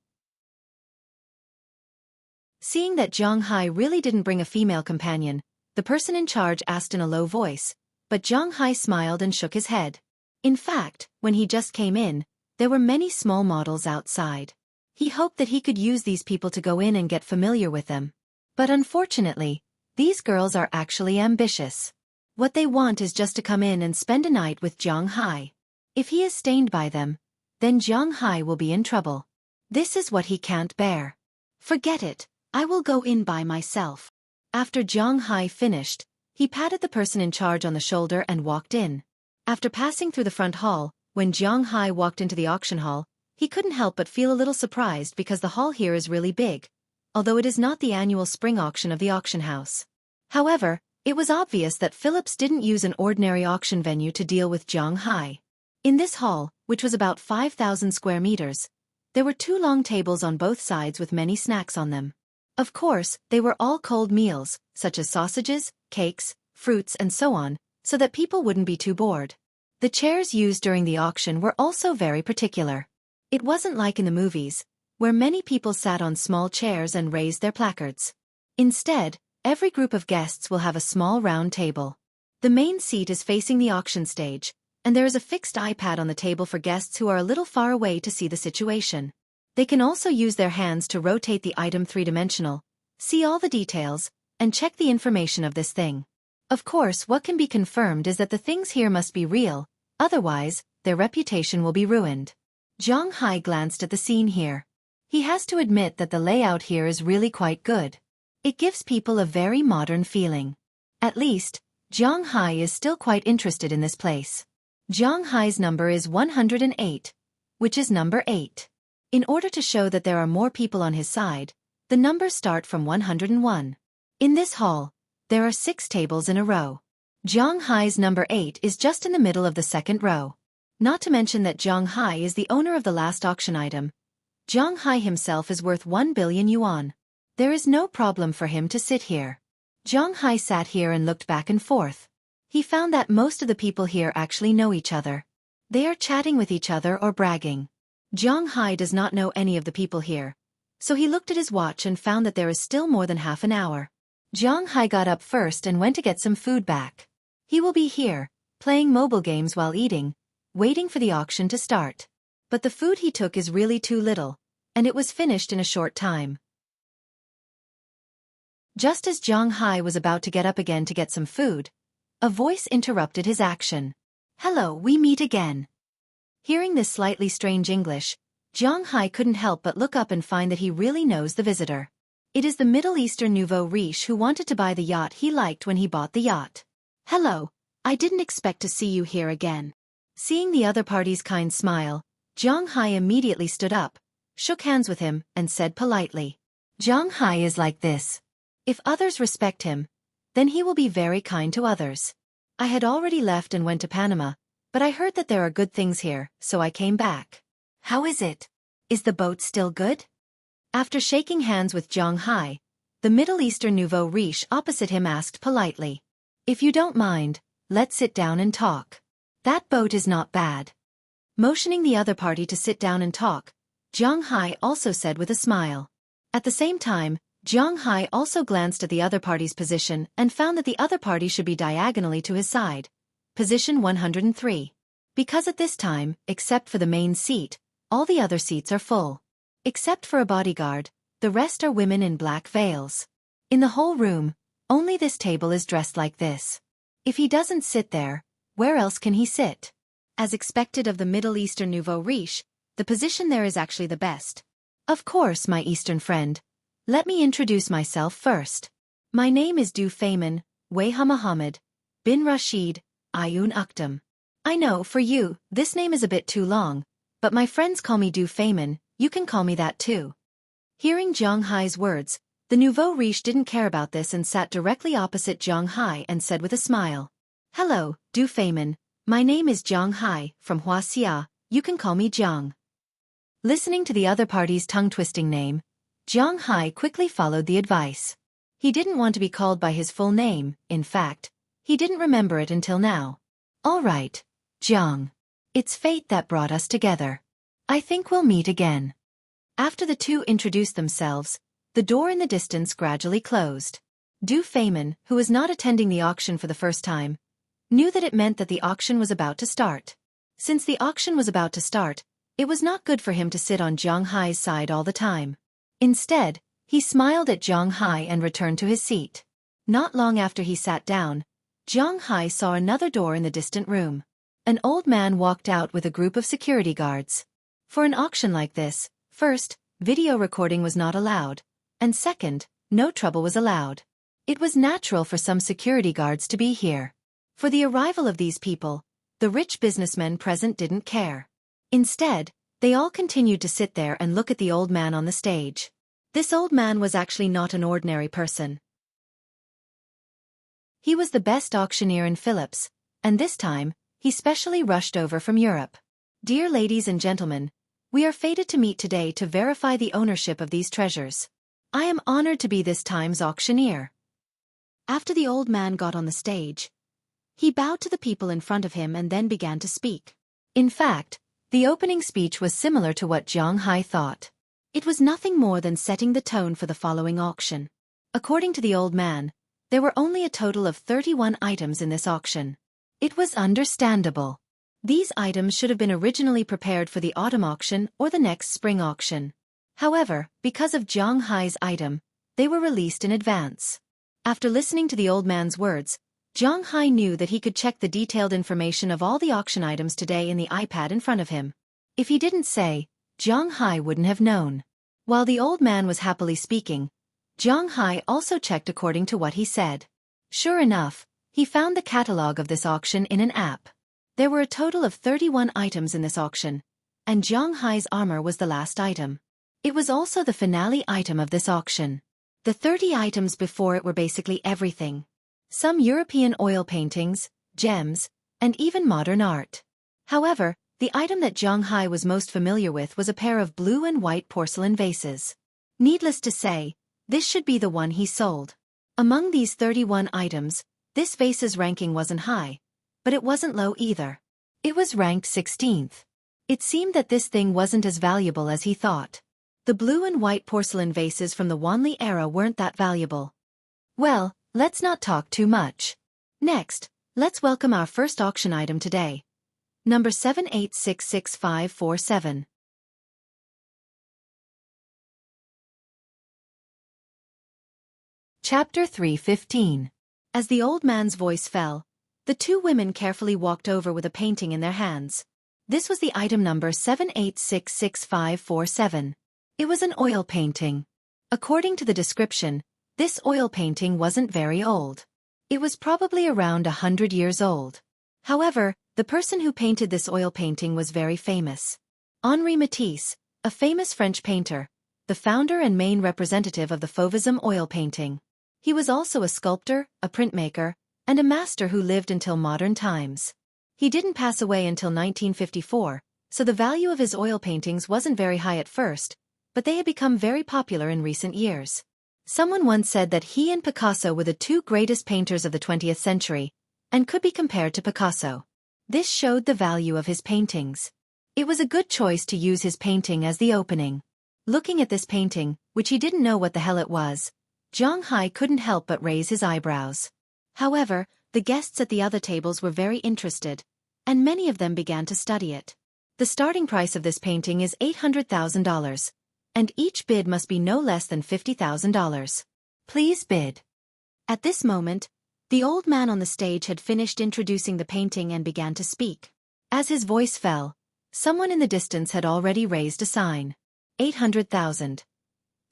Seeing that Zhang Hai really didn't bring a female companion, the person in charge asked in a low voice, but Zhang Hai smiled and shook his head. In fact, when he just came in, there were many small models outside. He hoped that he could use these people to go in and get familiar with them. But unfortunately, these girls are actually ambitious. What they want is just to come in and spend a night with Zhang Hai. If he is stained by them, then Zhang Hai will be in trouble. This is what he can't bear. Forget it, I will go in by myself. After Zhang Hai finished, he patted the person in charge on the shoulder and walked in. After passing through the front hall, when Zhang Hai walked into the auction hall, he couldn't help but feel a little surprised because the hall here is really big, although it is not the annual spring auction of the auction house. However, it was obvious that Phillips didn't use an ordinary auction venue to deal with Zhang Hai. In this hall, which was about 5,000 square meters, there were 2 long tables on both sides with many snacks on them. Of course, they were all cold meals, such as sausages, cakes, fruits and so on, so that people wouldn't be too bored. The chairs used during the auction were also very particular. It wasn't like in the movies, where many people sat on small chairs and raised their placards. Instead, every group of guests will have a small round table. The main seat is facing the auction stage, and there is a fixed iPad on the table for guests who are a little far away to see the situation. They can also use their hands to rotate the item 3-dimensional, see all the details, and check the information of this thing. Of course, what can be confirmed is that the things here must be real, otherwise, their reputation will be ruined. Zhang Hai glanced at the scene here. He has to admit that the layout here is really quite good. It gives people a very modern feeling. At least, Zhang Hai is still quite interested in this place. Zhang Hai's number is 108, which is number 8. In order to show that there are more people on his side, the numbers start from 101. In this hall, there are 6 tables in a row. Zhang Hai's number 8 is just in the middle of the second row. Not to mention that Zhang Hai is the owner of the last auction item. Zhang Hai himself is worth 1 billion yuan. There is no problem for him to sit here. Zhang Hai sat here and looked back and forth. He found that most of the people here actually know each other. They are chatting with each other or bragging. Zhang Hai does not know any of the people here, so he looked at his watch and found that there is still more than half an hour. Zhang Hai got up first and went to get some food back. He will be here, playing mobile games while eating, waiting for the auction to start. But the food he took is really too little, and it was finished in a short time. Just as Zhang Hai was about to get up again to get some food, a voice interrupted his action. "Hello, we meet again." Hearing this slightly strange English, Zhang Hai couldn't help but look up and find that he really knows the visitor. It is the Middle Eastern nouveau riche who wanted to buy the yacht he liked when he bought the yacht. "Hello, I didn't expect to see you here again." Seeing the other party's kind smile, Zhang Hai immediately stood up, shook hands with him, and said politely, "Zhang Hai is like this. If others respect him, then he will be very kind to others. I had already left and went to Panama, but I heard that there are good things here, so I came back. How is it? Is the boat still good?" After shaking hands with Zhang Hai, the Middle Eastern nouveau riche opposite him asked politely, "If you don't mind, let's sit down and talk. That boat is not bad." Motioning the other party to sit down and talk, Zhang Hai also said with a smile. At the same time, Zhang Hai also glanced at the other party's position and found that the other party should be diagonally to his side, position 103. Because at this time, except for the main seat, all the other seats are full. Except for a bodyguard, the rest are women in black veils. In the whole room, only this table is dressed like this. If he doesn't sit there, where else can he sit? As expected of the Middle Eastern nouveau riche, the position there is actually the best. Of course, my Eastern friend. Let me introduce myself first. My name is Du Feynman, Weha Muhammad, bin Rashid, Ayun Akdam. I know, for you, this name is a bit too long, but my friends call me Du Feynman, you can call me that too. Hearing Zhang Hai's words, the nouveau riche didn't care about this and sat directly opposite Zhang Hai and said with a smile, "Hello, Du Feynman, my name is Zhang Hai, from Huaxia, you can call me Zhang." Listening to the other party's tongue-twisting name, Jiang Hai quickly followed the advice. He didn't want to be called by his full name, in fact, he didn't remember it until now. All right, Jiang. It's fate that brought us together. I think we'll meet again. After the two introduced themselves, the door in the distance gradually closed. Du Feimin, who was not attending the auction for the first time, knew that it meant that the auction was about to start. Since the auction was about to start, it was not good for him to sit on Jiang Hai's side all the time. Instead, he smiled at Jiang Hai and returned to his seat. Not long after he sat down, Jiang Hai saw another door in the distant room. An old man walked out with a group of security guards. For an auction like this, first, video recording was not allowed, and second, no trouble was allowed. It was natural for some security guards to be here. For the arrival of these people, the rich businessmen present didn't care. Instead, they all continued to sit there and look at the old man on the stage. This old man was actually not an ordinary person. He was the best auctioneer in Philips, and this time, he specially rushed over from Europe. Dear ladies and gentlemen, we are fated to meet today to verify the ownership of these treasures. I am honored to be this time's auctioneer. After the old man got on the stage, he bowed to the people in front of him and then began to speak. In fact, the opening speech was similar to what Jiang Hai thought. It was nothing more than setting the tone for the following auction. According to the old man, there were only a total of 31 items in this auction. It was understandable. These items should have been originally prepared for the autumn auction or the next spring auction. However, because of Jiang Hai's item, they were released in advance. After listening to the old man's words, Jiang Hai knew that he could check the detailed information of all the auction items today in the iPad in front of him. If he didn't say, Jiang Hai wouldn't have known. While the old man was happily speaking, Jiang Hai also checked according to what he said. Sure enough, he found the catalog of this auction in an app. There were a total of 31 items in this auction, and Jiang Hai's armor was the last item. It was also the finale item of this auction. The 30 items before it were basically everything. Some European oil paintings, gems, and even modern art. However, the item that Jiang Hai was most familiar with was a pair of blue and white porcelain vases. Needless to say, this should be the one he sold. Among these 31 items, this vase's ranking wasn't high, but it wasn't low either. It was ranked 16th. It seemed that this thing wasn't as valuable as he thought. The blue and white porcelain vases from the Wanli era weren't that valuable. Well, let's not talk too much. Next, let's welcome our first auction item today. Number 78666547. Chapter 3:15. As the old man's voice fell, the two women carefully walked over with a painting in their hands. This was the item number 78666547. It was an oil painting. According to the description, this oil painting wasn't very old. It was probably around 100 years old. However, the person who painted this oil painting was very famous. Henri Matisse, a famous French painter, the founder and main representative of the Fauvism oil painting. He was also a sculptor, a printmaker, and a master who lived until modern times. He didn't pass away until 1954, so the value of his oil paintings wasn't very high at first, but they had become very popular in recent years. Someone once said that he and Picasso were the two greatest painters of the 20th century, and could be compared to Picasso. This showed the value of his paintings. It was a good choice to use his painting as the opening. Looking at this painting, which he didn't know what the hell it was, Jiang Hai couldn't help but raise his eyebrows. However, the guests at the other tables were very interested, and many of them began to study it. The starting price of this painting is $800,000, and each bid must be no less than $50,000. Please bid. At this moment, the old man on the stage had finished introducing the painting and began to speak. As his voice fell, someone in the distance had already raised a sign. 800,000.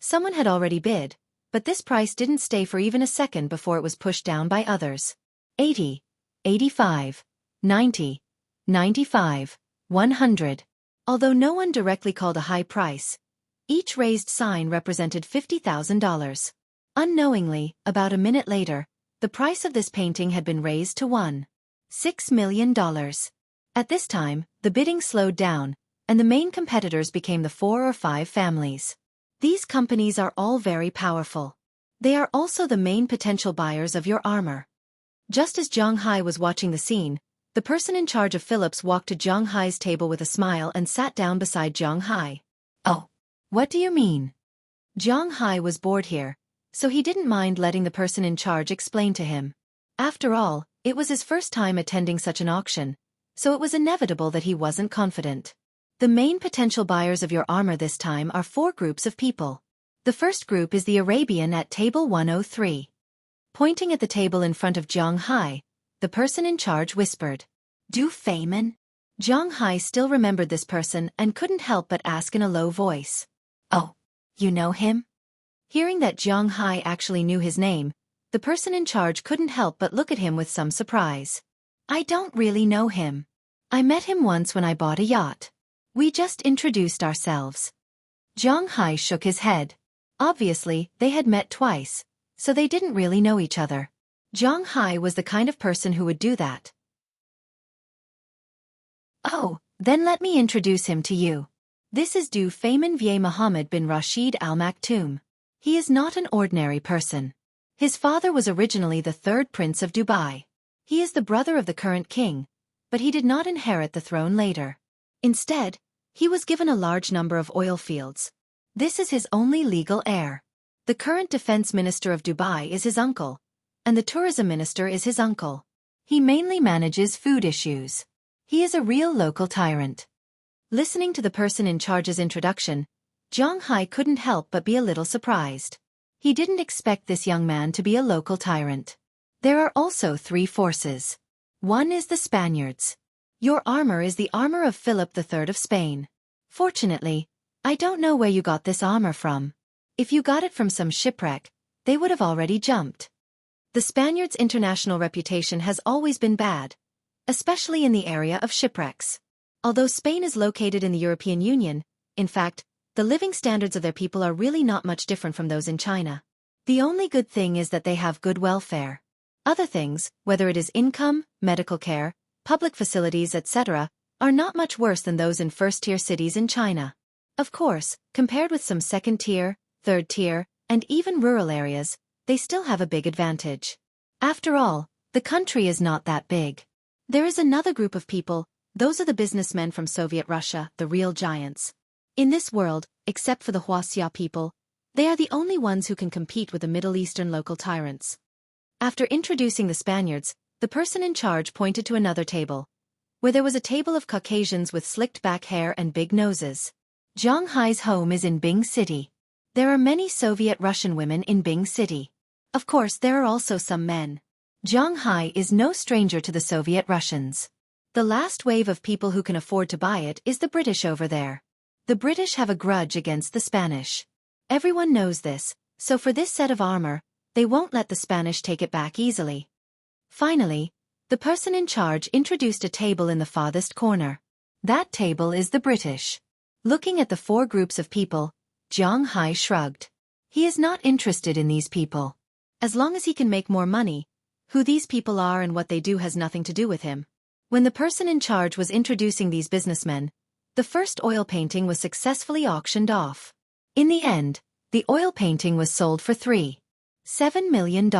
Someone had already bid, but this price didn't stay for even a second before it was pushed down by others. 80, 85, 90, 95, 100. Although no one directly called a high price, each raised sign represented $50,000. Unknowingly, about a minute later, the price of this painting had been raised to $1.6 million. At this time, the bidding slowed down, and the main competitors became the 4 or 5 families. These companies are all very powerful. They are also the main potential buyers of your armor. Just as Zhang Hai was watching the scene, the person in charge of Philips walked to Zhang Hai's table with a smile and sat down beside Zhang Hai. Oh, what do you mean? Zhang Hai was bored here, so he didn't mind letting the person in charge explain to him. After all, it was his first time attending such an auction, so it was inevitable that he wasn't confident. The main potential buyers of your armor this time are 4 groups of people. The first group is the Arabian at table 103. Pointing at the table in front of Zhang Hai, the person in charge whispered, "Du Feynman?" Zhang Hai still remembered this person and couldn't help but ask in a low voice. "Oh, you know him?" Hearing that Zhang Hai actually knew his name, the person in charge couldn't help but look at him with some surprise. "I don't really know him. I met him once when I bought a yacht. We just introduced ourselves." Zhang Hai shook his head. Obviously, they had met twice, so they didn't really know each other. Zhang Hai was the kind of person who would do that. "Oh, then let me introduce him to you. This is Du Feynman Vieux Mohammed bin Rashid Al Maktoum. He is not an ordinary person. His father was originally the 3rd Prince of Dubai. He is the brother of the current king, but he did not inherit the throne later. Instead, he was given a large number of oil fields. This is his only legal heir. The current defense minister of Dubai is his uncle, and the tourism minister is his uncle. He mainly manages food issues. He is a real local tyrant." Listening to the person in charge's introduction, Zhang Hai couldn't help but be a little surprised. He didn't expect this young man to be a local tyrant. There are also 3 forces. One is the Spaniards. Your armor is the armor of Philip III of Spain. Fortunately, I don't know where you got this armor from. If you got it from some shipwreck, they would have already jumped. The Spaniards' international reputation has always been bad, especially in the area of shipwrecks. Although Spain is located in the European Union, in fact, the living standards of their people are really not much different from those in China. The only good thing is that they have good welfare. Other things, whether it is income, medical care, public facilities, etc., are not much worse than those in first-tier cities in China. Of course, compared with some second-tier, third-tier, and even rural areas, they still have a big advantage. After all, the country is not that big. There is another group of people, those are the businessmen from Soviet Russia, the real giants. In this world, except for the Huaxia people, they are the only ones who can compete with the Middle Eastern local tyrants. After introducing the Spaniards, the person in charge pointed to another table, where there was a table of Caucasians with slicked-back hair and big noses. Zhang Hai's home is in Bing City. There are many Soviet Russian women in Bing City. Of course, there are also some men. Zhang Hai is no stranger to the Soviet Russians. The last wave of people who can afford to buy it is the British over there. The British have a grudge against the Spanish. Everyone knows this, so for this set of armor, they won't let the Spanish take it back easily. Finally, the person in charge introduced a table in the farthest corner. That table is the British. Looking at the 4 groups of people, Zhang Hai shrugged. He is not interested in these people. As long as he can make more money, who these people are and what they do has nothing to do with him. When the person in charge was introducing these businessmen, the first oil painting was successfully auctioned off. In the end, the oil painting was sold for $3.7 million.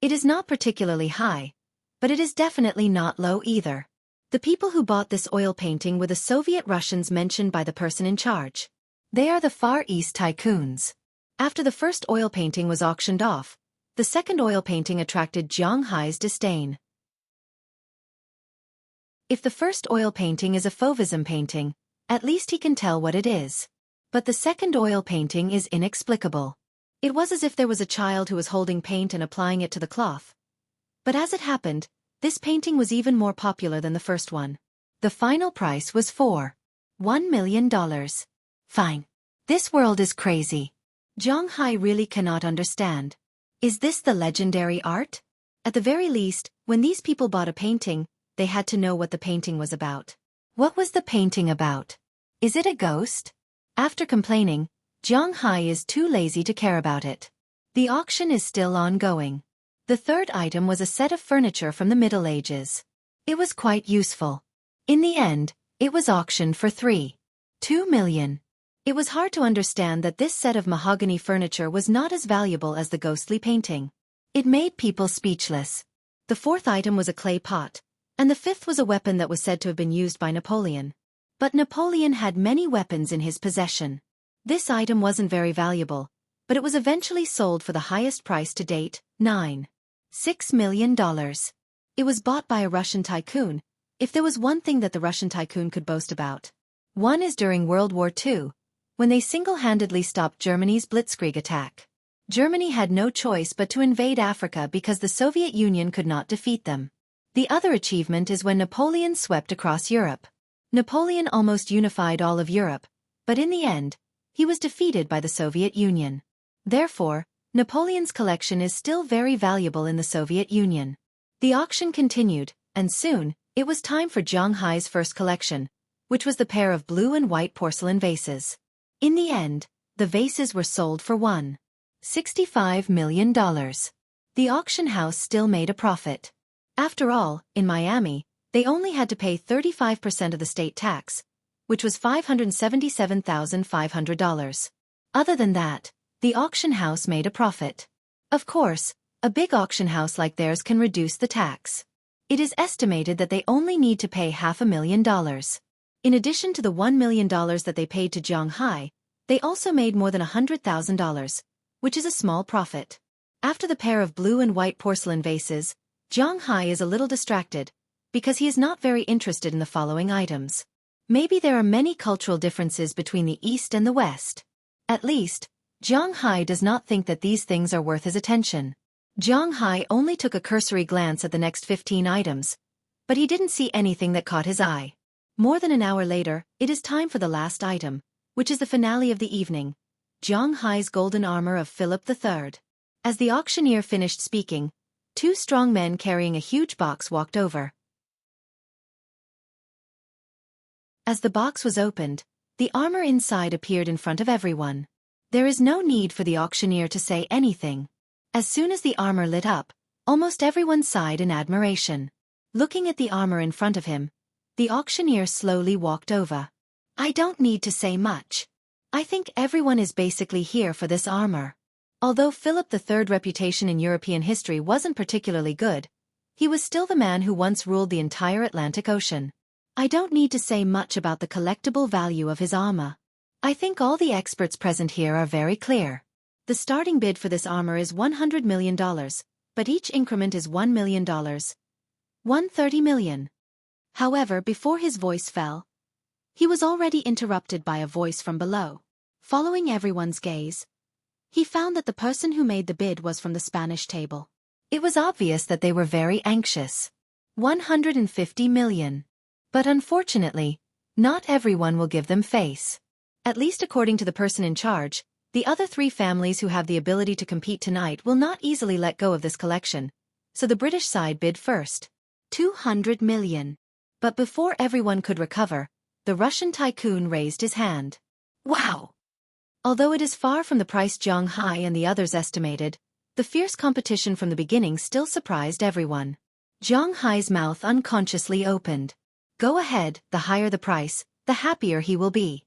It is not particularly high, but it is definitely not low either. The people who bought this oil painting were the Soviet Russians mentioned by the person in charge. They are the Far East tycoons. After the first oil painting was auctioned off, the second oil painting attracted Zhang Hai's disdain. If the first oil painting is a fauvism painting, at least he can tell what it is. But the second oil painting is inexplicable. It was as if there was a child who was holding paint and applying it to the cloth. But as it happened, this painting was even more popular than the first one. The final price was $1 million. Fine. This world is crazy. Zhang Hai really cannot understand. Is this the legendary art? At the very least, when these people bought a painting, they had to know what the painting was about. What was the painting about? Is it a ghost? After complaining, Zhang Hai is too lazy to care about it. The auction is still ongoing. The third item was a set of furniture from the Middle Ages. It was quite useful. In the end, it was auctioned for $3.2 million. It was hard to understand that this set of mahogany furniture was not as valuable as the ghostly painting. It made people speechless. The fourth item was a clay pot, and the fifth was a weapon that was said to have been used by Napoleon. But Napoleon had many weapons in his possession. This item wasn't very valuable, but it was eventually sold for the highest price to date, $9.6 million. It was bought by a Russian tycoon. If there was one thing that the Russian tycoon could boast about, one is during World War II, when they single-handedly stopped Germany's blitzkrieg attack. Germany had no choice but to invade Africa because the Soviet Union could not defeat them. The other achievement is when Napoleon swept across Europe. Napoleon almost unified all of Europe, but in the end, he was defeated by the Soviet Union. Therefore, Napoleon's collection is still very valuable in the Soviet Union. The auction continued, and soon, it was time for Zhang Hai's first collection, which was the pair of blue and white porcelain vases. In the end, the vases were sold for $1.65 million. The auction house still made a profit. After all, in Miami, they only had to pay 35% of the state tax, which was $577,500. Other than that, the auction house made a profit. Of course, a big auction house like theirs can reduce the tax. It is estimated that they only need to pay $500,000. In addition to the $1 million that they paid to Zhang Hai, they also made more than $100,000, which is a small profit. After the pair of blue and white porcelain vases, Zhang Hai is a little distracted, because he is not very interested in the following items. Maybe there are many cultural differences between the East and the West. At least, Zhang Hai does not think that these things are worth his attention. Zhang Hai only took a cursory glance at the next 15 items, but he didn't see anything that caught his eye. More than an hour later, it is time for the last item, which is the finale of the evening, Zhang Hai's golden armor of Philip III. As the auctioneer finished speaking, two strong men carrying a huge box walked over. As the box was opened, the armor inside appeared in front of everyone. There is no need for the auctioneer to say anything. As soon as the armor lit up, almost everyone sighed in admiration. Looking at the armor in front of him, the auctioneer slowly walked over. I don't need to say much. I think everyone is basically here for this armor. Although Philip III's reputation in European history wasn't particularly good, he was still the man who once ruled the entire Atlantic Ocean. I don't need to say much about the collectible value of his armor. I think all the experts present here are very clear. The starting bid for this armor is $100 million, but each increment is $1 million. $130 million. However, before his voice fell, he was already interrupted by a voice from below. Following everyone's gaze, he found that the person who made the bid was from the Spanish table. It was obvious that they were very anxious. $150 million. But unfortunately, not everyone will give them face. At least according to the person in charge, the other three families who have the ability to compete tonight will not easily let go of this collection, so the British side bid first. $200 million. But before everyone could recover, the Russian tycoon raised his hand. Wow! Although it is far from the price Zhang Hai and the others estimated, the fierce competition from the beginning still surprised everyone. Zhang Hai's mouth unconsciously opened. Go ahead, the higher the price, the happier he will be.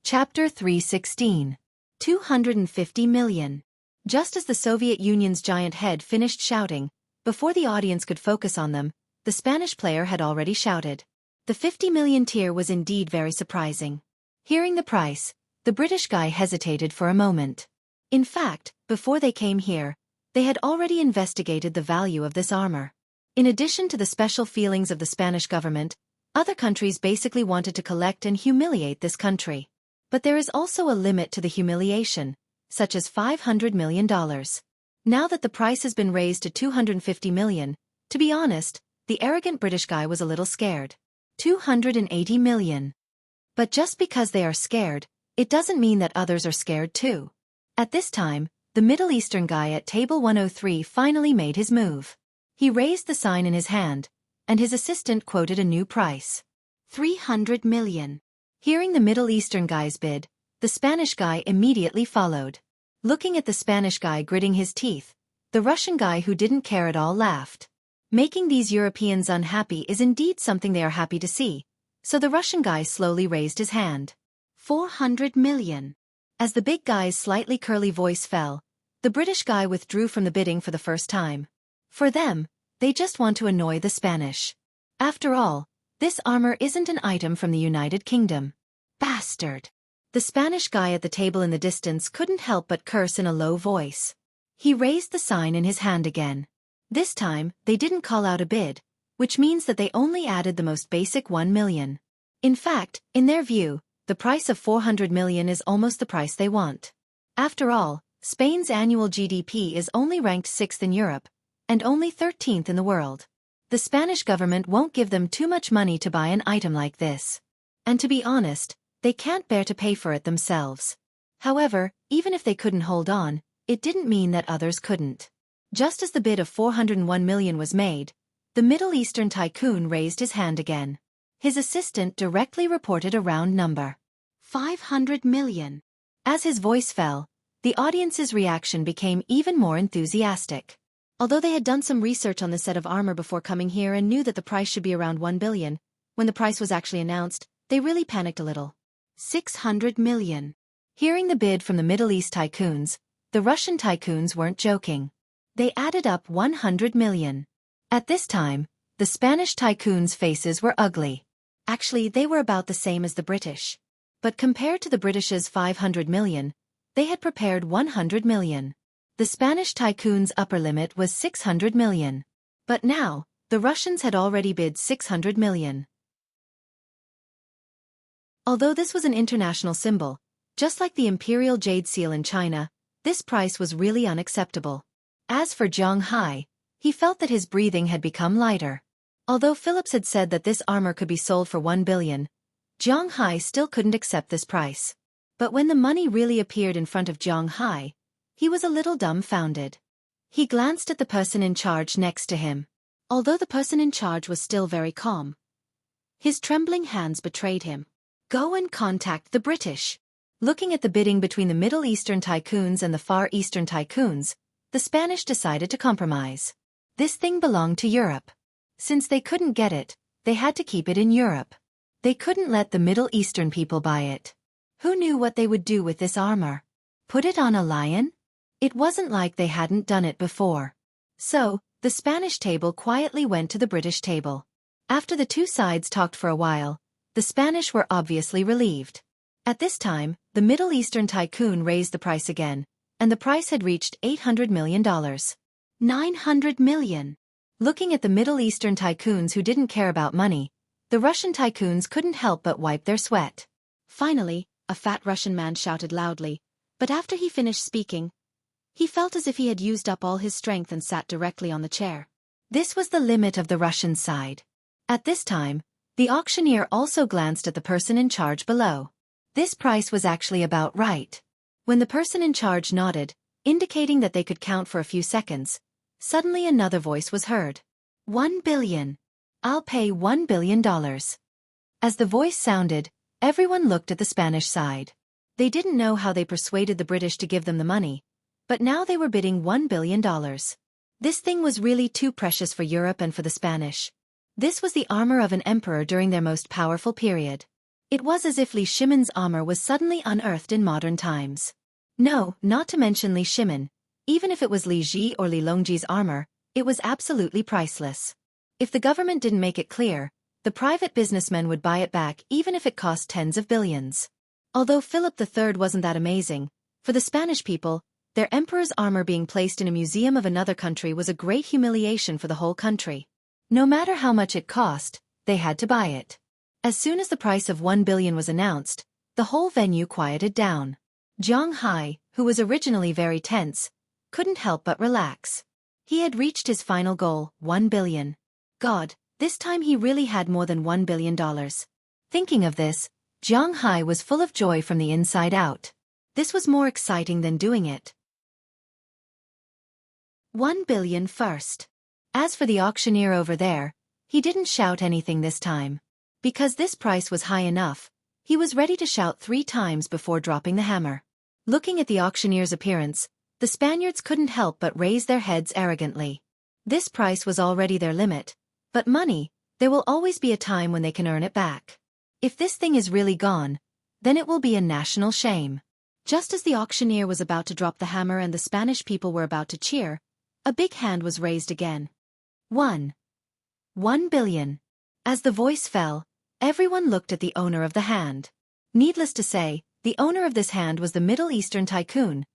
Chapter 316. 250 million. Just as the Soviet Union's giant head finished shouting, before the audience could focus on them, the Spanish player had already shouted. The 50 million tier was indeed very surprising. Hearing the price, the British guy hesitated for a moment. In fact, before they came here, they had already investigated the value of this armor. In addition to the special feelings of the Spanish government, other countries basically wanted to collect and humiliate this country. But there is also a limit to the humiliation, such as $500 million. Now that the price has been raised to 250 million, to be honest, the arrogant British guy was a little scared. 280 million. But just because they are scared, it doesn't mean that others are scared too. At this time, the Middle Eastern guy at table 103 finally made his move. He raised the sign in his hand, and his assistant quoted a new price. 300 million. Hearing the Middle Eastern guy's bid, the Spanish guy immediately followed. Looking at the Spanish guy gritting his teeth, the Russian guy who didn't care at all laughed. Making these Europeans unhappy is indeed something they are happy to see, so the Russian guy slowly raised his hand. 400 million. As the big guy's slightly curly voice fell, the British guy withdrew from the bidding for the first time. For them, they just want to annoy the Spanish. After all, this armor isn't an item from the United Kingdom. Bastard. The Spanish guy at the table in the distance couldn't help but curse in a low voice. He raised the sign in his hand again. This time, they didn't call out a bid, which means that they only added the most basic 1 million. In fact, in their view, the price of 400 million is almost the price they want. After all, Spain's annual GDP is only ranked 6th in Europe, and only 13th in the world. The Spanish government won't give them too much money to buy an item like this. And to be honest, they can't bear to pay for it themselves. However, even if they couldn't hold on, it didn't mean that others couldn't. Just as the bid of 401 million was made, the Middle Eastern tycoon raised his hand again. His assistant directly reported a round number. 500 million. As his voice fell, the audience's reaction became even more enthusiastic. Although they had done some research on the set of armor before coming here and knew that the price should be around 1 billion, when the price was actually announced, they really panicked a little. 600 million. Hearing the bid from the Middle East tycoons, the Russian tycoons weren't joking. They added up 100 million. At this time, the Spanish tycoons' faces were ugly. Actually, they were about the same as the British. But compared to the British's 500 million, they had prepared 100 million. The Spanish tycoons' upper limit was 600 million. But now, the Russians had already bid 600 million. Although this was an international symbol, just like the imperial jade seal in China, this price was really unacceptable. As for Zhang Hai, he felt that his breathing had become lighter. Although Phillips had said that this armor could be sold for 1 billion, Zhang Hai still couldn't accept this price. But when the money really appeared in front of Zhang Hai, he was a little dumbfounded. He glanced at the person in charge next to him. Although the person in charge was still very calm, his trembling hands betrayed him. Go and contact the British. Looking at the bidding between the Middle Eastern tycoons and the Far Eastern tycoons, the Spanish decided to compromise. This thing belonged to Europe. Since they couldn't get it, they had to keep it in Europe. They couldn't let the Middle Eastern people buy it. Who knew what they would do with this armor? Put it on a lion? It wasn't like they hadn't done it before. So, the Spanish table quietly went to the British table. After the two sides talked for a while, the Spanish were obviously relieved. At this time, the Middle Eastern tycoon raised the price again, and the price had reached $800 million. 900 million. Looking at the Middle Eastern tycoons who didn't care about money, the Russian tycoons couldn't help but wipe their sweat. Finally, a fat Russian man shouted loudly, but after he finished speaking, he felt as if he had used up all his strength and sat directly on the chair. This was the limit of the Russian side. At this time, the auctioneer also glanced at the person in charge below. This price was actually about right. When the person in charge nodded, indicating that they could count for a few seconds, suddenly another voice was heard. 1 billion. I'll pay $1 billion. As the voice sounded, everyone looked at the Spanish side. They didn't know how they persuaded the British to give them the money, but now they were bidding $1 billion. This thing was really too precious for Europe and for the Spanish. This was the armor of an emperor during their most powerful period. It was as if Li Shimon's armor was suddenly unearthed in modern times. No, not to mention Li Shimon. Even if it was Li Ji or Li Longji's armor, it was absolutely priceless. If the government didn't make it clear, the private businessmen would buy it back even if it cost tens of billions. Although Philip III wasn't that amazing, for the Spanish people, their emperor's armor being placed in a museum of another country was a great humiliation for the whole country. No matter how much it cost, they had to buy it. As soon as the price of 1 billion was announced, the whole venue quieted down. Zhang Hai, who was originally very tense, couldn't help but relax. He had reached his final goal, 1 billion. God, this time he really had more than $1 billion. Thinking of this, Zhang Hai was full of joy from the inside out. This was more exciting than doing it. 1 billion first. As for the auctioneer over there, he didn't shout anything this time. Because this price was high enough, he was ready to shout 3 times before dropping the hammer. Looking at the auctioneer's appearance, the Spaniards couldn't help but raise their heads arrogantly. This price was already their limit, but money, there will always be a time when they can earn it back. If this thing is really gone, then it will be a national shame. Just as the auctioneer was about to drop the hammer and the Spanish people were about to cheer, a big hand was raised again. 1 billion. As the voice fell, everyone looked at the owner of the hand. Needless to say, the owner of this hand was the Middle Eastern tycoon,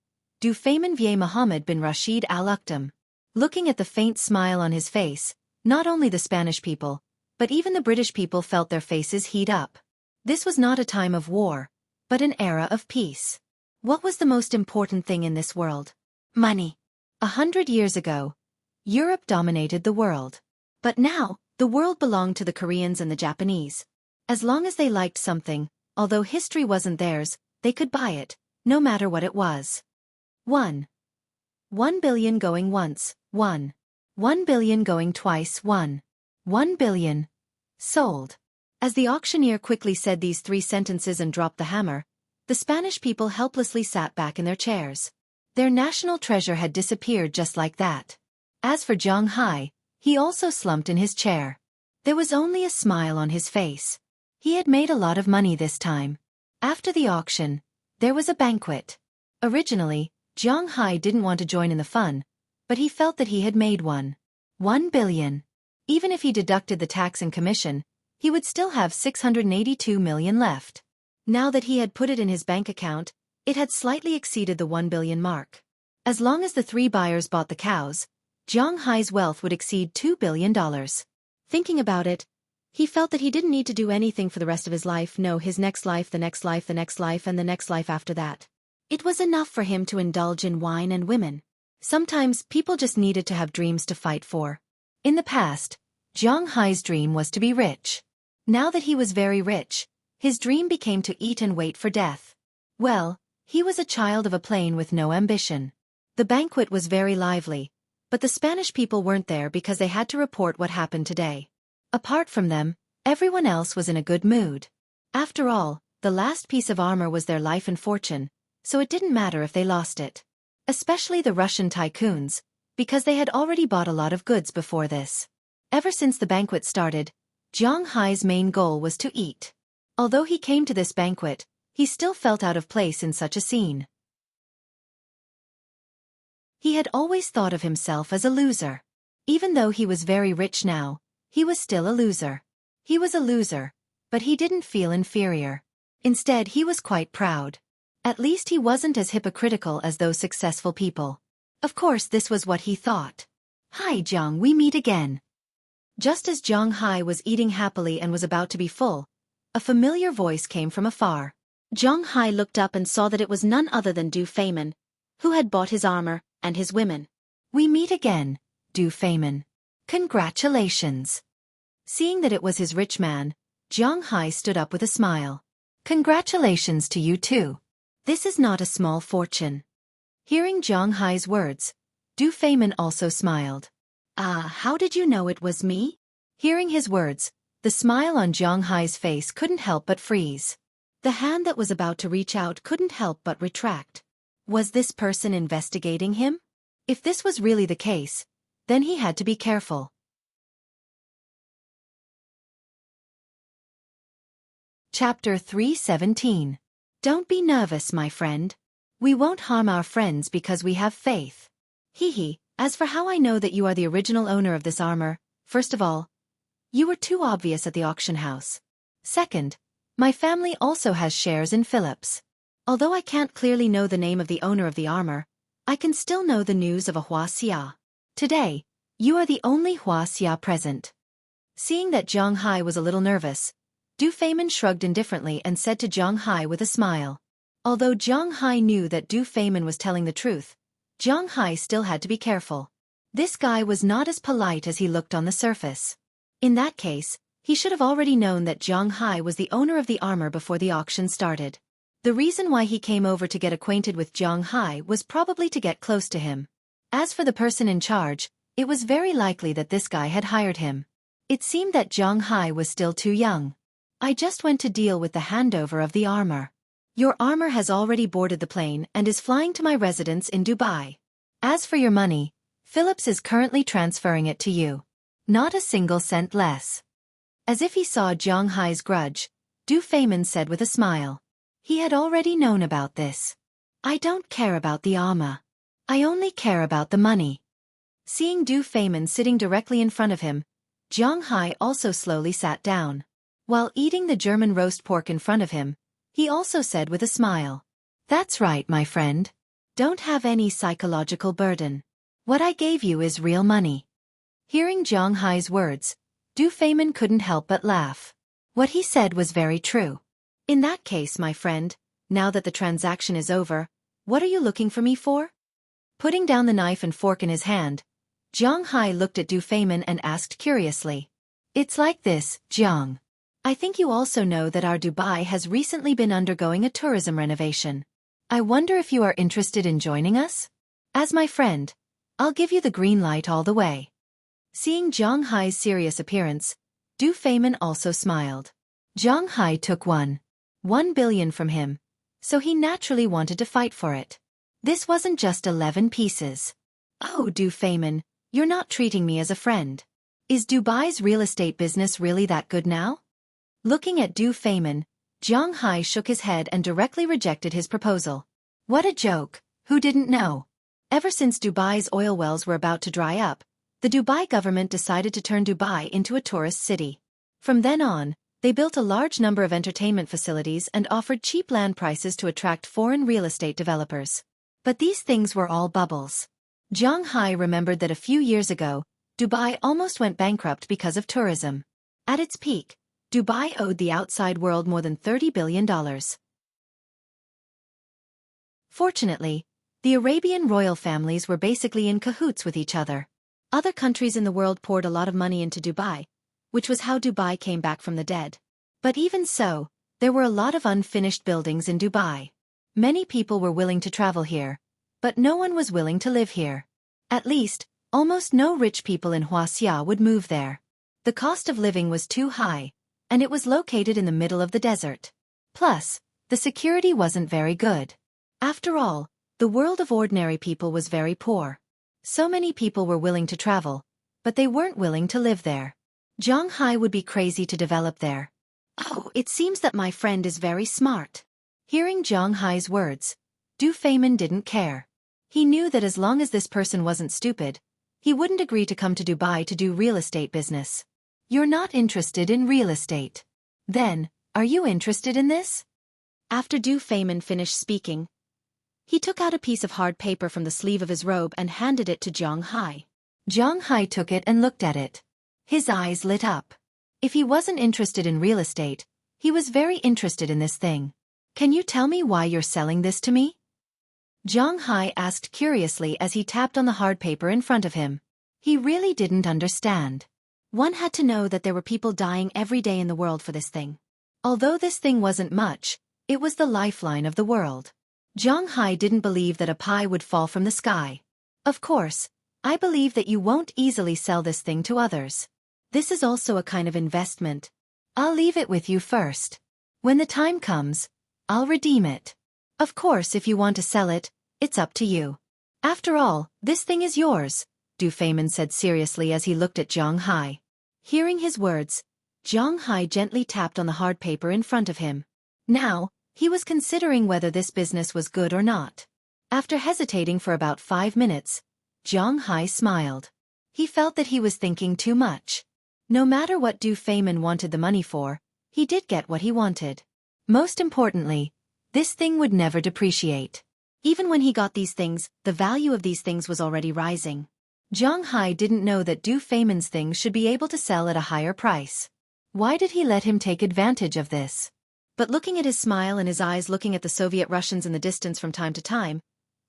Dufayman Vier Mohammed bin Rashid Al Ukdam. Looking at the faint smile on his face, not only the Spanish people, but even the British people felt their faces heat up. This was not a time of war, but an era of peace. What was the most important thing in this world? Money. 100 years ago, Europe dominated the world. But now, the world belonged to the Koreans and the Japanese. As long as they liked something, although history wasn't theirs, they could buy it, no matter what it was. 1 billion going once, 1 billion going twice, 1 billion. Sold. As the auctioneer quickly said these 3 sentences and dropped the hammer, the Spanish people helplessly sat back in their chairs. Their national treasure had disappeared just like that. As for Zhang Hai, he also slumped in his chair. There was only a smile on his face. He had made a lot of money this time. After the auction, there was a banquet. Originally, Zhang Hai didn't want to join in the fun, but he felt that he had made 1 billion. Even if he deducted the tax and commission, he would still have 682 million left. Now that he had put it in his bank account, it had slightly exceeded the 1 billion mark. As long as the 3 buyers bought the cows, Zhang Hai's wealth would exceed $2 billion. Thinking about it, he felt that he didn't need to do anything for the rest of his life, no, his next life, the next life, the next life, and the next life after that. It was enough for him to indulge in wine and women. Sometimes people just needed to have dreams to fight for. In the past, Zhang Hai's dream was to be rich. Now that he was very rich, his dream became to eat and wait for death. Well, he was a child of a plain with no ambition. The banquet was very lively, but the Spanish people weren't there because they had to report what happened today. Apart from them, everyone else was in a good mood. After all, the last piece of armor was their life and fortune, so it didn't matter if they lost it. Especially the Russian tycoons, because they had already bought a lot of goods before this. Ever since the banquet started, Zhang Hai's main goal was to eat. Although he came to this banquet, he still felt out of place in such a scene. He had always thought of himself as a loser. Even though he was very rich now, he was still a loser. He was a loser, but he didn't feel inferior. Instead, he was quite proud. At least he wasn't as hypocritical as those successful people. Of course, this was what he thought. "Hi Zhang, we meet again." Just as Zhang Hai was eating happily and was about to be full, a familiar voice came from afar. Zhang Hai looked up and saw that it was none other than Dufayman, who had bought his armor and his women. "We meet again, Dufayman. Congratulations." Seeing that it was his rich man, Zhang Hai stood up with a smile. "Congratulations to you too. This is not a small fortune." Hearing Zhang Hai's words, Dufayman also smiled. How did you know it was me?" Hearing his words, the smile on Zhang Hai's face couldn't help but freeze. The hand that was about to reach out couldn't help but retract. Was this person investigating him? If this was really the case, then he had to be careful. Chapter 317. Don't be nervous, my friend. We won't harm our friends because we have faith. Hee. As for how I know that you are the original owner of this armor, first of all, you were too obvious at the auction house. Second, my family also has shares in Philips. Although I can't clearly know the name of the owner of the armor, I can still know the news of a Huaxia. Today, you are the only Huaxia present. Seeing that Zhang Hai was a little nervous, Dufayman shrugged indifferently and said to Zhang Hai with a smile. Although Zhang Hai knew that Dufayman was telling the truth, Zhang Hai still had to be careful. This guy was not as polite as he looked on the surface. In that case, he should have already known that Zhang Hai was the owner of the armor before the auction started. The reason why he came over to get acquainted with Zhang Hai was probably to get close to him. As for the person in charge, it was very likely that this guy had hired him. It seemed that Zhang Hai was still too young. "I just went to deal with the handover of the armor. Your armor has already boarded the plane and is flying to my residence in Dubai. As for your money, Phillips is currently transferring it to you. Not a single cent less. As if he saw Jiang Hai's grudge, Du Feimin said with a smile. He had already known about this. I don't care about the armor. I only care about the money. Seeing Du Feimin sitting directly in front of him, Jiang Hai also slowly sat down. While eating the German roast pork in front of him, he also said with a smile. That's right, my friend. Don't have any psychological burden. What I gave you is real money. Hearing Jiang Hai's words, Du Feimin couldn't help but laugh. What he said was very true. In that case, my friend, now that the transaction is over, what are you looking for me for? Putting down the knife and fork in his hand, Jiang Hai looked at Du Feimin and asked curiously. It's like this, Jiang. I think you also know that our Dubai has recently been undergoing a tourism renovation. I wonder if you are interested in joining us? As my friend, I'll give you the green light all the way. Seeing Jiang Hai's serious appearance, Du Feimin also smiled. Jiang Hai took 1 billion from him, so he naturally wanted to fight for it. This wasn't just 11 pieces. Oh, Du Feimin, you're not treating me as a friend. Is Dubai's real estate business really that good now? Looking at Du Feimin, Jiang Hai shook his head and directly rejected his proposal. What a joke, who didn't know? Ever since Dubai's oil wells were about to dry up, the Dubai government decided to turn Dubai into a tourist city. From then on, they built a large number of entertainment facilities and offered cheap land prices to attract foreign real estate developers. But these things were all bubbles. Jiang Hai remembered that a few years ago, Dubai almost went bankrupt because of tourism. At its peak, Dubai owed the outside world more than $30 billion. Fortunately, the Arabian royal families were basically in cahoots with each other. Other countries in the world poured a lot of money into Dubai, which was how Dubai came back from the dead. But even so, there were a lot of unfinished buildings in Dubai. Many people were willing to travel here, but no one was willing to live here. At least, almost no rich people in Huaxia would move there. The cost of living was too high, and it was located in the middle of the desert. Plus, the security wasn't very good. After all, the world of ordinary people was very poor. So many people were willing to travel, but they weren't willing to live there. Jiang Hai would be crazy to develop there. Oh, it seems that my friend is very smart. Hearing Jiang Hai's words, Du Feimin didn't care. He knew that as long as this person wasn't stupid, he wouldn't agree to come to Dubai to do real estate business. You're not interested in real estate. Then, are you interested in this? After Du Feimin finished speaking, he took out a piece of hard paper from the sleeve of his robe and handed it to Jiang Hai. Jiang Hai took it and looked at it. His eyes lit up. If he wasn't interested in real estate, he was very interested in this thing. Can you tell me why you're selling this to me? Jiang Hai asked curiously as he tapped on the hard paper in front of him. He really didn't understand. One had to know that there were people dying every day in the world for this thing. Although this thing wasn't much, it was the lifeline of the world. Jiang Hai didn't believe that a pie would fall from the sky. Of course, I believe that you won't easily sell this thing to others. This is also a kind of investment. I'll leave it with you first. When the time comes, I'll redeem it. Of course, if you want to sell it, it's up to you. After all, this thing is yours, Du Feimin said seriously as he looked at Jiang Hai. Hearing his words, Jiang Hai gently tapped on the hard paper in front of him. Now, he was considering whether this business was good or not. After hesitating for about 5 minutes, Jiang Hai smiled. He felt that he was thinking too much. No matter what Du Feimin wanted the money for, he did get what he wanted. Most importantly, this thing would never depreciate. Even when he got these things, the value of these things was already rising. Jiang Hai didn't know that Du Feimin's things should be able to sell at a higher price. Why did he let him take advantage of this? But looking at his smile and his eyes looking at the Soviet Russians in the distance from time to time,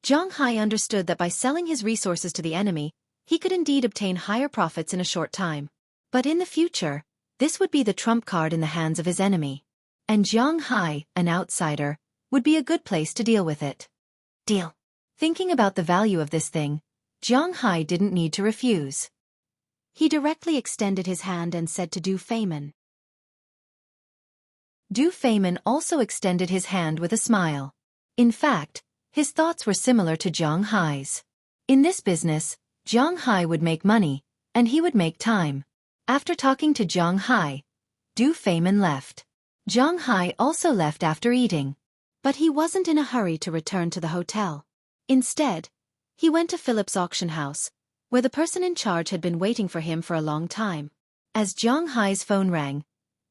Jiang Hai understood that by selling his resources to the enemy, he could indeed obtain higher profits in a short time. But in the future, this would be the trump card in the hands of his enemy. And Jiang Hai, an outsider, would be a good place to deal with it. Deal. Thinking about the value of this thing, Jiang Hai didn't need to refuse. He directly extended his hand and said to Du Feimin. Du Feimin also extended his hand with a smile. In fact, his thoughts were similar to Jiang Hai's. In this business, Jiang Hai would make money, and he would make time. After talking to Jiang Hai, Du Feimin left. Jiang Hai also left after eating. But he wasn't in a hurry to return to the hotel. Instead, he went to Philip's auction house, where the person in charge had been waiting for him for a long time. As Jiang Hai's phone rang,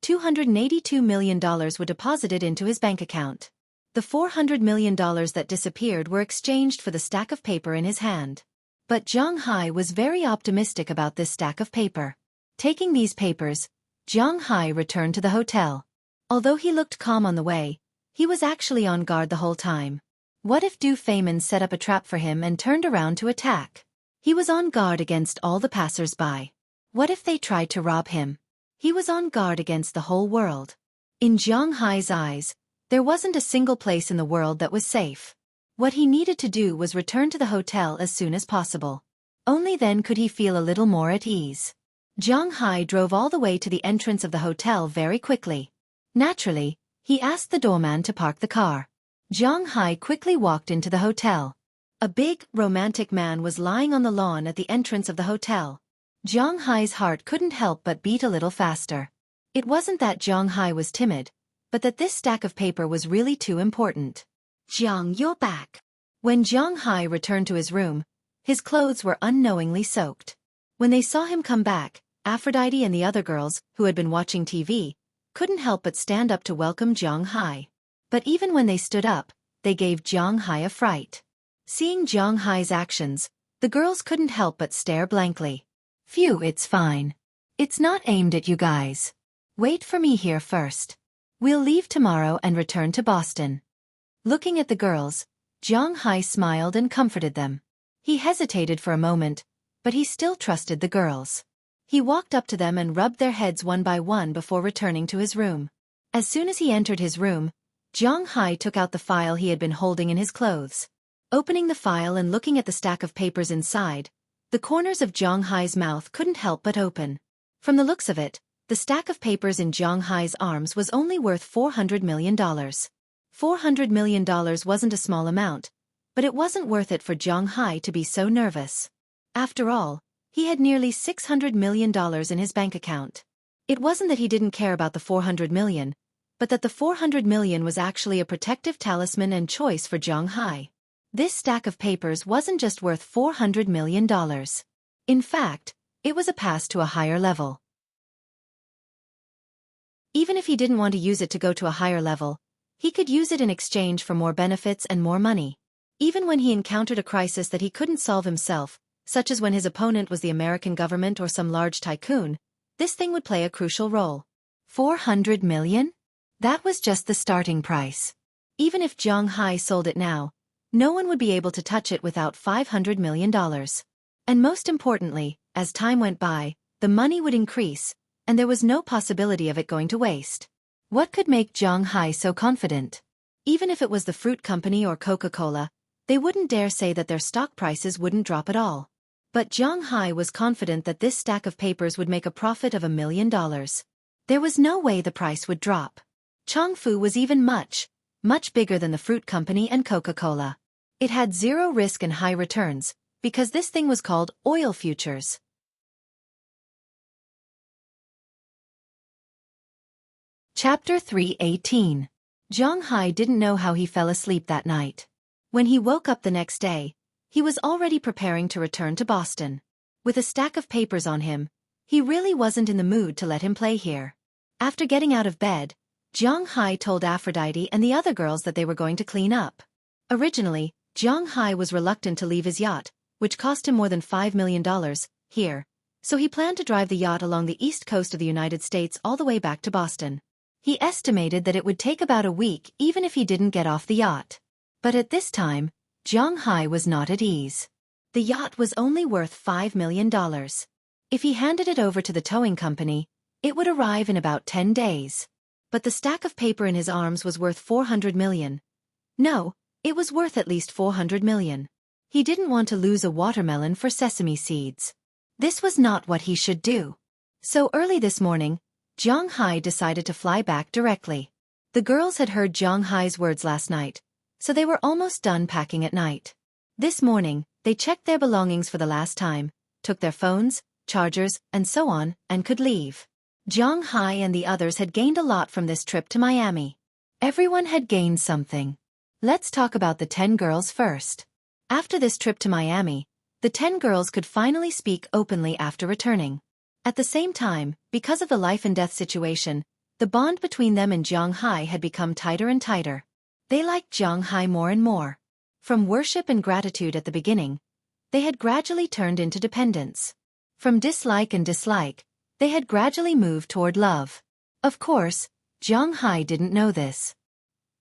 $282 million were deposited into his bank account. The $400 million that disappeared were exchanged for the stack of paper in his hand. But Jiang Hai was very optimistic about this stack of paper. Taking these papers, Jiang Hai returned to the hotel. Although he looked calm on the way, he was actually on guard the whole time. What if Du Feimin set up a trap for him and turned around to attack? He was on guard against all the passers-by. What if they tried to rob him? He was on guard against the whole world. In Jiang Hai's eyes, there wasn't a single place in the world that was safe. What he needed to do was return to the hotel as soon as possible. Only then could he feel a little more at ease. Jiang Hai drove all the way to the entrance of the hotel very quickly. Naturally, he asked the doorman to park the car. Jiang Hai quickly walked into the hotel. A big, romantic man was lying on the lawn at the entrance of the hotel. Jiang Hai's heart couldn't help but beat a little faster. It wasn't that Jiang Hai was timid, but that this stack of paper was really too important. Jiang, you're back. When Jiang Hai returned to his room, his clothes were unknowingly soaked. When they saw him come back, Aphrodite and the other girls, who had been watching TV, couldn't help but stand up to welcome Jiang Hai. But even when they stood up, they gave Jiang Hai a fright. Seeing Jiang Hai's actions, the girls couldn't help but stare blankly. Phew, it's fine. It's not aimed at you guys. Wait for me here first. We'll leave tomorrow and return to Boston. Looking at the girls, Jiang Hai smiled and comforted them. He hesitated for a moment, but he still trusted the girls. He walked up to them and rubbed their heads one by one before returning to his room. As soon as he entered his room, Jiang Hai took out the file he had been holding in his clothes. Opening the file and looking at the stack of papers inside, the corners of Jiang Hai's mouth couldn't help but open. From the looks of it, the stack of papers in Jiang Hai's arms was only worth $400 million. $400 million wasn't a small amount, but it wasn't worth it for Jiang Hai to be so nervous. After all, he had nearly $600 million in his bank account. It wasn't that he didn't care about the $400 million, but that the $400 million was actually a protective talisman and choice for Jiang Hai. This stack of papers wasn't just worth $400 million. In fact, it was a pass to a higher level. Even if he didn't want to use it to go to a higher level, he could use it in exchange for more benefits and more money. Even when he encountered a crisis that he couldn't solve himself, such as when his opponent was the American government or some large tycoon, this thing would play a crucial role. 400 million? That was just the starting price. Even if Jiang Hai sold it now, no one would be able to touch it without $500 million. And most importantly, as time went by, the money would increase, and there was no possibility of it going to waste. What could make Jiang Hai so confident? Even if it was the fruit company or Coca-Cola, they wouldn't dare say that their stock prices wouldn't drop at all. But Jiang Hai was confident that this stack of papers would make a profit of $1 million. There was no way the price would drop. Chongfu was even much bigger than the fruit company and Coca-Cola. It had zero risk and high returns, because this thing was called oil futures. Chapter 3:18. Jiang Hai didn't know how he fell asleep that night. When he woke up the next day, he was already preparing to return to Boston. With a stack of papers on him, he really wasn't in the mood to let him play here. After getting out of bed, Jiang Hai told Aphrodite and the other girls that they were going to clean up. Originally, Jiang Hai was reluctant to leave his yacht, which cost him more than $5 million, here, so he planned to drive the yacht along the east coast of the United States all the way back to Boston. He estimated that it would take about a week even if he didn't get off the yacht. But at this time, Jiang Hai was not at ease. The yacht was only worth $5 million. If he handed it over to the towing company, it would arrive in about 10 days. But the stack of paper in his arms was worth $400 million. No, it was worth at least $400 million. He didn't want to lose a watermelon for sesame seeds. This was not what he should do. So early this morning, Jiang Hai decided to fly back directly. The girls had heard Jiang Hai's words last night, so they were almost done packing at night. This morning, They checked their belongings for the last time, took their phones, chargers, and so on, and could leave. Zhang Hai and the others had gained a lot from this trip to Miami. Everyone had gained something. Let's talk about the 10 girls first. After this trip to Miami, the 10 girls could finally speak openly after returning. At the same time, because of the life and death situation, the bond between them and Zhang Hai had become tighter and tighter. They liked Zhang Hai more and more. From worship and gratitude at the beginning, they had gradually turned into dependence. From dislike and dislike, they had gradually moved toward love. Of course, Zhang Hai didn't know this.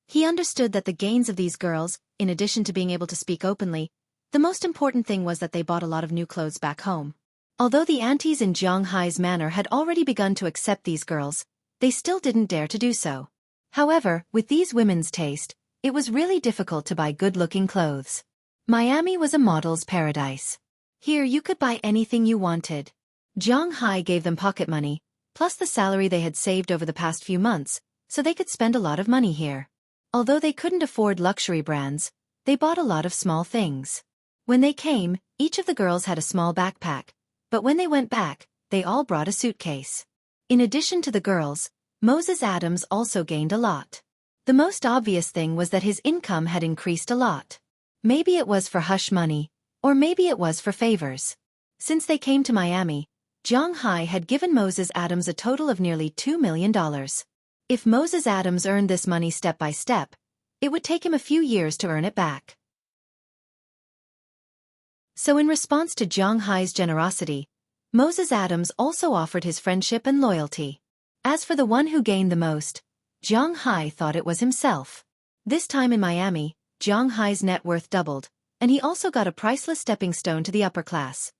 He understood that the gains of these girls, in addition to being able to speak openly, the most important thing was that they bought a lot of new clothes back home. Although the aunties in Zhang Hai's manor had already begun to accept these girls, they still didn't dare to do so. However, with these women's taste, it was really difficult to buy good-looking clothes. Miami was a model's paradise. Here you could buy anything you wanted. Zhang Hai gave them pocket money, plus the salary they had saved over the past few months, so they could spend a lot of money here. Although they couldn't afford luxury brands, they bought a lot of small things. When they came, each of the girls had a small backpack, but when they went back, they all brought a suitcase. In addition to the girls, Moses Adams also gained a lot. The most obvious thing was that his income had increased a lot. Maybe it was for hush money, or maybe it was for favors. Since they came to Miami, Zhang Hai had given Moses Adams a total of nearly $2 million. If Moses Adams earned this money step by step, it would take him a few years to earn it back. So in response to Zhang Hai's generosity, Moses Adams also offered his friendship and loyalty. As for the one who gained the most, Zhang Hai thought it was himself. This time in Miami, Zhang Hai's net worth doubled, and he also got a priceless stepping stone to the upper class.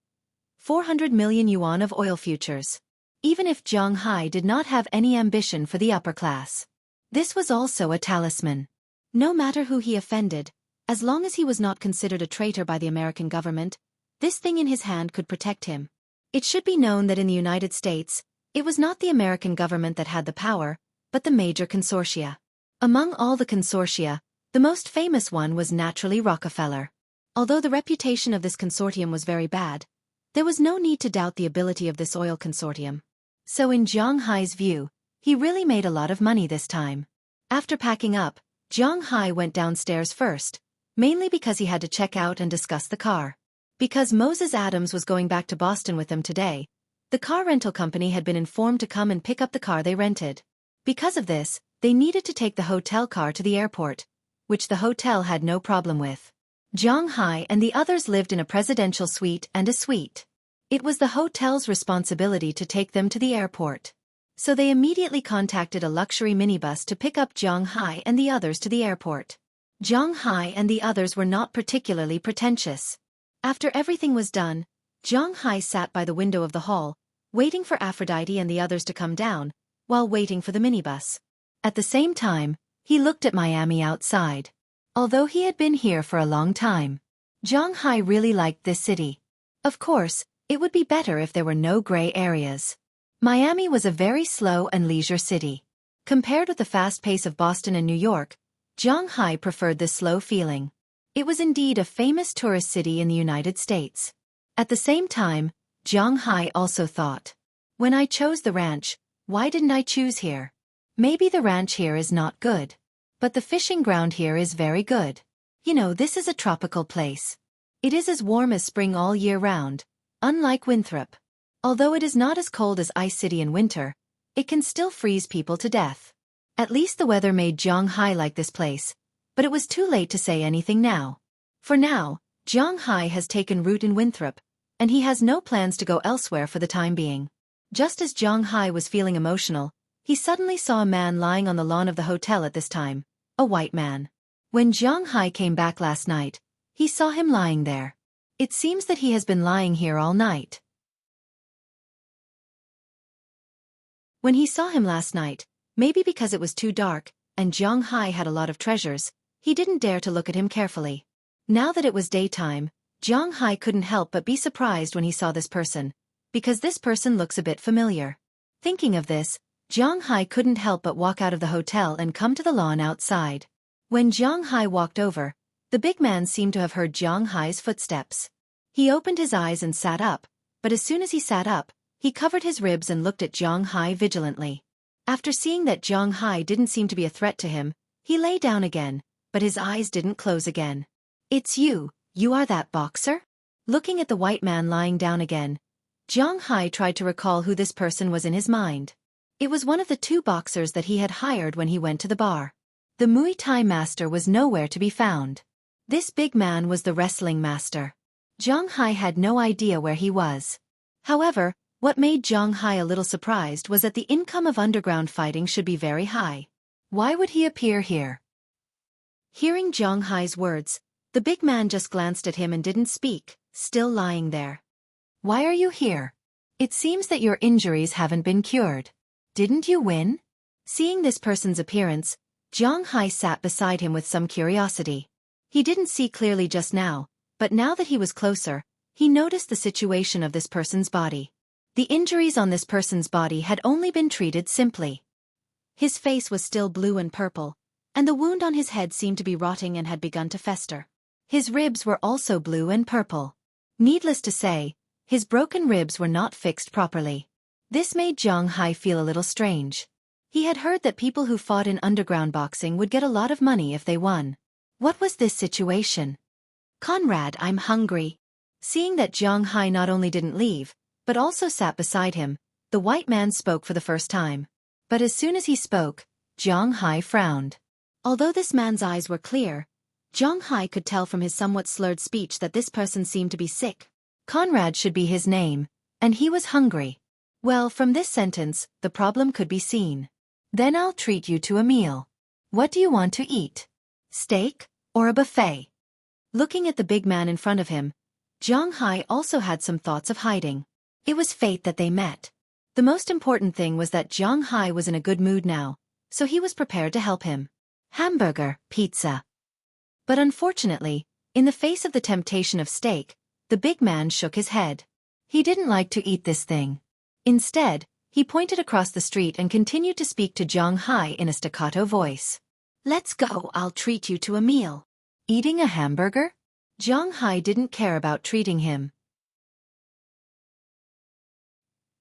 400 million yuan of oil futures. Even if Zhang Hai did not have any ambition for the upper class. This was also a talisman. No matter who he offended, as long as he was not considered a traitor by the American government, this thing in his hand could protect him. It should be known that in the United States, it was not the American government that had the power, but the major consortia. Among all the consortia, the most famous one was naturally Rockefeller. Although the reputation of this consortium was very bad, there was no need to doubt the ability of this oil consortium. So in Zhang Hai's view, he really made a lot of money this time. After packing up, Zhang Hai went downstairs first, mainly because he had to check out and discuss the car. Because Moses Adams was going back to Boston with them today, the car rental company had been informed to come and pick up the car they rented. Because of this, they needed to take the hotel car to the airport, which the hotel had no problem with. Zhang Hai and the others lived in a presidential suite and a suite. It was the hotel's responsibility to take them to the airport. So they immediately contacted a luxury minibus to pick up Zhang Hai and the others to the airport. Zhang Hai and the others were not particularly pretentious. After everything was done, Zhang Hai sat by the window of the hall, waiting for Aphrodite and the others to come down, while waiting for the minibus. At the same time, he looked at Miami outside. Although he had been here for a long time, Zhang Hai really liked this city. Of course, it would be better if there were no gray areas. Miami was a very slow and leisure city. Compared with the fast pace of Boston and New York, Zhang Hai preferred this slow feeling. It was indeed a famous tourist city in the United States. At the same time, Zhang Hai also thought, when I chose the ranch, why didn't I choose here? Maybe the ranch here is not good. But the fishing ground here is very good. You know, this is a tropical place. It is as warm as spring all year round, unlike Winthrop. Although it is not as cold as Ice City in winter, it can still freeze people to death. At least the weather made Zhang Hai like this place, but it was too late to say anything now. For now, Zhang Hai has taken root in Winthrop, and he has no plans to go elsewhere for the time being. Just as Zhang Hai was feeling emotional, he suddenly saw a man lying on the lawn of the hotel at this time, a white man. When Zhang Hai came back last night, he saw him lying there. It seems that he has been lying here all night. When he saw him last night, maybe because it was too dark, and Zhang Hai had a lot of treasures, he didn't dare to look at him carefully. Now that it was daytime, Zhang Hai couldn't help but be surprised when he saw this person, because this person looks a bit familiar. Thinking of this, Zhang Hai couldn't help but walk out of the hotel and come to the lawn outside. When Zhang Hai walked over, The big man seemed to have heard Jiang Hai's footsteps. He opened his eyes and sat up, but as soon as he sat up, he covered his ribs and looked at Jiang Hai vigilantly. After seeing that Jiang Hai didn't seem to be a threat to him, he lay down again, but his eyes didn't close again. "It's you are that boxer?" Looking at the white man lying down again, Jiang Hai tried to recall who this person was in his mind. It was one of the two boxers that he had hired when he went to the bar. The Muay Thai master was nowhere to be found. This big man was the wrestling master. Jiang Hai had no idea where he was. However, what made Jiang Hai a little surprised was that the income of underground fighting should be very high. Why would he appear here? Hearing Jiang Hai's words, the big man just glanced at him and didn't speak, still lying there. "Why are you here? It seems that your injuries haven't been cured. Didn't you win?" Seeing this person's appearance, Jiang Hai sat beside him with some curiosity. He didn't see clearly just now, but now that he was closer, he noticed the situation of this person's body. The injuries on this person's body had only been treated simply. His face was still blue and purple, and the wound on his head seemed to be rotting and had begun to fester. His ribs were also blue and purple. Needless to say, his broken ribs were not fixed properly. This made Jiang Hai feel a little strange. He had heard that people who fought in underground boxing would get a lot of money if they won. What was this situation? "Conrad, I'm hungry." Seeing that Jiang Hai not only didn't leave, but also sat beside him, the white man spoke for the first time. But as soon as he spoke, Jiang Hai frowned. Although this man's eyes were clear, Jiang Hai could tell from his somewhat slurred speech that this person seemed to be sick. Conrad should be his name, and he was hungry. Well, from this sentence, the problem could be seen. "Then I'll treat you to a meal. What do you want to eat? Steak or a buffet?" Looking at the big man in front of him, Jiang Hai also had some thoughts of hiding. It was fate that they met. The most important thing was that Jiang Hai was in a good mood now, so he was prepared to help him. "Hamburger, pizza." But unfortunately, in the face of the temptation of steak, the big man shook his head. He didn't like to eat this thing. Instead, he pointed across the street and continued to speak to Jiang Hai in a staccato voice. "Let's go, I'll treat you to a meal." Eating a hamburger? Jiang Hai didn't care about treating him.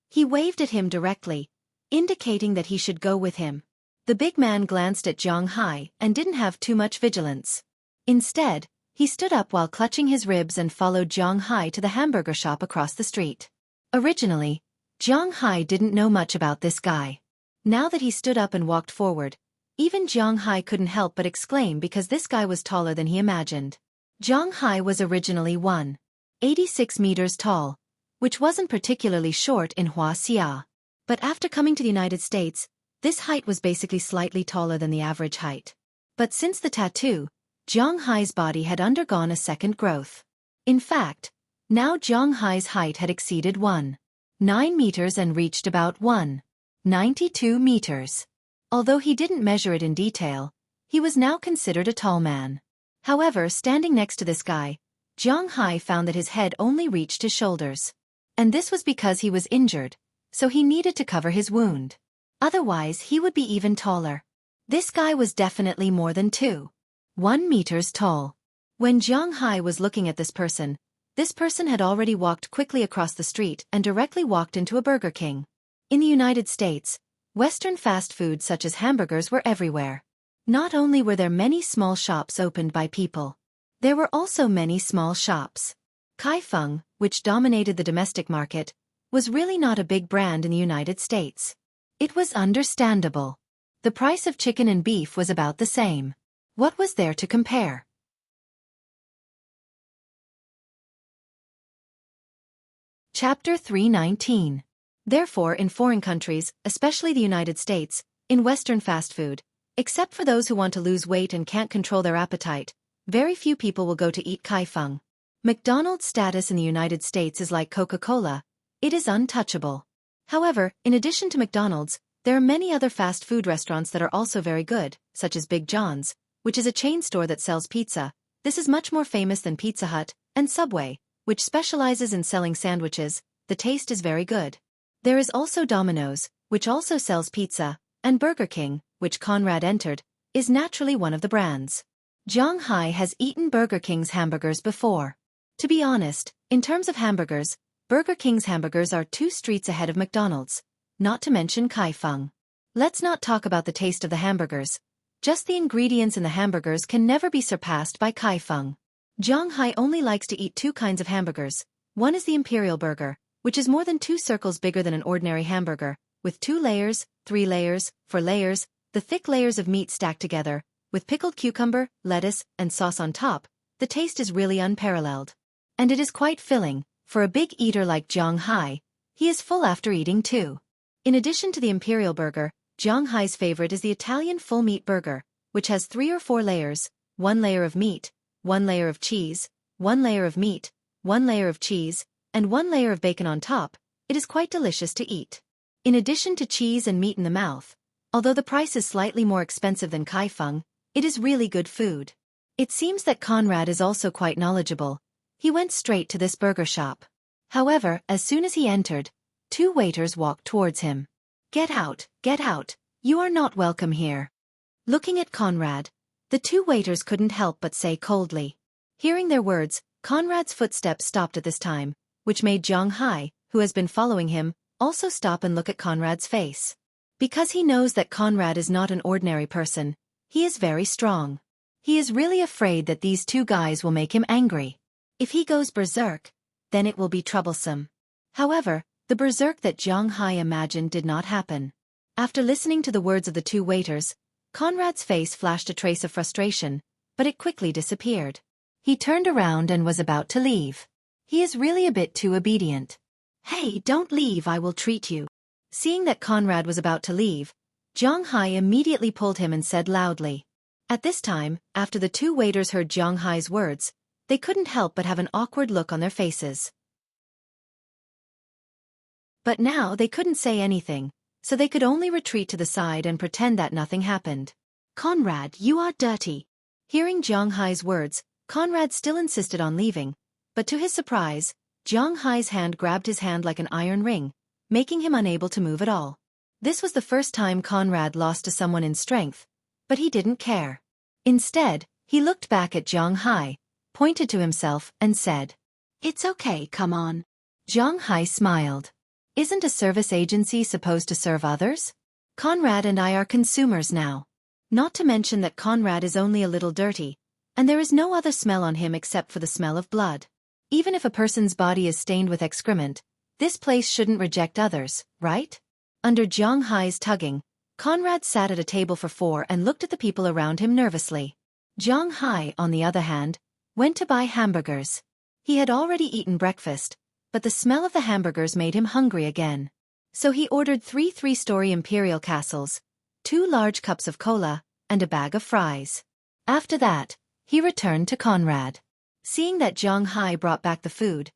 He waved at him directly, indicating that he should go with him. The big man glanced at Jiang Hai and didn't have too much vigilance. Instead, he stood up while clutching his ribs and followed Jiang Hai to the hamburger shop across the street. Originally, Jiang Hai didn't know much about this guy. Now that he stood up and walked forward, even Jiang Hai couldn't help but exclaim because this guy was taller than he imagined. Jiang Hai was originally 1.86 meters tall, which wasn't particularly short in Xia. But after coming to the United States, this height was basically slightly taller than the average height. But since the tattoo, Jiang Hai's body had undergone a second growth. In fact, now Jiang Hai's height had exceeded 1.9 meters and reached about 1.92 meters. Although he didn't measure it in detail, he was now considered a tall man. However, standing next to this guy, Jiang Hai found that his head only reached his shoulders. And this was because he was injured, so he needed to cover his wound. Otherwise, he would be even taller. This guy was definitely more than 2.1 meters tall. When Jiang Hai was looking at this person had already walked quickly across the street and directly walked into a Burger King. In the United States, Western fast food such as hamburgers were everywhere. Not only were there many small shops opened by people, there were also many small shops. Kaifeng, which dominated the domestic market, was really not a big brand in the United States. It was understandable. The price of chicken and beef was about the same. What was there to compare? Chapter 319. Therefore, in foreign countries, especially the United States, in Western fast food, except for those who want to lose weight and can't control their appetite, very few people will go to eat kaifeng. McDonald's status in the United States is like Coca-Cola. It is untouchable. However, in addition to McDonald's, there are many other fast food restaurants that are also very good, such as Big John's, which is a chain store that sells pizza. This is much more famous than Pizza Hut, and Subway, which specializes in selling sandwiches. The taste is very good. There is also Domino's, which also sells pizza, and Burger King, which Conrad entered, is naturally one of the brands. Zhang Hai has eaten Burger King's hamburgers before. To be honest, in terms of hamburgers, Burger King's hamburgers are 2 streets ahead of McDonald's, not to mention Kaifeng. Let's not talk about the taste of the hamburgers. Just the ingredients in the hamburgers can never be surpassed by Kaifeng. Zhang Hai only likes to eat 2 kinds of hamburgers. One is the Imperial Burger, which is more than 2 circles bigger than an ordinary hamburger, with 2 layers, 3 layers, 4 layers, the thick layers of meat stacked together, with pickled cucumber, lettuce, and sauce on top. The taste is really unparalleled. And it is quite filling. For a big eater like Zhang Hai, he is full after eating too. In addition to the Imperial Burger, Zhang Hai's favorite is the Italian full meat burger, which has 3 or 4 layers, 1 layer of meat, 1 layer of cheese, 1 layer of meat, 1 layer of cheese, and 1 layer of bacon on top. It is quite delicious to eat. In addition to cheese and meat in the mouth, although the price is slightly more expensive than Kaifeng, it is really good food. It seems that Conrad is also quite knowledgeable. He went straight to this burger shop. However, as soon as he entered, 2 waiters walked towards him. Get out, you are not welcome here. Looking at Conrad, the 2 waiters couldn't help but say coldly. Hearing their words, Conrad's footsteps stopped at this time, which made Zhang Hai, who has been following him, also stop and look at Conrad's face. Because he knows that Conrad is not an ordinary person, he is very strong. He is really afraid that these 2 guys will make him angry. If he goes berserk, then it will be troublesome. However, the berserk that Zhang Hai imagined did not happen. After listening to the words of the 2 waiters, Conrad's face flashed a trace of frustration, but it quickly disappeared. He turned around and was about to leave. He is really a bit too obedient. Hey, don't leave, I will treat you. Seeing that Conrad was about to leave, Zhang Hai immediately pulled him and said loudly. At this time, after the 2 waiters heard Zhang Hai's words, they couldn't help but have an awkward look on their faces. But now they couldn't say anything, so they could only retreat to the side and pretend that nothing happened. Conrad, you are dirty. Hearing Zhang Hai's words, Conrad still insisted on leaving, but to his surprise, Zhang Hai's hand grabbed his hand like an iron ring, making him unable to move at all. This was the first time Conrad lost to someone in strength, but he didn't care. Instead, he looked back at Zhang Hai, pointed to himself, and said, "It's okay, come on." Zhang Hai smiled. Isn't a service agency supposed to serve others? Conrad and I are consumers now. Not to mention that Conrad is only a little dirty, and there is no other smell on him except for the smell of blood. Even if a person's body is stained with excrement, this place shouldn't reject others, right? Under Zhang Hai's tugging, Conrad sat at a table for 4 and looked at the people around him nervously. Zhang Hai, on the other hand, went to buy hamburgers. He had already eaten breakfast, but the smell of the hamburgers made him hungry again. So he ordered 3 3-story imperial castles, 2 large cups of cola, and a bag of fries. After that, he returned to Conrad. Seeing that Zhang Hai brought back the food,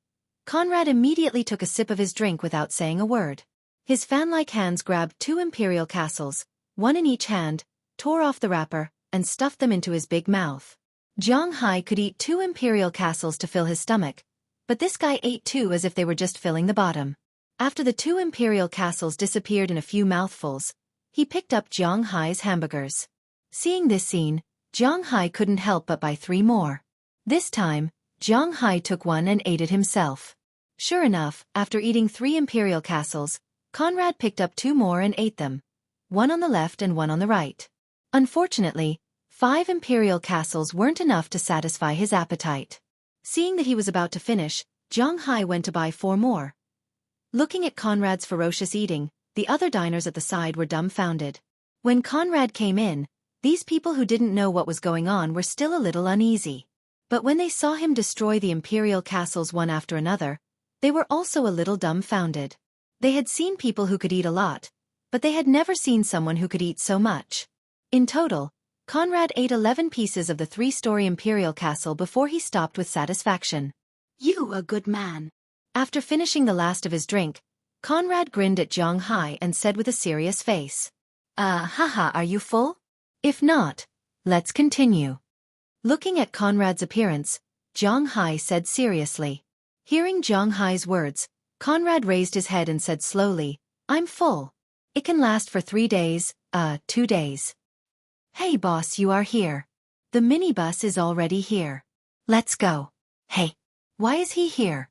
Conrad immediately took a sip of his drink without saying a word. His fan-like hands grabbed 2 imperial castles, 1 in each hand, tore off the wrapper, and stuffed them into his big mouth. Zhang Hai could eat 2 imperial castles to fill his stomach, but this guy ate 2 as if they were just filling the bottom. After the 2 imperial castles disappeared in a few mouthfuls, he picked up Zhang Hai's hamburgers. Seeing this scene, Zhang Hai couldn't help but buy 3 more. This time, Zhang Hai took 1 and ate it himself. Sure enough, after eating 3 imperial castles, Conrad picked up 2 more and ate them, 1 on the left and 1 on the right. Unfortunately, 5 imperial castles weren't enough to satisfy his appetite. Seeing that he was about to finish, Zhang Hai went to buy 4 more. Looking at Conrad's ferocious eating, the other diners at the side were dumbfounded. When Conrad came in, these people who didn't know what was going on were still a little uneasy. But when they saw him destroy the imperial castles one after another, they were also a little dumbfounded. They had seen people who could eat a lot, but they had never seen someone who could eat so much. In total, Conrad ate 11 pieces of the 3-story imperial castle before he stopped with satisfaction. "You a good man." After finishing the last of his drink, Conrad grinned at Zhang Hai and said with a serious face, Haha, are you full? If not, let's continue." Looking at Conrad's appearance, Zhang Hai said seriously. Hearing Zhang Hai's words, Conrad raised his head and said slowly, "I'm full. It can last for 3 days, 2 days. Hey boss, you are here. The minibus is already here. Let's go. Hey, why is he here?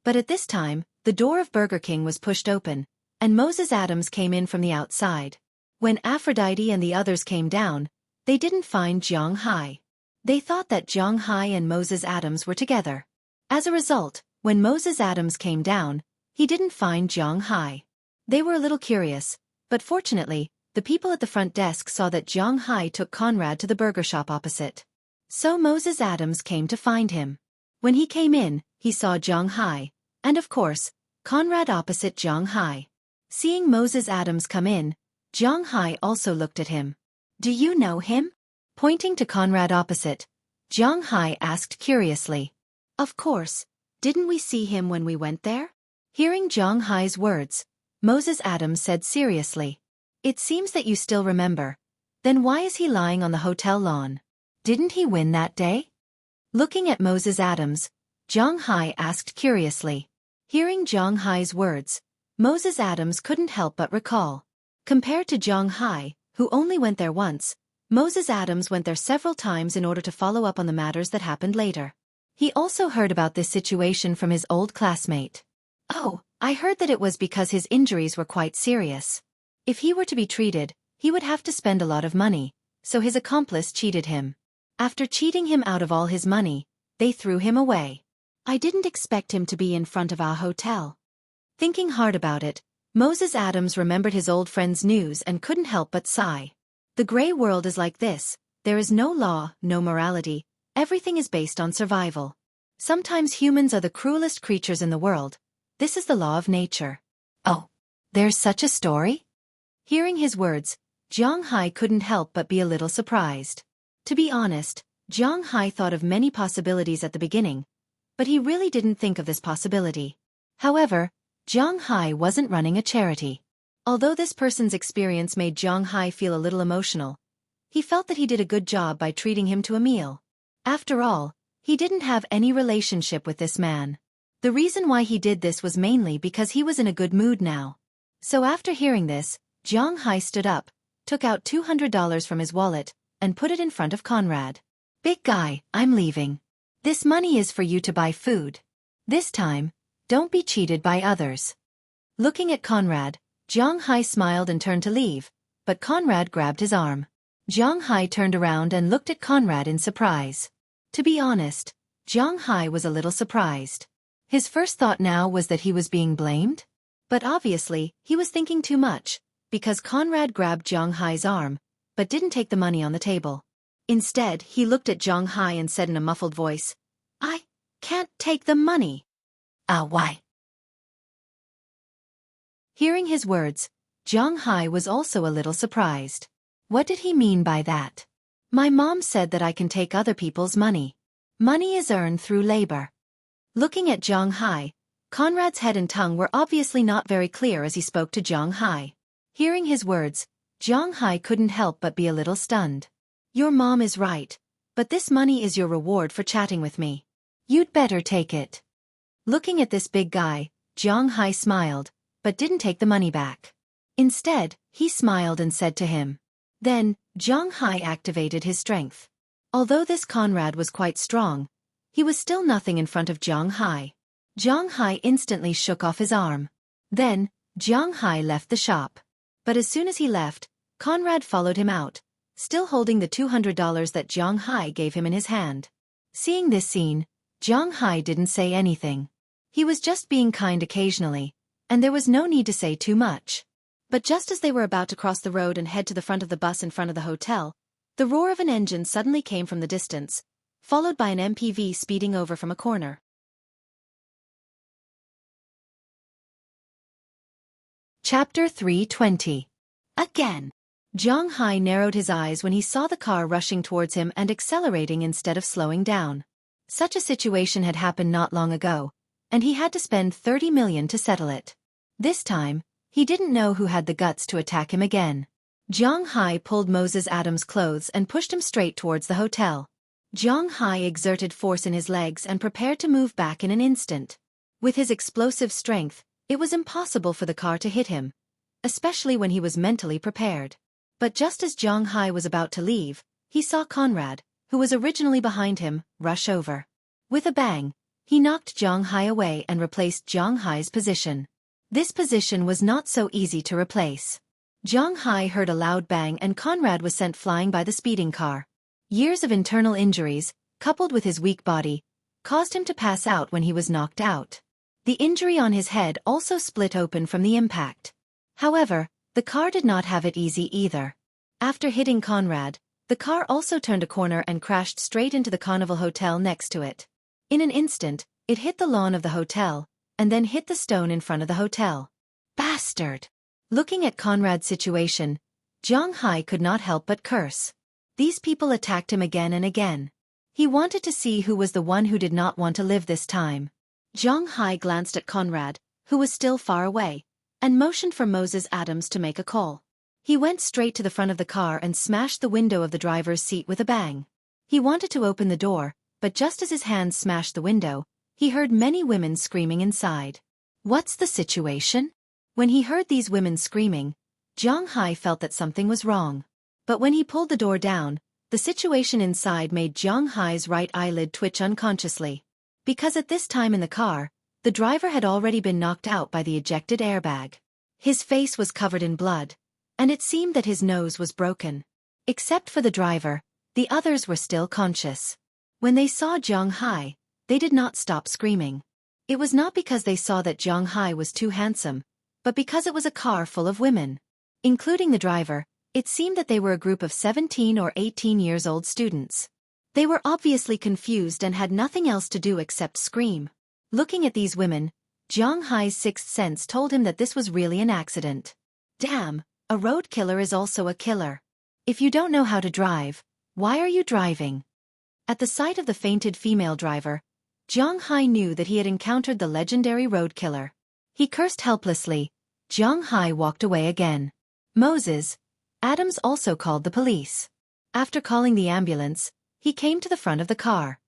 But at this time, the door of Burger King was pushed open, and Moses Adams came in from the outside. When Aphrodite and the others came down, they didn't find Jiang Hai. They thought that Jiang Hai and Moses Adams were together. As a result, when Moses Adams came down, he didn't find Jiang Hai. They were a little curious, but fortunately, the people at the front desk saw that Jiang Hai took Conrad to the burger shop opposite. So Moses Adams came to find him. When he came in, he saw Jiang Hai, and of course, Conrad opposite Jiang Hai. Seeing Moses Adams come in, Jiang Hai also looked at him. Do you know him? Pointing to Conrad opposite, Jiang Hai asked curiously. Of course, didn't we see him when we went there? Hearing Jiang Hai's words, Moses Adams said seriously. It seems that you still remember. Then why is he lying on the hotel lawn? Didn't he win that day? Looking at Moses Adams, Jiang Hai asked curiously. Hearing Jiang Hai's words, Moses Adams couldn't help but recall. Compared to Jiang Hai, who only went there once, Moses Adams went there several times in order to follow up on the matters that happened later. He also heard about this situation from his old classmate. Oh, I heard that it was because his injuries were quite serious. If he were to be treated, he would have to spend a lot of money, so his accomplice cheated him. After cheating him out of all his money, they threw him away. I didn't expect him to be in front of our hotel. Thinking hard about it, Moses Adams remembered his old friend's news and couldn't help but sigh. The gray world is like this. There is no law, no morality. Everything is based on survival. Sometimes humans are the cruelest creatures in the world. This is the law of nature. Oh, there's such a story? Hearing his words, Jiang Hai couldn't help but be a little surprised. To be honest, Jiang Hai thought of many possibilities at the beginning, but he really didn't think of this possibility. However, Jiang Hai wasn't running a charity. Although this person's experience made Jiang Hai feel a little emotional, he felt that he did a good job by treating him to a meal. After all, he didn't have any relationship with this man. The reason why he did this was mainly because he was in a good mood now. So after hearing this, Jiang Hai stood up, took out $200 from his wallet, and put it in front of Conrad. Big guy, I'm leaving. This money is for you to buy food. This time, don't be cheated by others. Looking at Conrad, Jiang Hai smiled and turned to leave, but Conrad grabbed his arm. Jiang Hai turned around and looked at Conrad in surprise. To be honest, Jiang Hai was a little surprised. His first thought now was that he was being blamed? But obviously, he was thinking too much, because Conrad grabbed Jiang Hai's arm, but didn't take the money on the table. Instead, he looked at Jiang Hai and said in a muffled voice, I can't take the money. Why? Hearing his words, Jiang Hai was also a little surprised. What did he mean by that? My mom said that I can take other people's money. Money is earned through labor. Looking at Jiang Hai, Conrad's head and tongue were obviously not very clear as he spoke to Jiang Hai. Hearing his words, Jiang Hai couldn't help but be a little stunned. Your mom is right, but this money is your reward for chatting with me. You'd better take it. Looking at this big guy, Jiang Hai smiled, but didn't take the money back. Instead, he smiled and said to him. Then, Jiang Hai activated his strength. Although this Conrad was quite strong, he was still nothing in front of Jiang Hai. Jiang Hai instantly shook off his arm. Then, Jiang Hai left the shop. But as soon as he left, Conrad followed him out, still holding the $200 that Jiang Hai gave him in his hand. Seeing this scene, Jiang Hai didn't say anything. He was just being kind occasionally, and there was no need to say too much. But just as they were about to cross the road and head to the front of the bus in front of the hotel, the roar of an engine suddenly came from the distance, followed by an MPV speeding over from a corner. Chapter 320. Again. Jiang Hai narrowed his eyes when he saw the car rushing towards him and accelerating instead of slowing down. Such a situation had happened not long ago, and he had to spend 30 million to settle it. This time, he didn't know who had the guts to attack him again. Jiang Hai pulled Moses Adams' clothes and pushed him straight towards the hotel. Jiang Hai exerted force in his legs and prepared to move back in an instant. With his explosive strength, it was impossible for the car to hit him, especially when he was mentally prepared. But just as Zhang Hai was about to leave, he saw Conrad, who was originally behind him, rush over. With a bang, he knocked Zhang Hai away and replaced Zhang Hai's position. This position was not so easy to replace. Zhang Hai heard a loud bang and Conrad was sent flying by the speeding car. Years of internal injuries, coupled with his weak body, caused him to pass out when he was knocked out. The injury on his head also split open from the impact. However, the car did not have it easy either. After hitting Conrad, the car also turned a corner and crashed straight into the Carnival Hotel next to it. In an instant, it hit the lawn of the hotel, and then hit the stone in front of the hotel. Bastard! Looking at Conrad's situation, Zhang Hai could not help but curse. These people attacked him again and again. He wanted to see who was the one who did not want to live this time. Zhang Hai glanced at Conrad, who was still far away, and motioned for Moses Adams to make a call. He went straight to the front of the car and smashed the window of the driver's seat with a bang. He wanted to open the door, but just as his hands smashed the window, he heard many women screaming inside. What's the situation? When he heard these women screaming, Zhang Hai felt that something was wrong. But when he pulled the door down, the situation inside made Zhang Hai's right eyelid twitch unconsciously. Because at this time in the car, the driver had already been knocked out by the ejected airbag. His face was covered in blood, and it seemed that his nose was broken. Except for the driver, the others were still conscious. When they saw Zhang Hai, they did not stop screaming. It was not because they saw that Zhang Hai was too handsome, but because it was a car full of women. Including the driver, it seemed that they were a group of 17 or 18 years old students. They were obviously confused and had nothing else to do except scream. Looking at these women, Zhang Hai's sixth sense told him that this was really an accident. Damn, a road killer is also a killer. If you don't know how to drive, why are you driving? At the sight of the fainted female driver, Zhang Hai knew that he had encountered the legendary road killer. He cursed helplessly. Zhang Hai walked away again. Moses Adams also called the police. After calling the ambulance, he came to the front of the car.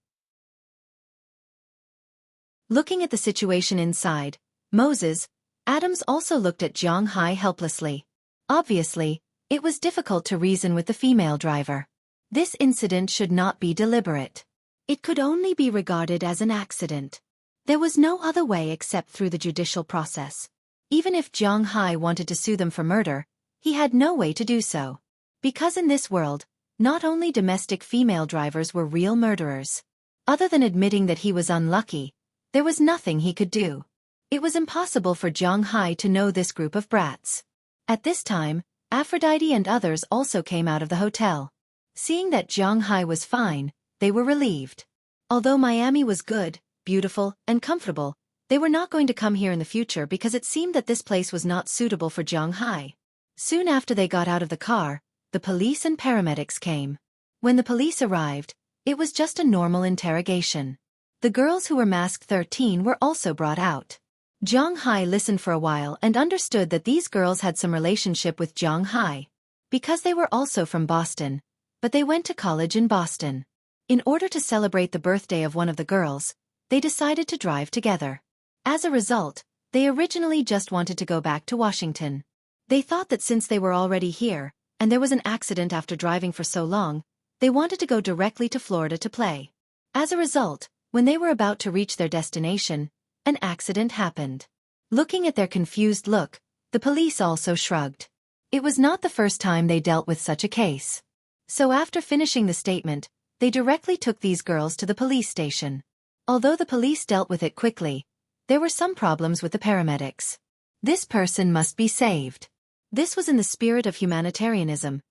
Looking at the situation inside, Moses Adams also looked at Zhang Hai helplessly. Obviously, it was difficult to reason with the female driver. This incident should not be deliberate. It could only be regarded as an accident. There was no other way except through the judicial process. Even if Zhang Hai wanted to sue them for murder, he had no way to do so. Because in this world, not only domestic female drivers were real murderers. Other than admitting that he was unlucky, there was nothing he could do. It was impossible for Zhang Hai to know this group of brats. At this time, Aphrodite and others also came out of the hotel. Seeing that Zhang Hai was fine, they were relieved. Although Miami was good, beautiful, and comfortable, they were not going to come here in the future because it seemed that this place was not suitable for Zhang Hai. Soon after they got out of the car, the police and paramedics came. When the police arrived, it was just a normal interrogation. The girls who were masked 13 were also brought out. Zhang Hai listened for a while and understood that these girls had some relationship with Zhang Hai. Because they were also from Boston, but they went to college in Boston. In order to celebrate the birthday of one of the girls, they decided to drive together. As a result, they originally just wanted to go back to Washington. They thought that since they were already here, and there was an accident after driving for so long, they wanted to go directly to Florida to play. As a result, when they were about to reach their destination, an accident happened. Looking at their confused look, the police also shrugged. It was not the first time they dealt with such a case. So after finishing the statement, they directly took these girls to the police station. Although the police dealt with it quickly, there were some problems with the paramedics. This person must be saved. This was in the spirit of humanitarianism,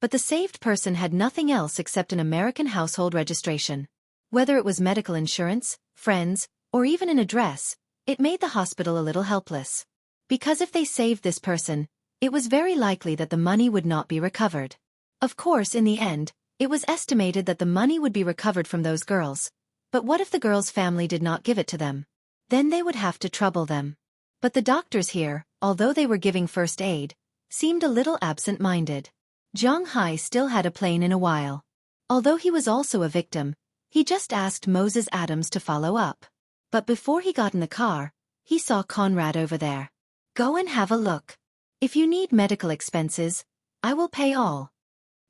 but the saved person had nothing else except an American household registration. Whether it was medical insurance, friends, or even an address, it made the hospital a little helpless. Because if they saved this person, it was very likely that the money would not be recovered. Of course, in the end, it was estimated that the money would be recovered from those girls. But what if the girls' family did not give it to them? Then they would have to trouble them. But the doctors here, although they were giving first aid, seemed a little absent-minded. Zhang Hai still had a plane in a while. Although he was also a victim, he just asked Moses Adams to follow up. But before he got in the car, he saw Conrad over there. Go and have a look. If you need medical expenses, I will pay all.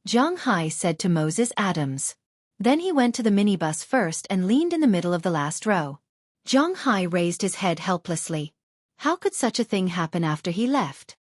Zhang Hai said to Moses Adams. Then he went to the minibus first and leaned in the middle of the last row. Zhang Hai raised his head helplessly. How could such a thing happen after he left?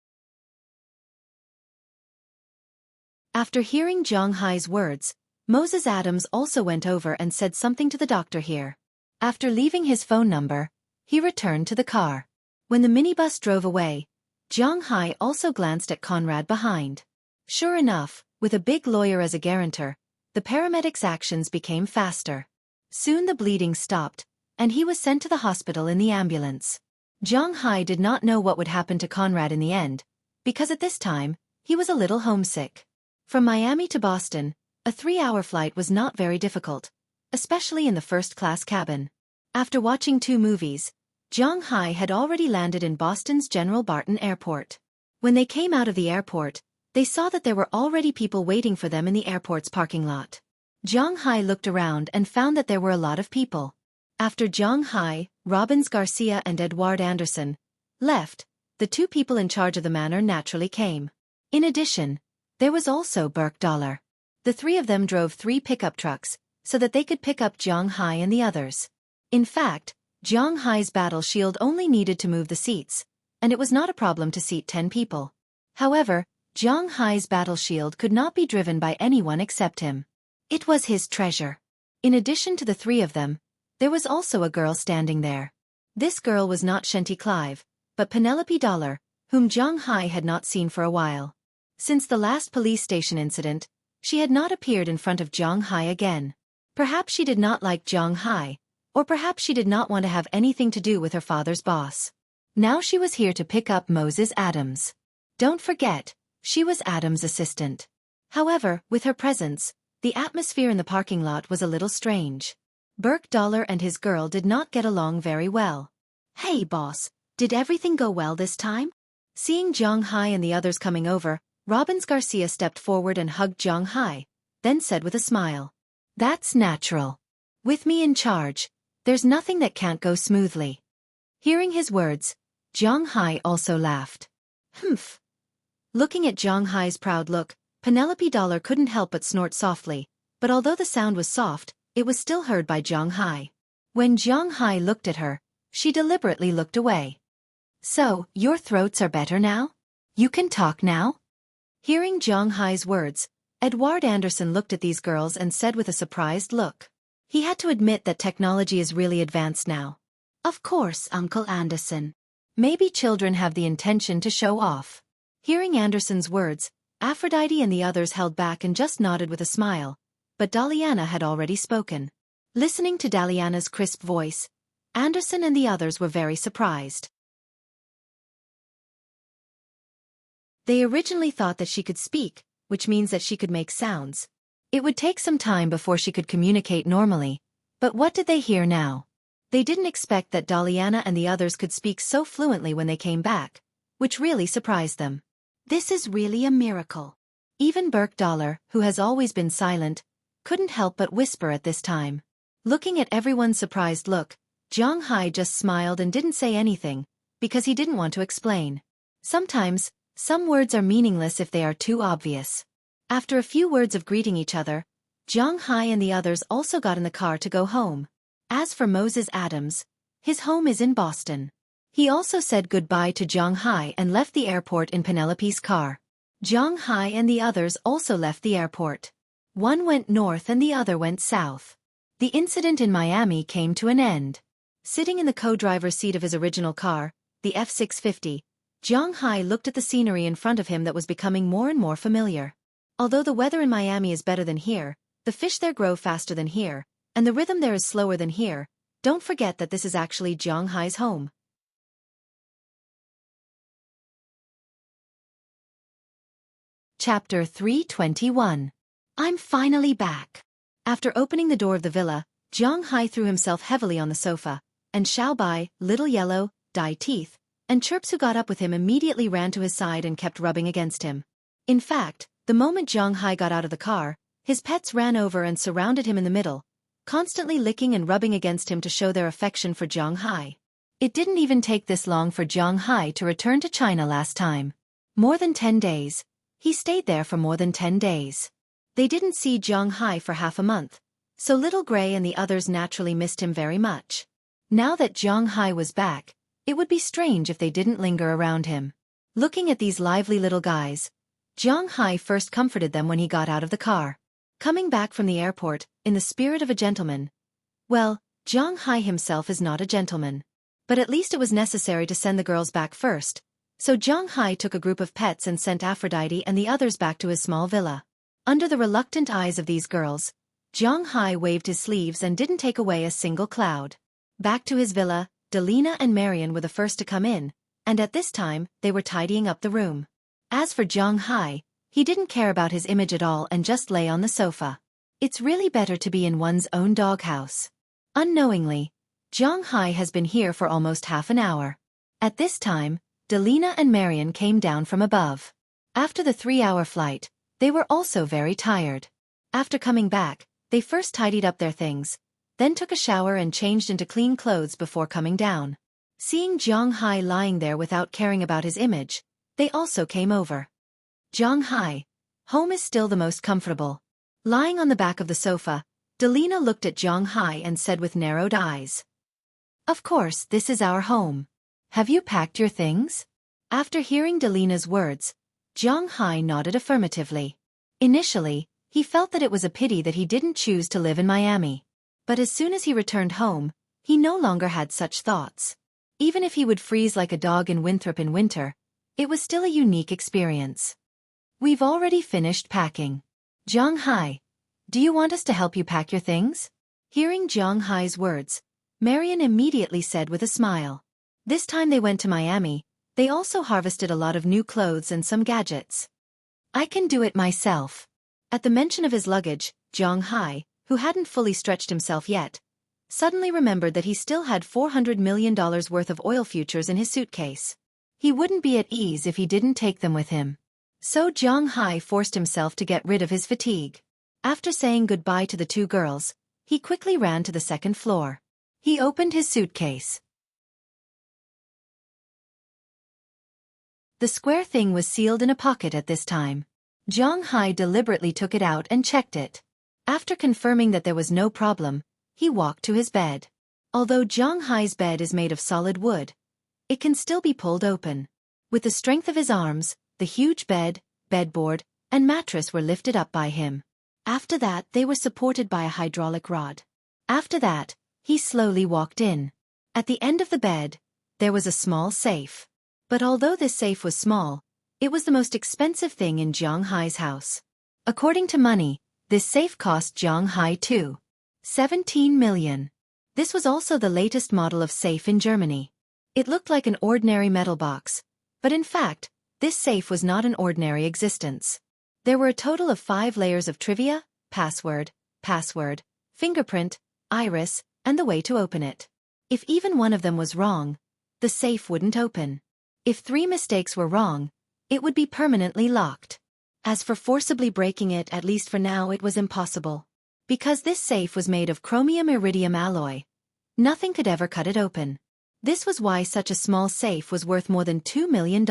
After hearing Zhang Hai's words, Moses Adams also went over and said something to the doctor here. After leaving his phone number, he returned to the car. When the minibus drove away, Zhang Hai also glanced at Conrad behind. Sure enough, with a big lawyer as a guarantor, the paramedics' actions became faster. Soon the bleeding stopped, and he was sent to the hospital in the ambulance. Zhang Hai did not know what would happen to Conrad in the end, because at this time, he was a little homesick. From Miami to Boston, a 3-hour flight was not very difficult, especially in the first-class cabin. After watching 2 movies, Zhang Hai had already landed in Boston's General Barton Airport. When they came out of the airport, they saw that there were already people waiting for them in the airport's parking lot. Zhang Hai looked around and found that there were a lot of people. After Zhang Hai, Robbins Garcia and Edward Anderson left, the 2 people in charge of the manor naturally came. In addition, there was also Burke Dollar. The 3 of them drove 3 pickup trucks, so that they could pick up Zhang Hai and the others. In fact, Zhang Hai's battle shield only needed to move the seats, and it was not a problem to seat 10 people. However, Zhang Hai's battle shield could not be driven by anyone except him. It was his treasure. In addition to the 3 of them, there was also a girl standing there. This girl was not Shenty Clive, but Penelope Dollar, whom Zhang Hai had not seen for a while. Since the last police station incident, she had not appeared in front of Zhang Hai again. Perhaps she did not like Zhang Hai, or perhaps she did not want to have anything to do with her father's boss. Now she was here to pick up Moses Adams. Don't forget, she was Adams' assistant. However, with her presence, the atmosphere in the parking lot was a little strange. Burke Dollar and his girl did not get along very well. Hey boss, did everything go well this time? Seeing Zhang Hai and the others coming over, Robbins Garcia stepped forward and hugged Zhang Hai, then said with a smile. That's natural. With me in charge, there's nothing that can't go smoothly. Hearing his words, Zhang Hai also laughed. Humph. Looking at Zhang Hai's proud look, Penelope Dollar couldn't help but snort softly, but although the sound was soft, it was still heard by Zhang Hai. When Zhang Hai looked at her, she deliberately looked away. So, your throats are better now? You can talk now? Hearing Zhang Hai's words, Edward Anderson looked at these girls and said with a surprised look. He had to admit that technology is really advanced now. Of course, Uncle Anderson. Maybe children have the intention to show off. Hearing Anderson's words, Aphrodite and the others held back and just nodded with a smile, but Daliana had already spoken. Listening to Daliana's crisp voice, Anderson and the others were very surprised. They originally thought that she could speak, which means that she could make sounds. It would take some time before she could communicate normally, but what did they hear now? They didn't expect that Daliana and the others could speak so fluently when they came back, which really surprised them. This is really a miracle. Even Burke Dollar, who has always been silent, couldn't help but whisper at this time. Looking at everyone's surprised look, Zhang Hai just smiled and didn't say anything, because he didn't want to explain. Sometimes, some words are meaningless if they are too obvious. After a few words of greeting each other, Zhang Hai and the others also got in the car to go home. As for Moses Adams, his home is in Boston. He also said goodbye to Zhang Hai and left the airport in Penelope's car. Zhang Hai and the others also left the airport. One went north and the other went south. The incident in Miami came to an end. Sitting in the co-driver's seat of his original car, the F-650, Zhang Hai looked at the scenery in front of him that was becoming more and more familiar. Although the weather in Miami is better than here, the fish there grow faster than here, and the rhythm there is slower than here, don't forget that this is actually Zhang Hai's home. Chapter 321. I'm finally back. After opening the door of the villa, Zhang Hai threw himself heavily on the sofa, and Xiao Bai, Little Yellow, Dai Teeth, and Chirps, who got up with him, immediately ran to his side and kept rubbing against him. In fact, the moment Zhang Hai got out of the car, his pets ran over and surrounded him in the middle, constantly licking and rubbing against him to show their affection for Zhang Hai. It didn't even take this long for Zhang Hai to return to China last time. More than 10 days. He stayed there for more than 10 days. They didn't see Jiang Hai for half a month, so Little Gray and the others naturally missed him very much. Now that Jiang Hai was back, it would be strange if they didn't linger around him. Looking at these lively little guys, Jiang Hai first comforted them when he got out of the car. Coming back from the airport, in the spirit of a gentleman. Well, Jiang Hai himself is not a gentleman. But at least it was necessary to send the girls back first, so Jiang Hai took a group of pets and sent Aphrodite and the others back to his small villa. Under the reluctant eyes of these girls, Jiang Hai waved his sleeves and didn't take away a single cloud. Back to his villa, Delina and Marion were the first to come in, and at this time, they were tidying up the room. As for Jiang Hai, he didn't care about his image at all and just lay on the sofa. It's really better to be in one's own doghouse. Unknowingly, Jiang Hai has been here for almost half an hour. At this time, Delina and Marion came down from above. After the 3-hour flight, they were also very tired. After coming back, they first tidied up their things, then took a shower and changed into clean clothes before coming down. Seeing Jiang Hai lying there without caring about his image, they also came over. Jiang Hai, home is still the most comfortable. Lying on the back of the sofa, Delina looked at Jiang Hai and said with narrowed eyes, "Of course, this is our home. Have you packed your things?" After hearing Delina's words, Jiang Hai nodded affirmatively. Initially, he felt that it was a pity that he didn't choose to live in Miami. But as soon as he returned home, he no longer had such thoughts. Even if he would freeze like a dog in Winthrop in winter, it was still a unique experience. "We've already finished packing. Jiang Hai, do you want us to help you pack your things?" Hearing Jiang Hai's words, Marion immediately said with a smile. This time they went to Miami, they also harvested a lot of new clothes and some gadgets. "I can do it myself." At the mention of his luggage, Jiang Hai, who hadn't fully stretched himself yet, suddenly remembered that he still had $400 million worth of oil futures in his suitcase. He wouldn't be at ease if he didn't take them with him. So Jiang Hai forced himself to get rid of his fatigue. After saying goodbye to the two girls, he quickly ran to the second floor. He opened his suitcase. The square thing was sealed in a pocket at this time. Jiang Hai deliberately took it out and checked it. After confirming that there was no problem, he walked to his bed. Although Jiang Hai's bed is made of solid wood, it can still be pulled open. With the strength of his arms, the huge bed, bedboard, and mattress were lifted up by him. After that, they were supported by a hydraulic rod. After that, he slowly walked in. At the end of the bed, there was a small safe. But although this safe was small, it was the most expensive thing in Jiang Hai's house. According to money, this safe cost Jiang Hai 17 million. This was also the latest model of safe in Germany. It looked like an ordinary metal box, but in fact, this safe was not an ordinary existence. There were a total of 5 layers of trivia, password, fingerprint, iris, and the way to open it. If even one of them was wrong, the safe wouldn't open. If 3 mistakes were wrong, it would be permanently locked. As for forcibly breaking it, at least for now, it was impossible. Because this safe was made of chromium-iridium alloy, nothing could ever cut it open. This was why such a small safe was worth more than $2 million.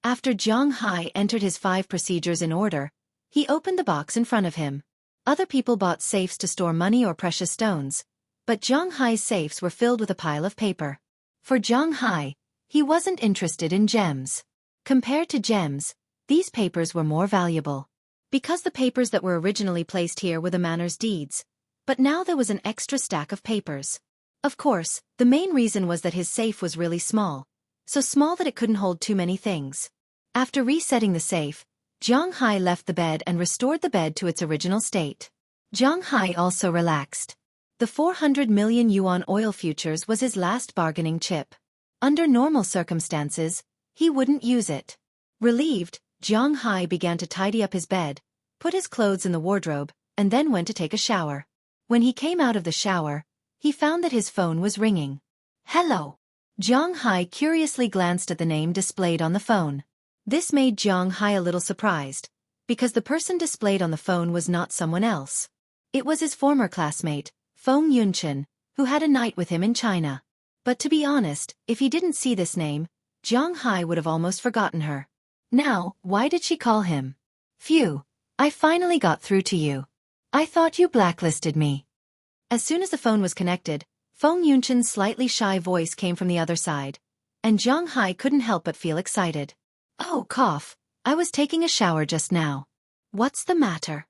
After Jiang Hai entered his 5 procedures in order, he opened the box in front of him. Other people bought safes to store money or precious stones, but Jiang Hai's safes were filled with a pile of paper. For Jiang Hai, he wasn't interested in gems. Compared to gems, these papers were more valuable. Because the papers that were originally placed here were the manor's deeds, but now there was an extra stack of papers. Of course, the main reason was that his safe was really small, so small that it couldn't hold too many things. After resetting the safe, Jiang Hai left the bed and restored the bed to its original state. Jiang Hai also relaxed. The 400 million yuan oil futures was his last bargaining chip. Under normal circumstances, he wouldn't use it. Relieved, Jiang Hai began to tidy up his bed, put his clothes in the wardrobe, and then went to take a shower. When he came out of the shower, he found that his phone was ringing. "Hello." Jiang Hai curiously glanced at the name displayed on the phone. This made Jiang Hai a little surprised, because the person displayed on the phone was not someone else. It was his former classmate, Feng Yunchen, who had a night with him in China. But to be honest, if he didn't see this name, Jiang Hai would have almost forgotten her. Now, why did she call him? Phew, I finally got through to you. I thought you blacklisted me. As soon as the phone was connected, Feng Yunchen's slightly shy voice came from the other side, and Jiang Hai couldn't help but feel excited. Oh, cough, I was taking a shower just now. What's the matter?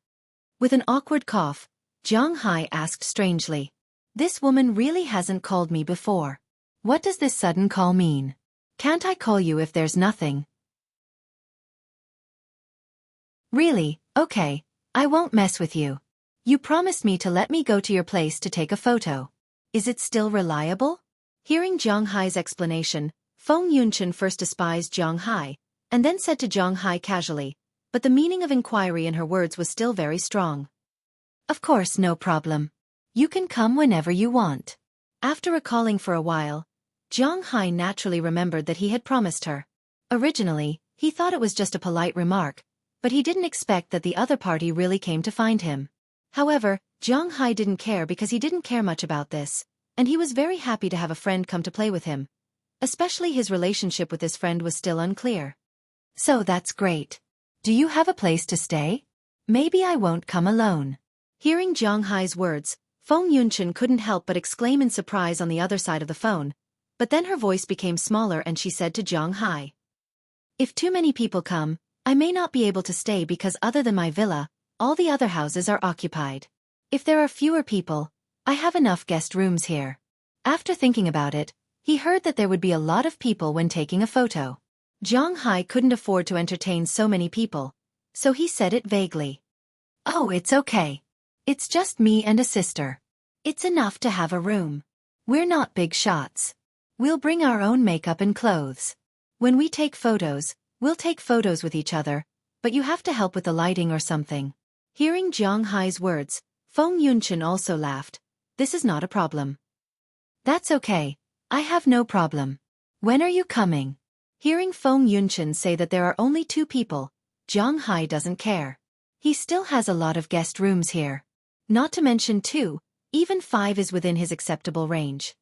With an awkward cough, Jiang Hai asked strangely. This woman really hasn't called me before. What does this sudden call mean? Can't I call you if there's nothing? Really, okay, I won't mess with you. You promised me to let me go to your place to take a photo. Is it still reliable? Hearing Jiang Hai's explanation, Feng Yunchen first despised Jiang Hai, and then said to Jiang Hai casually, but the meaning of inquiry in her words was still very strong. Of course, no problem. You can come whenever you want. After recalling for a while, Jiang Hai naturally remembered that he had promised her. Originally, he thought it was just a polite remark, but he didn't expect that the other party really came to find him. However, Jiang Hai didn't care because he didn't care much about this, and he was very happy to have a friend come to play with him. Especially his relationship with his friend was still unclear. So that's great. Do you have a place to stay? Maybe I won't come alone. Hearing Jiang Hai's words, Feng Yunchen couldn't help but exclaim in surprise on the other side of the phone, but then her voice became smaller and she said to Jiang Hai. If too many people come, I may not be able to stay because other than my villa, all the other houses are occupied. If there are fewer people, I have enough guest rooms here. After thinking about it, he heard that there would be a lot of people when taking a photo. Jiang Hai couldn't afford to entertain so many people, so he said it vaguely. Oh, it's okay. It's just me and a sister. It's enough to have a room. We're not big shots. We'll bring our own makeup and clothes. When we take photos, we'll take photos with each other, but you have to help with the lighting or something. Hearing Jiang Hai's words, Feng Yunchen also laughed. This is not a problem. That's okay. I have no problem. When are you coming? Hearing Feng Yunchen say that there are only 2 people, Jiang Hai doesn't care. He still has a lot of guest rooms here. Not to mention 2, even 5 is within his acceptable range.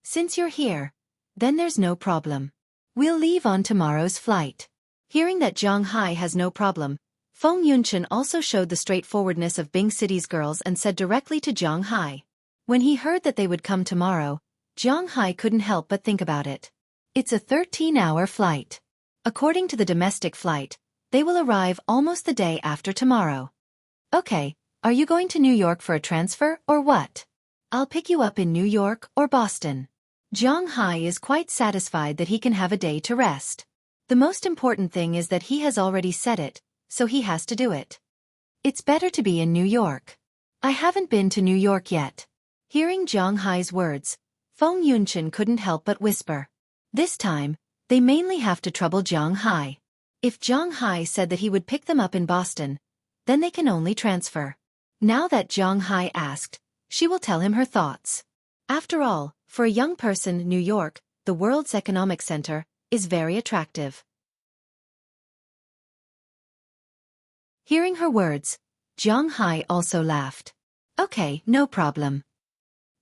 Since you're here, then there's no problem. We'll leave on tomorrow's flight. Hearing that Jiang Hai has no problem, Feng Yunchen also showed the straightforwardness of Bing City's girls and said directly to Jiang Hai. When he heard that they would come tomorrow, Jiang Hai couldn't help but think about it. It's a 13-hour flight. According to the domestic flight, they will arrive almost the day after tomorrow. Okay, are you going to New York for a transfer or what? I'll pick you up in New York or Boston. Jiang Hai is quite satisfied that he can have a day to rest. The most important thing is that he has already said it, so he has to do it. It's better to be in New York. I haven't been to New York yet. Hearing Jiang Hai's words, Feng Yunchen couldn't help but whisper. This time, they mainly have to trouble Jiang Hai. If Jiang Hai said that he would pick them up in Boston, then they can only transfer. Now that Jiang Hai asked, she will tell him her thoughts. After all, for a young person, New York, the world's economic center, is very attractive. Hearing her words, Jiang Hai also laughed. Okay, no problem.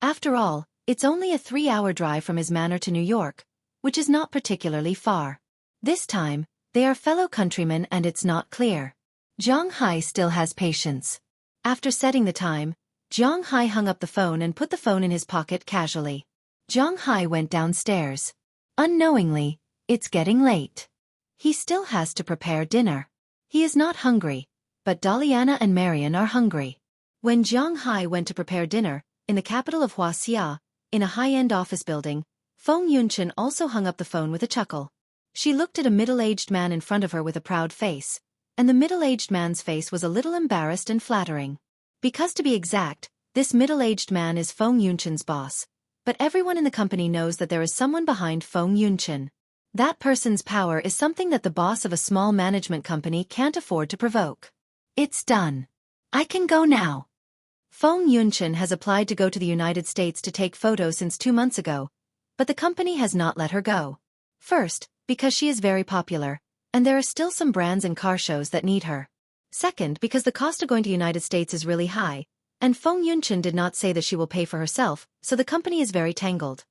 After all, it's only a 3-hour drive from his manor to New York, which is not particularly far. This time, they are fellow countrymen and it's not clear. Jiang Hai still has patience. After setting the time, Jiang Hai hung up the phone and put the phone in his pocket casually. Jiang Hai went downstairs. Unknowingly, it's getting late. He still has to prepare dinner. He is not hungry, but Daliana and Marian are hungry. When Jiang Hai went to prepare dinner, in the capital of Huaxia, in a high-end office building, Feng Yunchen also hung up the phone with a chuckle. She looked at a middle-aged man in front of her with a proud face, and the middle-aged man's face was a little embarrassed and flattering. Because to be exact, this middle-aged man is Feng Yunchen's boss, but everyone in the company knows that there is someone behind Feng Yunchen. That person's power is something that the boss of a small management company can't afford to provoke. It's done. I can go now. Feng Yunchen has applied to go to the United States to take photos since 2 months ago, but the company has not let her go. First, because she is very popular, and there are still some brands and car shows that need her. Second, because the cost of going to the United States is really high, and Feng Yunchen did not say that she will pay for herself, so the company is very tangled.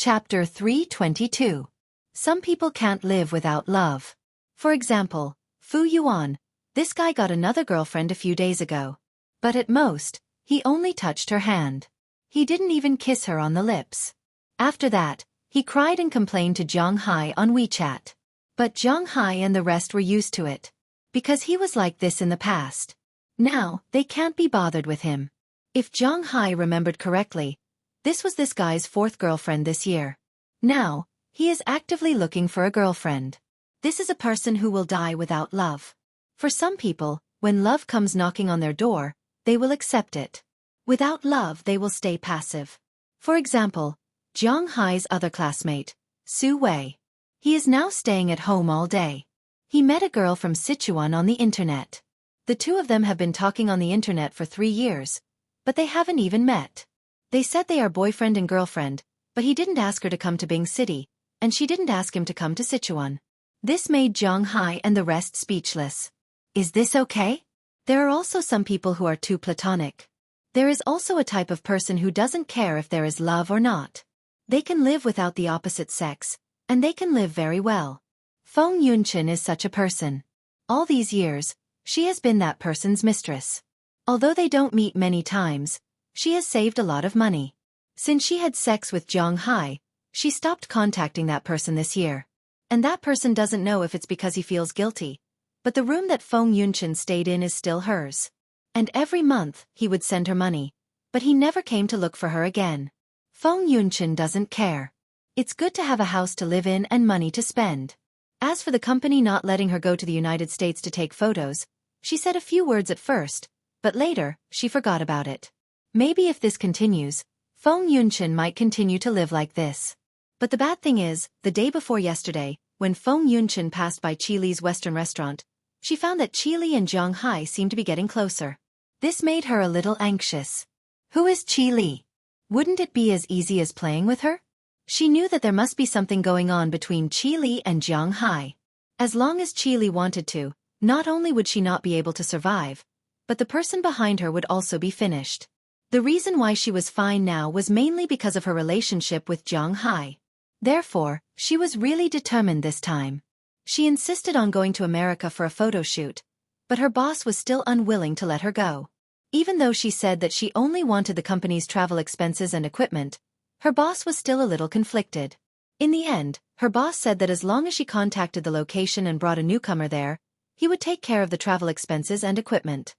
Chapter 322. Some people can't live without love. For example, Fu Yuan. This guy got another girlfriend a few days ago. But at most, he only touched her hand. He didn't even kiss her on the lips. After that, he cried and complained to Zhang Hai on WeChat. But Zhang Hai and the rest were used to it. Because he was like this in the past. Now, they can't be bothered with him. If Zhang Hai remembered correctly, this was this guy's fourth girlfriend this year. Now, he is actively looking for a girlfriend. This is a person who will die without love. For some people, when love comes knocking on their door, they will accept it. Without love, they will stay passive. For example, Zhang Hai's other classmate, Xueqi. He is now staying at home all day. He met a girl from Sichuan on the internet. The two of them have been talking on the internet for 3 years, but they haven't even met. They said they are boyfriend and girlfriend, but he didn't ask her to come to Bing City, and she didn't ask him to come to Sichuan. This made Zhang Hai and the rest speechless. Is this okay? There are also some people who are too platonic. There is also a type of person who doesn't care if there is love or not. They can live without the opposite sex, and they can live very well. Feng Yunchen is such a person. All these years, she has been that person's mistress. Although they don't meet many times, she has saved a lot of money. Since she had sex with Zhang Hai, she stopped contacting that person this year. And that person doesn't know if it's because he feels guilty. But the room that Feng Yunchen stayed in is still hers. And every month, he would send her money. But he never came to look for her again. Feng Yunchen doesn't care. It's good to have a house to live in and money to spend. As for the company not letting her go to the United States to take photos, she said a few words at first, but later, she forgot about it. Maybe if this continues, Feng Yunchen might continue to live like this. But the bad thing is, the day before yesterday, when Feng Yunchen passed by Qi Li's Western restaurant, she found that Qi Li and Zhang Hai seemed to be getting closer. This made her a little anxious. Who is Qi Li? Wouldn't it be as easy as playing with her? She knew that there must be something going on between Qi Li and Zhang Hai. As long as Qi Li wanted to, not only would she not be able to survive, but the person behind her would also be finished. The reason why she was fine now was mainly because of her relationship with Zhang Hai. Therefore, she was really determined this time. She insisted on going to America for a photo shoot, but her boss was still unwilling to let her go. Even though she said that she only wanted the company's travel expenses and equipment, her boss was still a little conflicted. In the end, her boss said that as long as she contacted the location and brought a newcomer there, he would take care of the travel expenses and equipment.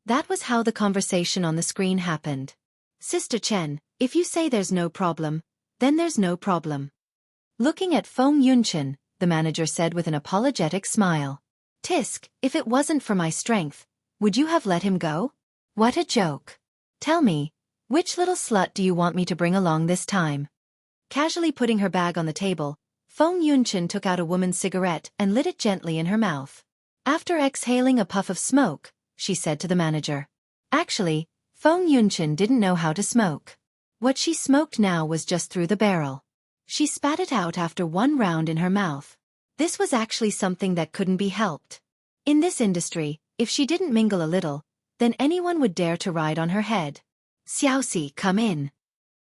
That was how the conversation on the screen happened. Sister Chen, if you say there's no problem, then there's no problem. Looking at Feng Yunchen, the manager said with an apologetic smile. Tisk, if it wasn't for my strength, would you have let him go? What a joke. Tell me, which little slut do you want me to bring along this time? Casually putting her bag on the table, Feng Yunchen took out a woman's cigarette and lit it gently in her mouth. After exhaling a puff of smoke, she said to the manager. Actually, Feng Yunchen didn't know how to smoke. What she smoked now was just through the barrel. She spat it out after one round in her mouth. This was actually something that couldn't be helped. In this industry, if she didn't mingle a little, then anyone would dare to ride on her head. Xueqi, come in.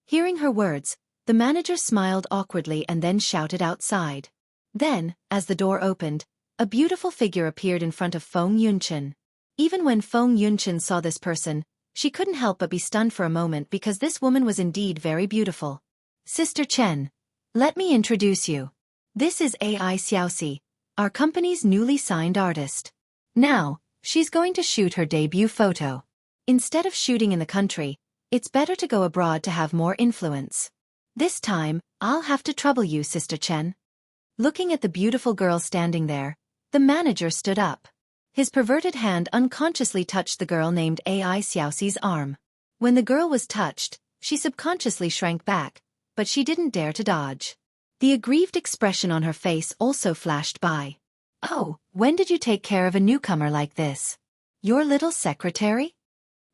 Hearing her words, the manager smiled awkwardly and then shouted outside. Then, as the door opened, a beautiful figure appeared in front of Feng Yunchen. Even when Feng Yunchen saw this person, she couldn't help but be stunned for a moment because this woman was indeed very beautiful. Sister Chen, let me introduce you. This is AI Xueqi, our company's newly signed artist. Now, she's going to shoot her debut photo. Instead of shooting in the country, it's better to go abroad to have more influence. This time, I'll have to trouble you, Sister Chen. Looking at the beautiful girl standing there, the manager stood up. His perverted hand unconsciously touched the girl named AI Xueqi's arm. When the girl was touched, she subconsciously shrank back, but she didn't dare to dodge. The aggrieved expression on her face also flashed by. Oh, when did you take care of a newcomer like this? Your little secretary?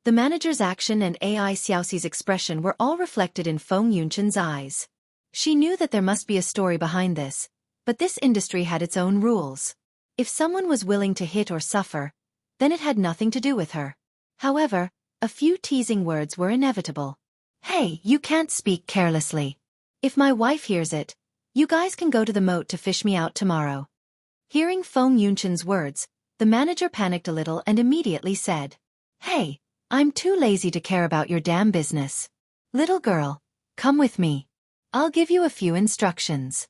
The manager's action and AI Xueqi's expression were all reflected in Feng Yunchen's eyes. She knew that there must be a story behind this, but this industry had its own rules. If someone was willing to hit or suffer, then it had nothing to do with her. However, a few teasing words were inevitable. Hey, you can't speak carelessly. If my wife hears it, you guys can go to the moat to fish me out tomorrow. Hearing Feng Yunchen's words, the manager panicked a little and immediately said, Hey, I'm too lazy to care about your damn business. Little girl, come with me. I'll give you a few instructions.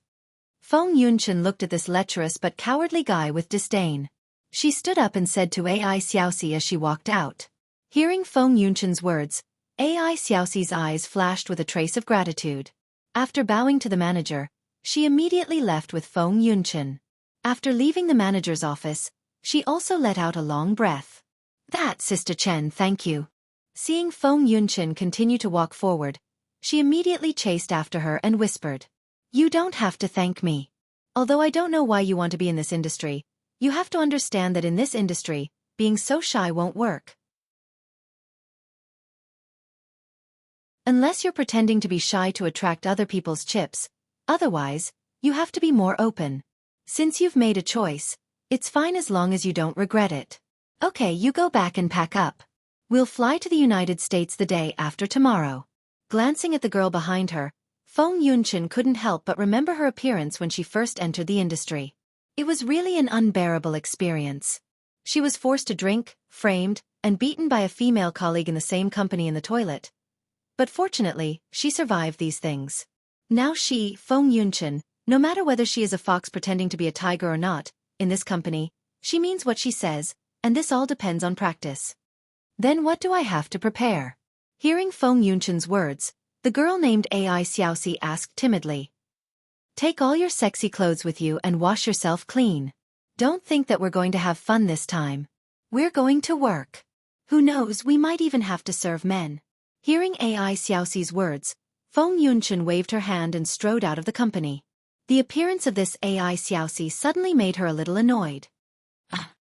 Feng Yunchen looked at this lecherous but cowardly guy with disdain. She stood up and said to Ai Xiaoxi as she walked out. Hearing Feng Yunchen's words, Ai Xiaoxi's eyes flashed with a trace of gratitude. After bowing to the manager, she immediately left with Feng Yunchen. After leaving the manager's office, she also let out a long breath. That, Sister Chen, thank you. Seeing Feng Yunchen continue to walk forward, she immediately chased after her and whispered, You don't have to thank me. Although I don't know why you want to be in this industry, you have to understand that in this industry, being so shy won't work. Unless you're pretending to be shy to attract other people's chips, otherwise, you have to be more open. Since you've made a choice, it's fine as long as you don't regret it. Okay, you go back and pack up. We'll fly to the United States the day after tomorrow. Glancing at the girl behind her, Feng Yunchen couldn't help but remember her appearance when she first entered the industry. It was really an unbearable experience. She was forced to drink, framed, and beaten by a female colleague in the same company in the toilet. But fortunately, she survived these things. Now she, Feng Yunchen, no matter whether she is a fox pretending to be a tiger or not, in this company, she means what she says, and this all depends on practice. Then what do I have to prepare? Hearing Feng Yunchen's words, the girl named Ai Xiaoxi asked timidly. Take all your sexy clothes with you and wash yourself clean. Don't think that we're going to have fun this time. We're going to work. Who knows, we might even have to serve men. Hearing Ai Xiaoxi's words, Feng Yunchen waved her hand and strode out of the company. The appearance of this Ai Xiaoxi suddenly made her a little annoyed.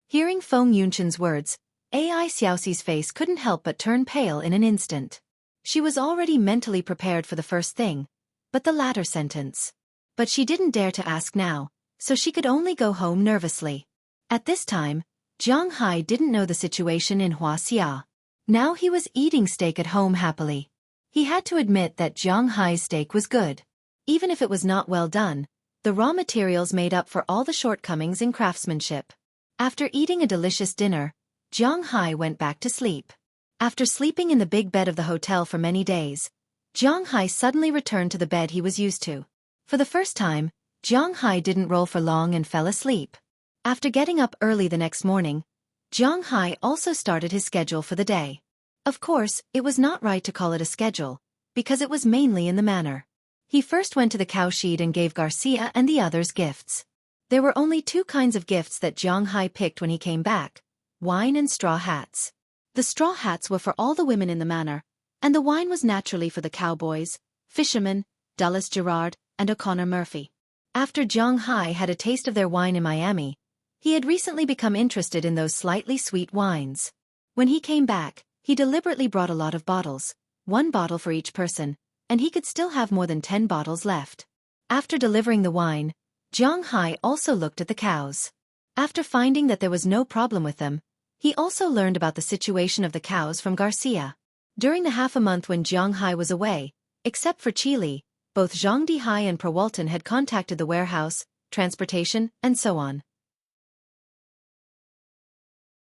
Hearing Feng Yunchen's words, Ai Xiaoxi's face couldn't help but turn pale in an instant. She was already mentally prepared for the first thing, but the latter sentence. But she didn't dare to ask now, so she could only go home nervously. At this time, Jiang Hai didn't know the situation in Huaxia. Now he was eating steak at home happily. He had to admit that Jiang Hai's steak was good. Even if it was not well done, the raw materials made up for all the shortcomings in craftsmanship. After eating a delicious dinner, Jiang Hai went back to sleep. After sleeping in the big bed of the hotel for many days, Jiang Hai suddenly returned to the bed he was used to. For the first time, Jiang Hai didn't roll for long and fell asleep. After getting up early the next morning, Jiang Hai also started his schedule for the day. Of course, it was not right to call it a schedule, because it was mainly in the manner. He first went to the cowshed and gave Garcia and the others gifts. There were only two kinds of gifts that Jiang Hai picked when he came back: wine and straw hats. The straw hats were for all the women in the manor, and the wine was naturally for the cowboys, fishermen, Dulles Gerard, and O'Connor Murphy. After Jiang Hai had a taste of their wine in Miami, he had recently become interested in those slightly sweet wines. When he came back, he deliberately brought a lot of bottles, 1 bottle for each person, and he could still have more than 10 bottles left. After delivering the wine, Jiang Hai also looked at the cows. After finding that there was no problem with them, he also learned about the situation of the cows from Garcia. During the half a month when Jiang Hai was away, except for Chile, both Zhang Dihai and Perwalton had contacted the warehouse, transportation, and so on.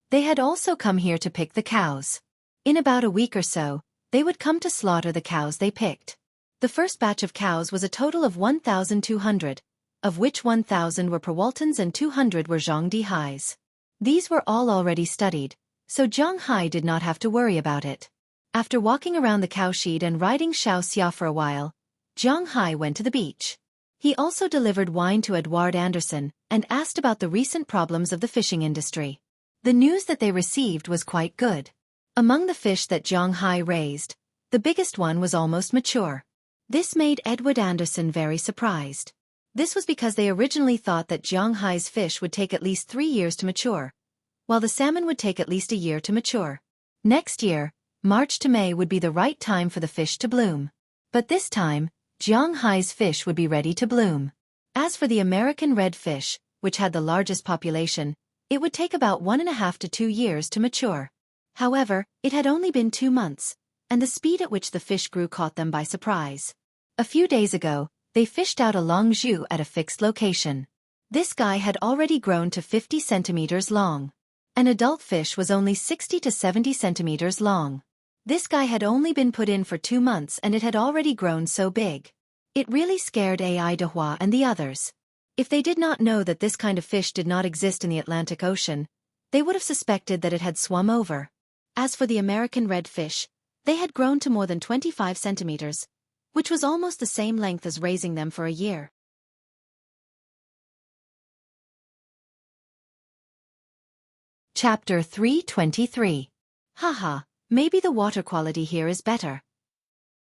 They had also come here to pick the cows. In about a week or so, they would come to slaughter the cows they picked. The first batch of cows was a total of 1,200, of which 1,000 were Perwaltons and 200 were Zhang Dihai's. These were all already studied, so Jiang Hai did not have to worry about it. After walking around the cowshed and riding Xiao Xia for a while, Jiang Hai went to the beach. He also delivered wine to Edouard Anderson and asked about the recent problems of the fishing industry. The news that they received was quite good. Among the fish that Jiang Hai raised, the biggest one was almost mature. This made Edward Anderson very surprised. This was because they originally thought that Jiang Hai's fish would take at least 3 years to mature, while the salmon would take at least a year to mature. Next year, March to May would be the right time for the fish to bloom. But this time, Jiang Hai's fish would be ready to bloom. As for the American redfish, which had the largest population, it would take about 1.5 to 2 years to mature. However, it had only been 2 months, and the speed at which the fish grew caught them by surprise. A few days ago, they fished out a long Zhu at a fixed location. This guy had already grown to 50 centimeters long. An adult fish was only 60 to 70 centimeters long. This guy had only been put in for 2 months and it had already grown so big. It really scared Ai Dehua and the others. If they did not know that this kind of fish did not exist in the Atlantic Ocean, they would have suspected that it had swum over. As for the American redfish, they had grown to more than 25 centimeters, which was almost the same length as raising them for a year. Chapter 323. Haha, maybe the water quality here is better.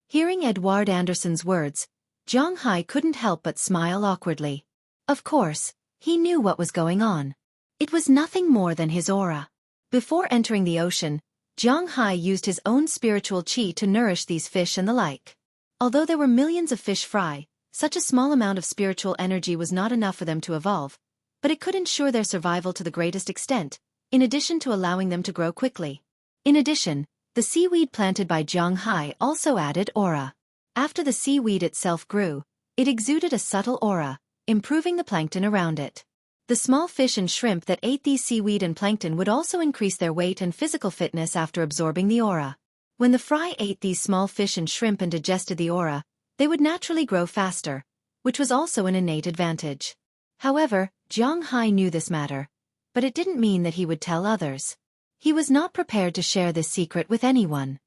Hearing Edward Anderson's words, Zhang Hai couldn't help but smile awkwardly. Of course, he knew what was going on. It was nothing more than his aura. Before entering the ocean, Zhang Hai used his own spiritual qi to nourish these fish and the like. Although there were millions of fish fry, such a small amount of spiritual energy was not enough for them to evolve, but it could ensure their survival to the greatest extent, in addition to allowing them to grow quickly. In addition, the seaweed planted by Zhang Hai also added aura. After the seaweed itself grew, it exuded a subtle aura, improving the plankton around it. The small fish and shrimp that ate these seaweed and plankton would also increase their weight and physical fitness after absorbing the aura. When the fry ate these small fish and shrimp and digested the aura, they would naturally grow faster, which was also an innate advantage. However, Zhang Hai knew this matter, but it didn't mean that he would tell others. He was not prepared to share this secret with anyone.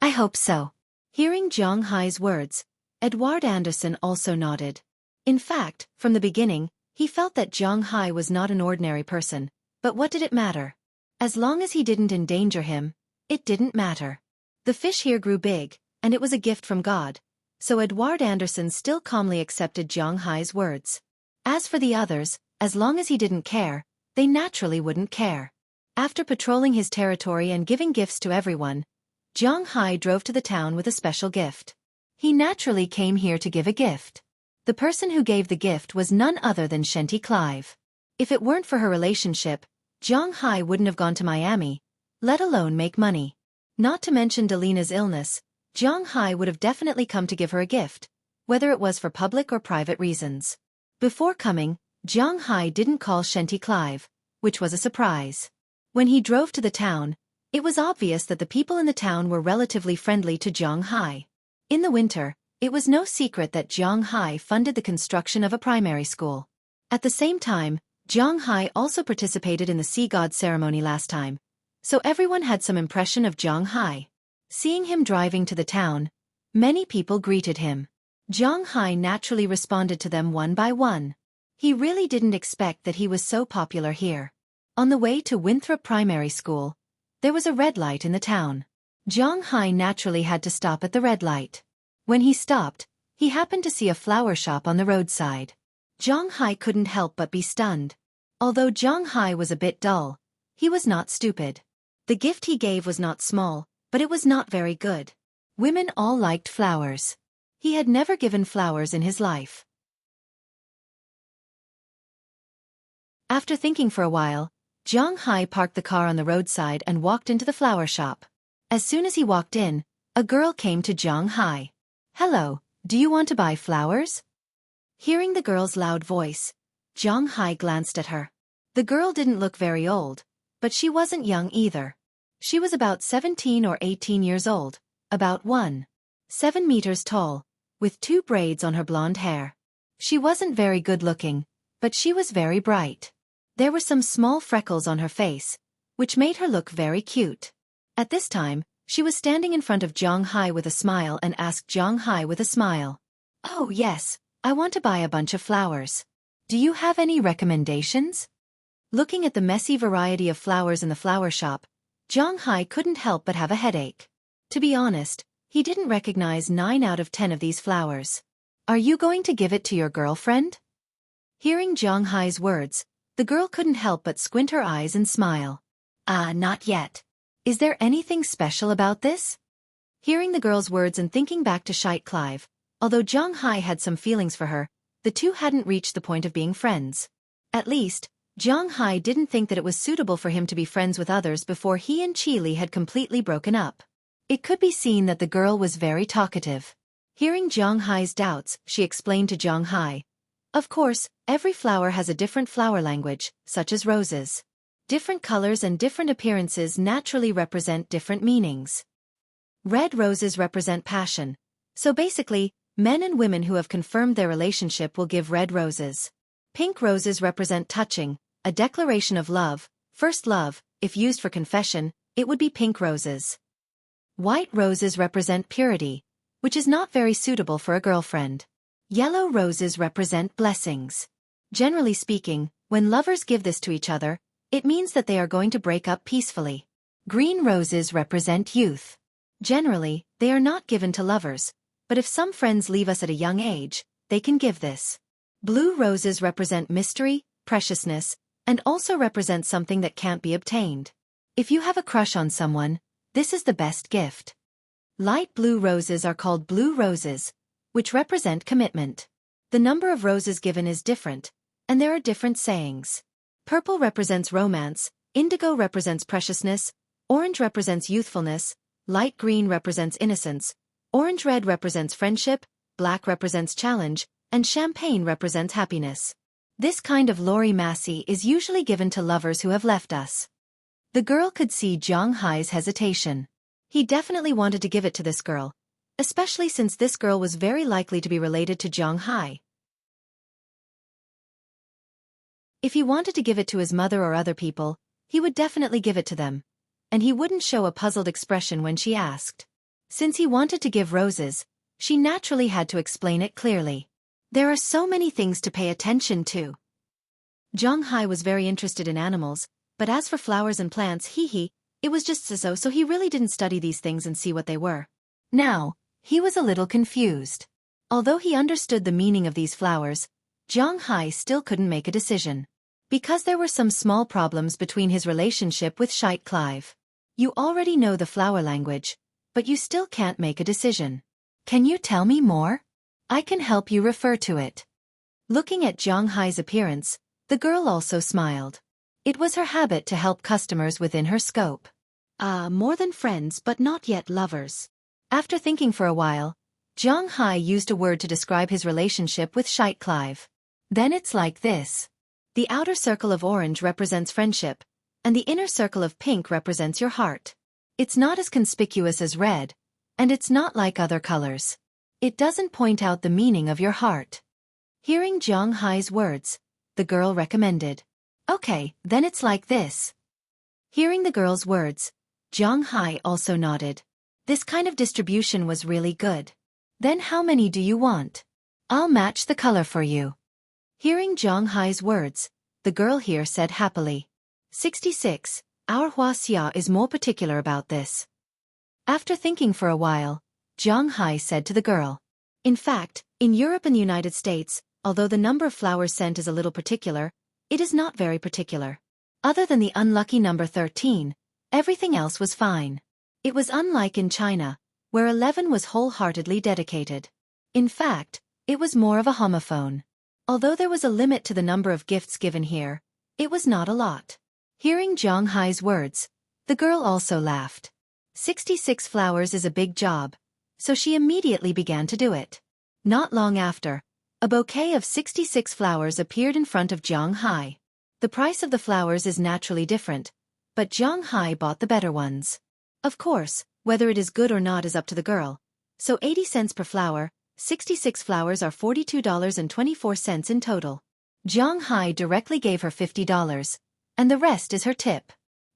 I hope so. Hearing Zhang Hai's words, Edward Anderson also nodded. In fact, from the beginning, he felt that Zhang Hai was not an ordinary person, but what did it matter? As long as he didn't endanger him, it didn't matter. The fish here grew big, and it was a gift from God, so Edward Anderson still calmly accepted Zhang Hai's words. As for the others, as long as he didn't care, they naturally wouldn't care. After patrolling his territory and giving gifts to everyone, Zhang Hai drove to the town with a special gift. He naturally came here to give a gift. The person who gave the gift was none other than Xueqi Clive. If it weren't for her relationship, Zhang Hai wouldn't have gone to Miami, let alone make money. Not to mention Delina's illness, Zhang Hai would have definitely come to give her a gift, whether it was for public or private reasons. Before coming, Zhang Hai didn't call Xueqi Clive, which was a surprise. When he drove to the town, it was obvious that the people in the town were relatively friendly to Zhang Hai. In the winter, it was no secret that Zhang Hai funded the construction of a primary school. At the same time, Zhang Hai also participated in the sea god ceremony last time, so everyone had some impression of Zhang Hai. Seeing him driving to the town, many people greeted him. Zhang Hai naturally responded to them one by one. He really didn't expect that he was so popular here. On the way to Winthrop Primary School, there was a red light in the town. Zhang Hai naturally had to stop at the red light. When he stopped, he happened to see a flower shop on the roadside. Zhang Hai couldn't help but be stunned. Although Zhang Hai was a bit dull, he was not stupid. The gift he gave was not small, but it was not very good. Women all liked flowers. He had never given flowers in his life. After thinking for a while, Zhang Hai parked the car on the roadside and walked into the flower shop. As soon as he walked in, a girl came to Zhang Hai. Hello, do you want to buy flowers? Hearing the girl's loud voice, Zhang Hai glanced at her. The girl didn't look very old, but she wasn't young either. She was about 17 or 18 years old, about 1.7 meters tall, with 2 braids on her blonde hair. She wasn't very good looking, but she was very bright. There were some small freckles on her face, which made her look very cute. At this time, she was standing in front of Zhang Hai with a smile and asked Zhang Hai with a smile. Oh yes, I want to buy a bunch of flowers. Do you have any recommendations? Looking at the messy variety of flowers in the flower shop, Zhang Hai couldn't help but have a headache. To be honest, he didn't recognize 9 out of 10 of these flowers. Are you going to give it to your girlfriend? Hearing Zhang Hai's words, the girl couldn't help but squint her eyes and smile. Not yet. Is there anything special about this? Hearing the girl's words and thinking back to Xueqi Clive, although Zhang Hai had some feelings for her, the two hadn't reached the point of being friends. At least, Zhang Hai didn't think that it was suitable for him to be friends with others before he and Qi Li had completely broken up. It could be seen that the girl was very talkative. Hearing Jiang Hai's doubts, she explained to Jiang Hai, "Of course, every flower has a different flower language, such as roses. Different colors and different appearances naturally represent different meanings. Red roses represent passion. So basically, men and women who have confirmed their relationship will give red roses. Pink roses represent touching, a declaration of love, first love. If used for confession, it would be pink roses. White roses represent purity, which is not very suitable for a girlfriend. Yellow roses represent blessings. Generally speaking, when lovers give this to each other, it means that they are going to break up peacefully. Green roses represent youth. Generally, they are not given to lovers, but if some friends leave us at a young age, they can give this. Blue roses represent mystery, preciousness, and also represent something that can't be obtained. If you have a crush on someone, this is the best gift. Light blue roses are called blue roses, which represent commitment. The number of roses given is different, and there are different sayings. Purple represents romance, indigo represents preciousness, orange represents youthfulness, light green represents innocence, orange red represents friendship, black represents challenge, and champagne represents happiness. This kind of Lori Massey is usually given to lovers who have left us. The girl could see Jiang Hai's hesitation. He definitely wanted to give it to this girl, especially since this girl was very likely to be related to Jiang Hai. If he wanted to give it to his mother or other people, he would definitely give it to them. And he wouldn't show a puzzled expression when she asked. Since he wanted to give roses, she naturally had to explain it clearly. There are so many things to pay attention to. Jiang Hai was very interested in animals, but as for flowers and plants, it was just so he really didn't study these things and see what they were. Now, he was a little confused. Although he understood the meaning of these flowers, Jiang Hai still couldn't make a decision. Because there were some small problems between his relationship with Xueqi. You already know the flower language, but you still can't make a decision. Can you tell me more? I can help you refer to it. Looking at Jiang Hai's appearance, the girl also smiled. It was her habit to help customers within her scope. More than friends but not yet lovers. After thinking for a while, Jiang Hai used a word to describe his relationship with Xueqi. Then it's like this. The outer circle of orange represents friendship, and the inner circle of pink represents your heart. It's not as conspicuous as red, and it's not like other colors. It doesn't point out the meaning of your heart. Hearing Jiang Hai's words, the girl recommended. Okay, then it's like this. Hearing the girl's words, Jiang Hai also nodded. This kind of distribution was really good. Then how many do you want? I'll match the color for you. Hearing Jiang Hai's words, the girl here said happily. 66. Our Huaxia is more particular about this. After thinking for a while, Jiang Hai said to the girl. In fact, in Europe and the United States, although the number of flowers sent is a little particular, it is not very particular. Other than the unlucky number 13, everything else was fine. It was unlike in China, where 11 was wholeheartedly dedicated. In fact, it was more of a homophone. Although there was a limit to the number of gifts given here, it was not a lot. Hearing Jiang Hai's words, the girl also laughed. 66 flowers is a big job, so she immediately began to do it. Not long after, a bouquet of 66 flowers appeared in front of Jiang Hai. The price of the flowers is naturally different, but Jiang Hai bought the better ones. Of course, whether it is good or not is up to the girl. So 80 cents per flower, 66 flowers are $42.24 in total. Jiang Hai directly gave her $50, and the rest is her tip.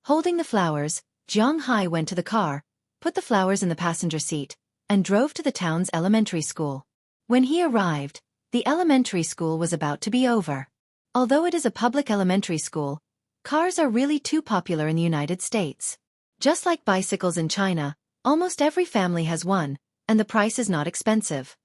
Holding the flowers, Jiang Hai went to the car, put the flowers in the passenger seat, and drove to the town's elementary school. When he arrived, the elementary school was about to be over. Although it is a public elementary school, cars are really too popular in the United States. Just like bicycles in China, almost every family has one, and the price is not expensive.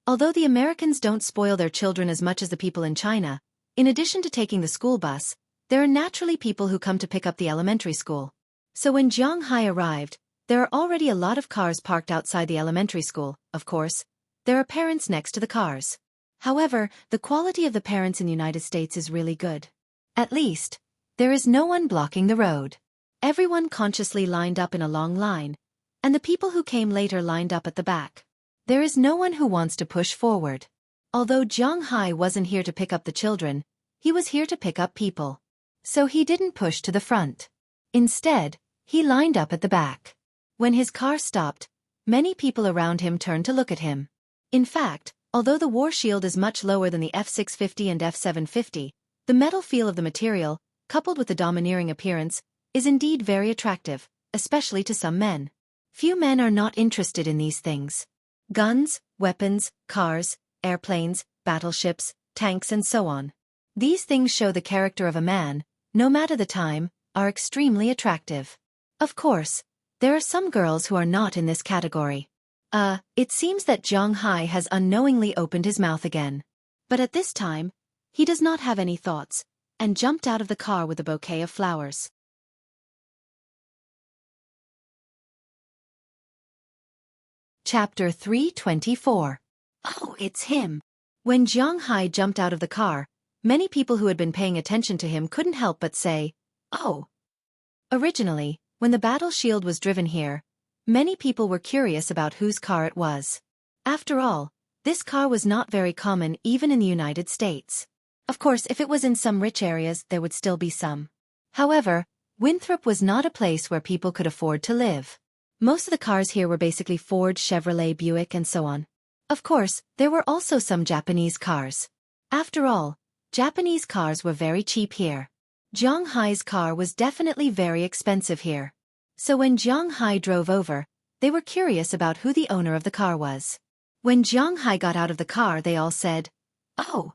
Although the Americans don't spoil their children as much as the people in China, in addition to taking the school bus, there are naturally people who come to pick up the elementary school. So when Jiang Hai arrived, there are already a lot of cars parked outside the elementary school. Of course, there are parents next to the cars. However, the quality of the parents in the United States is really good. At least, there is no one blocking the road. Everyone consciously lined up in a long line, and the people who came later lined up at the back. There is no one who wants to push forward. Although Zhang Hai wasn't here to pick up the children, he was here to pick up people. So he didn't push to the front. Instead, he lined up at the back. When his car stopped, many people around him turned to look at him. In fact, although the war shield is much lower than the F-650 and F-750, the metal feel of the material, coupled with the domineering appearance, is indeed very attractive, especially to some men. Few men are not interested in these things. Guns, weapons, cars, airplanes, battleships, tanks and so on. These things show the character of a man, no matter the time, are extremely attractive. Of course, there are some girls who are not in this category. It seems that Zhang Hai has unknowingly opened his mouth again. But at this time, he does not have any thoughts, and jumped out of the car with a bouquet of flowers. Chapter 324. Oh, it's him. When Zhang Hai jumped out of the car, many people who had been paying attention to him couldn't help but say, "Oh." Originally, when the battle shield was driven here, many people were curious about whose car it was. After all, this car was not very common even in the United States. Of course, if it was in some rich areas, there would still be some. However, Winthrop was not a place where people could afford to live. Most of the cars here were basically Ford, Chevrolet, Buick, and so on. Of course, there were also some Japanese cars. After all, Japanese cars were very cheap here. Zhang Hai's car was definitely very expensive here. So when Zhang Hai drove over, they were curious about who the owner of the car was. When Zhang Hai got out of the car, they all said, "Oh."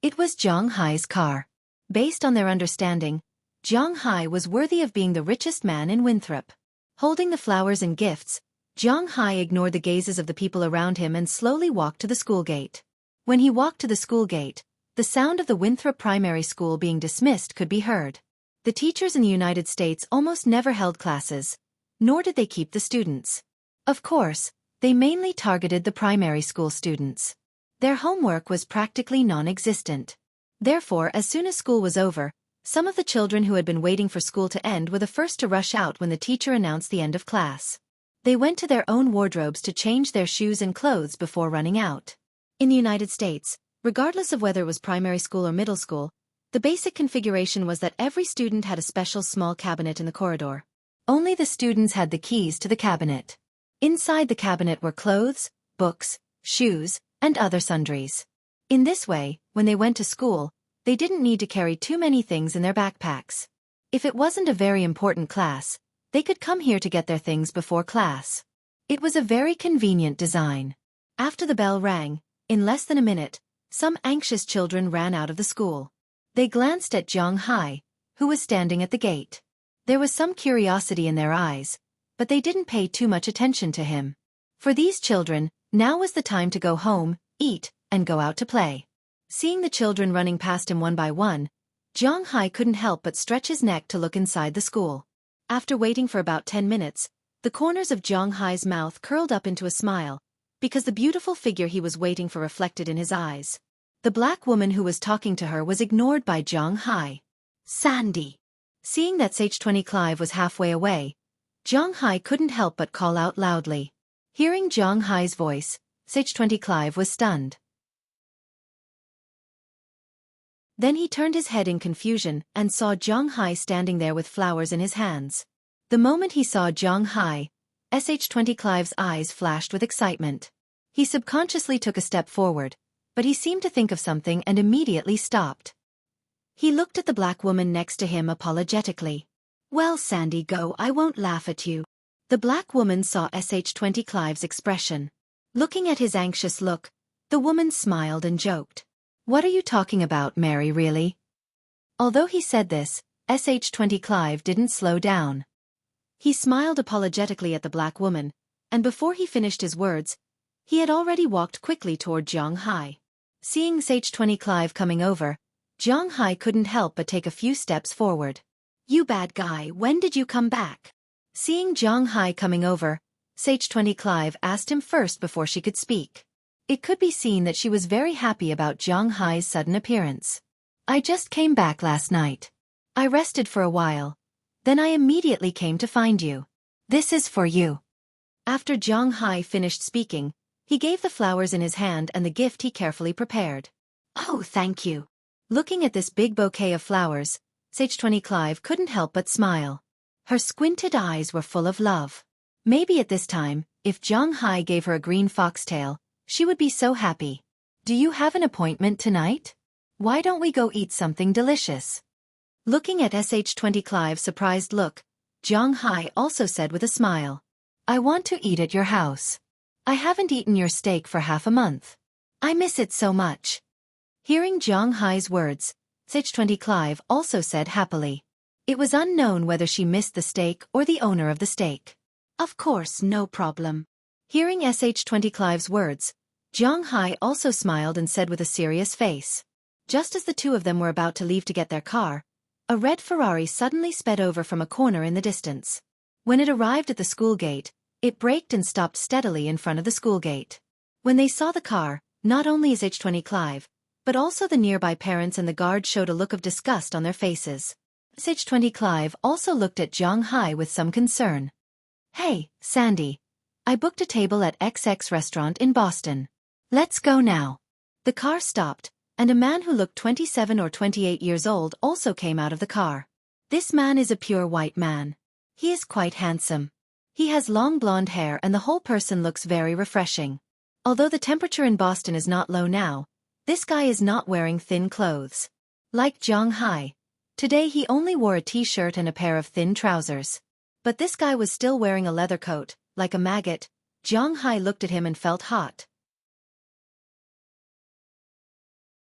It was Zhang Hai's car. Based on their understanding, Zhang Hai was worthy of being the richest man in Winthrop. Holding the flowers and gifts, Zhang Hai ignored the gazes of the people around him and slowly walked to the school gate. When he walked to the school gate, the sound of the Winthrop Primary School being dismissed could be heard. The teachers in the United States almost never held classes, nor did they keep the students. Of course, they mainly targeted the primary school students. Their homework was practically non-existent. Therefore, as soon as school was over, some of the children who had been waiting for school to end were the first to rush out when the teacher announced the end of class. They went to their own wardrobes to change their shoes and clothes before running out. In the United States, regardless of whether it was primary school or middle school, the basic configuration was that every student had a special small cabinet in the corridor. Only the students had the keys to the cabinet. Inside the cabinet were clothes, books, shoes, and other sundries. In this way, when they went to school, they didn't need to carry too many things in their backpacks. If it wasn't a very important class, they could come here to get their things before class. It was a very convenient design. After the bell rang, in less than a minute, some anxious children ran out of the school. They glanced at Zhang Hai, who was standing at the gate. There was some curiosity in their eyes, but they didn't pay too much attention to him. For these children, now was the time to go home, eat, and go out to play. Seeing the children running past him one by one, Zhang Hai couldn't help but stretch his neck to look inside the school. After waiting for about 10 minutes, the corners of Zhang Hai's mouth curled up into a smile, because the beautiful figure he was waiting for reflected in his eyes. The black woman who was talking to her was ignored by Zhang Hai. "Sandy." Seeing that Xueqi Clive was halfway away, Zhang Hai couldn't help but call out loudly. Hearing Zhang Hai's voice, Xueqi Clive was stunned. Then he turned his head in confusion and saw Zhang Hai standing there with flowers in his hands. The moment he saw Zhang Hai, Xueqi Clive's eyes flashed with excitement. He subconsciously took a step forward, but he seemed to think of something and immediately stopped. He looked at the black woman next to him apologetically. "Well, Sandy, go, I won't laugh at you." The black woman saw Xueqi Clive's expression. Looking at his anxious look, the woman smiled and joked. "What are you talking about, Mary, really?" Although he said this, Xueqi Clive didn't slow down. He smiled apologetically at the black woman, and before he finished his words, he had already walked quickly toward Zhang Hai. Seeing Xueqi Clive coming over, Zhang Hai couldn't help but take a few steps forward. "You bad guy, when did you come back?" Seeing Zhang Hai coming over, Xueqi Clive asked him first before she could speak. It could be seen that she was very happy about Zhang Hai's sudden appearance. "I just came back last night. I rested for a while, Then I immediately came to find you. This is for you. After Zhang Hai finished speaking, he gave the flowers in his hand and the gift he carefully prepared. Oh, thank you. Looking at this big bouquet of flowers, Xueqi Clive couldn't help but smile. Her squinted eyes were full of love. Maybe at this time, if Zhang Hai gave her a green foxtail, she would be so happy. Do you have an appointment tonight? Why don't we go eat something delicious? Looking at Xueqi Clive's surprised look, Zhang Hai also said with a smile. I want to eat at your house. I haven't eaten your steak for half a month. I miss it so much. Hearing Zhang Hai's words, Xueqi Clive also said happily. It was unknown whether she missed the steak or the owner of the steak. Of course, no problem. Hearing Xueqi Clive's words, Zhang Hai also smiled and said with a serious face. Just as the two of them were about to leave to get their car, a red Ferrari suddenly sped over from a corner in the distance. When it arrived at the school gate, it braked and stopped steadily in front of the school gate. When they saw the car, not only Xueqi Clive, but also the nearby parents and the guard showed a look of disgust on their faces. Xueqi Clive also looked at Zhang Hai with some concern. Hey, Sandy. I booked a table at XX restaurant in Boston. Let's go now. The car stopped, and a man who looked 27 or 28 years old also came out of the car. This man is a pure white man. He is quite handsome. He has long blonde hair and the whole person looks very refreshing. Although the temperature in Boston is not low now, this guy is not wearing thin clothes. Like Zhang Hai, today he only wore a t-shirt and a pair of thin trousers. But this guy was still wearing a leather coat, like a maggot. Zhang Hai looked at him and felt hot.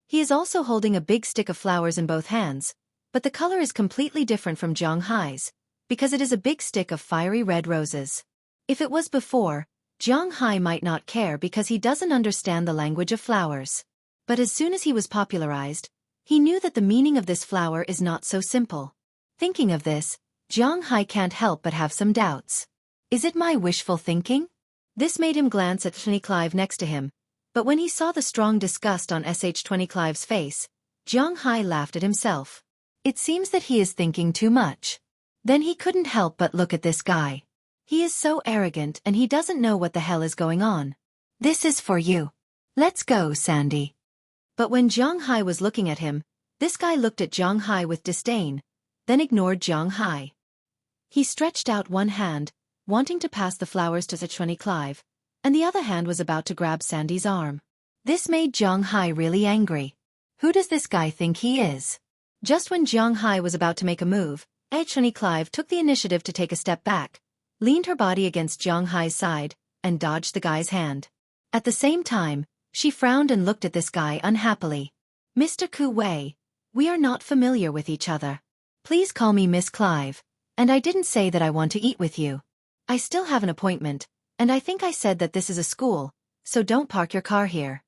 He is also holding a big stick of flowers in both hands, but the color is completely different from Zhang Hai's, because it is a big stick of fiery red roses. If it was before, Zhang Hai might not care because he doesn't understand the language of flowers. But as soon as he was popularized, he knew that the meaning of this flower is not so simple. Thinking of this, Zhang Hai can't help but have some doubts. Is it my wishful thinking? This made him glance at Xueqi Clive next to him, but when he saw the strong disgust on Xueqi Clive's face, Zhang Hai laughed at himself. It seems that he is thinking too much. Then he couldn't help but look at this guy. He is so arrogant and he doesn't know what the hell is going on. This is for you. Let's go, Sandy. But when Zhang Hai was looking at him, this guy looked at Zhang Hai with disdain, then ignored Zhang Hai. He stretched out one hand, wanting to pass the flowers to Xueqi Clive, and the other hand was about to grab Sandy's arm. This made Zhang Hai really angry. Who does this guy think he is? Just when Zhang Hai was about to make a move, Xueqi Clive took the initiative to take a step back, leaned her body against Zhang Hai's side, and dodged the guy's hand. At the same time, she frowned and looked at this guy unhappily. Mr. Ku Wei, we are not familiar with each other. Please call me Miss Clive, and I didn't say that I want to eat with you. I still have an appointment, and I think I said that this is a school, so don't park your car here.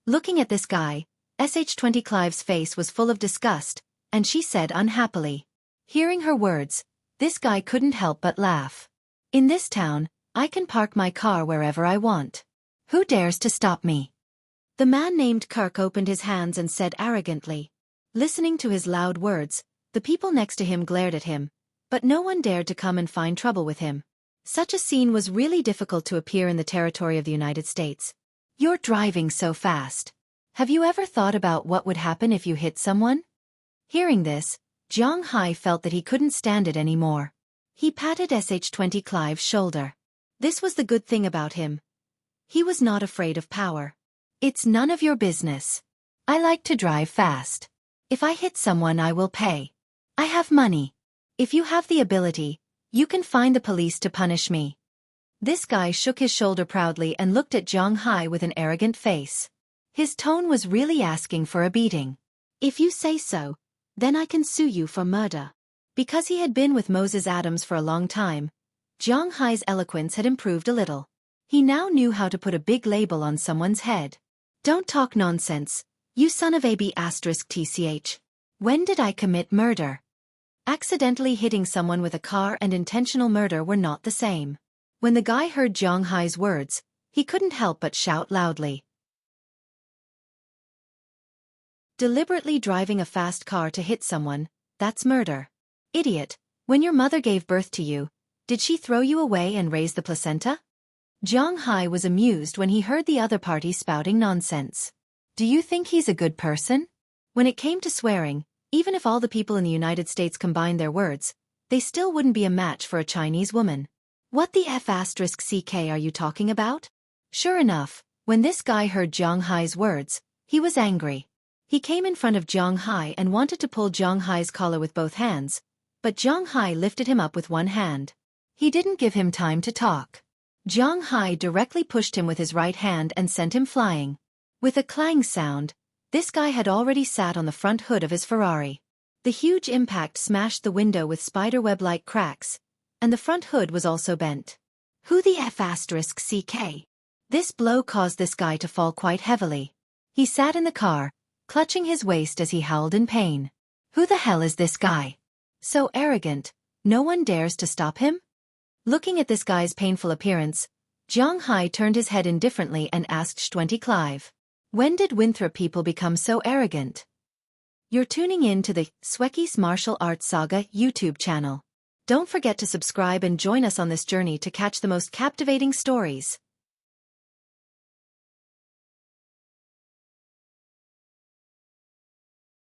Looking at this guy, Xueqi Clive's face was full of disgust, and she said unhappily. Hearing her words, this guy couldn't help but laugh. In this town, I can park my car wherever I want. Who dares to stop me? The man named Kirk opened his hands and said arrogantly. Listening to his loud words, the people next to him glared at him, but no one dared to come and find trouble with him. Such a scene was really difficult to appear in the territory of the United States. You're driving so fast. Have you ever thought about what would happen if you hit someone? Hearing this, Zhang Hai felt that he couldn't stand it anymore. He patted Xueqi Clive's shoulder. This was the good thing about him. He was not afraid of power. It's none of your business. I like to drive fast. If I hit someone, I will pay. I have money. If you have the ability, you can find the police to punish me. This guy shook his shoulder proudly and looked at Zhang Hai with an arrogant face. His tone was really asking for a beating. If you say so, then I can sue you for murder. Because he had been with Moses Adams for a long time, Zhang Hai's eloquence had improved a little. He now knew how to put a big label on someone's head. Don't talk nonsense, you son of a b*tch. When did I commit murder? Accidentally hitting someone with a car and intentional murder were not the same. When the guy heard Zhang Hai's words, he couldn't help but shout loudly. Deliberately driving a fast car to hit someone, that's murder. Idiot. When your mother gave birth to you, did she throw you away and raise the placenta? Jiang Hai was amused when he heard the other party spouting nonsense. Do you think he's a good person? When it came to swearing, even if all the people in the United States combined their words, they still wouldn't be a match for a Chinese woman. What the F***ck are you talking about? Sure enough, when this guy heard Jiang Hai's words, he was angry. He came in front of Jiang Hai and wanted to pull Jiang Hai's collar with both hands, but Jiang Hai lifted him up with one hand. He didn't give him time to talk. Jiang Hai directly pushed him with his right hand and sent him flying. With a clang sound, this guy had already sat on the front hood of his Ferrari. The huge impact smashed the window with spiderweb-like cracks, and the front hood was also bent. Who the F***ck? This blow caused this guy to fall quite heavily. He sat in the car, clutching his waist as he howled in pain. Who the hell is this guy? So arrogant, no one dares to stop him? Looking at this guy's painful appearance, Jiang Hai turned his head indifferently and asked Xueqi, when did Winthrop people become so arrogant? You're tuning in to the Xueqi's Martial Arts Saga YouTube channel. Don't forget to subscribe and join us on this journey to catch the most captivating stories.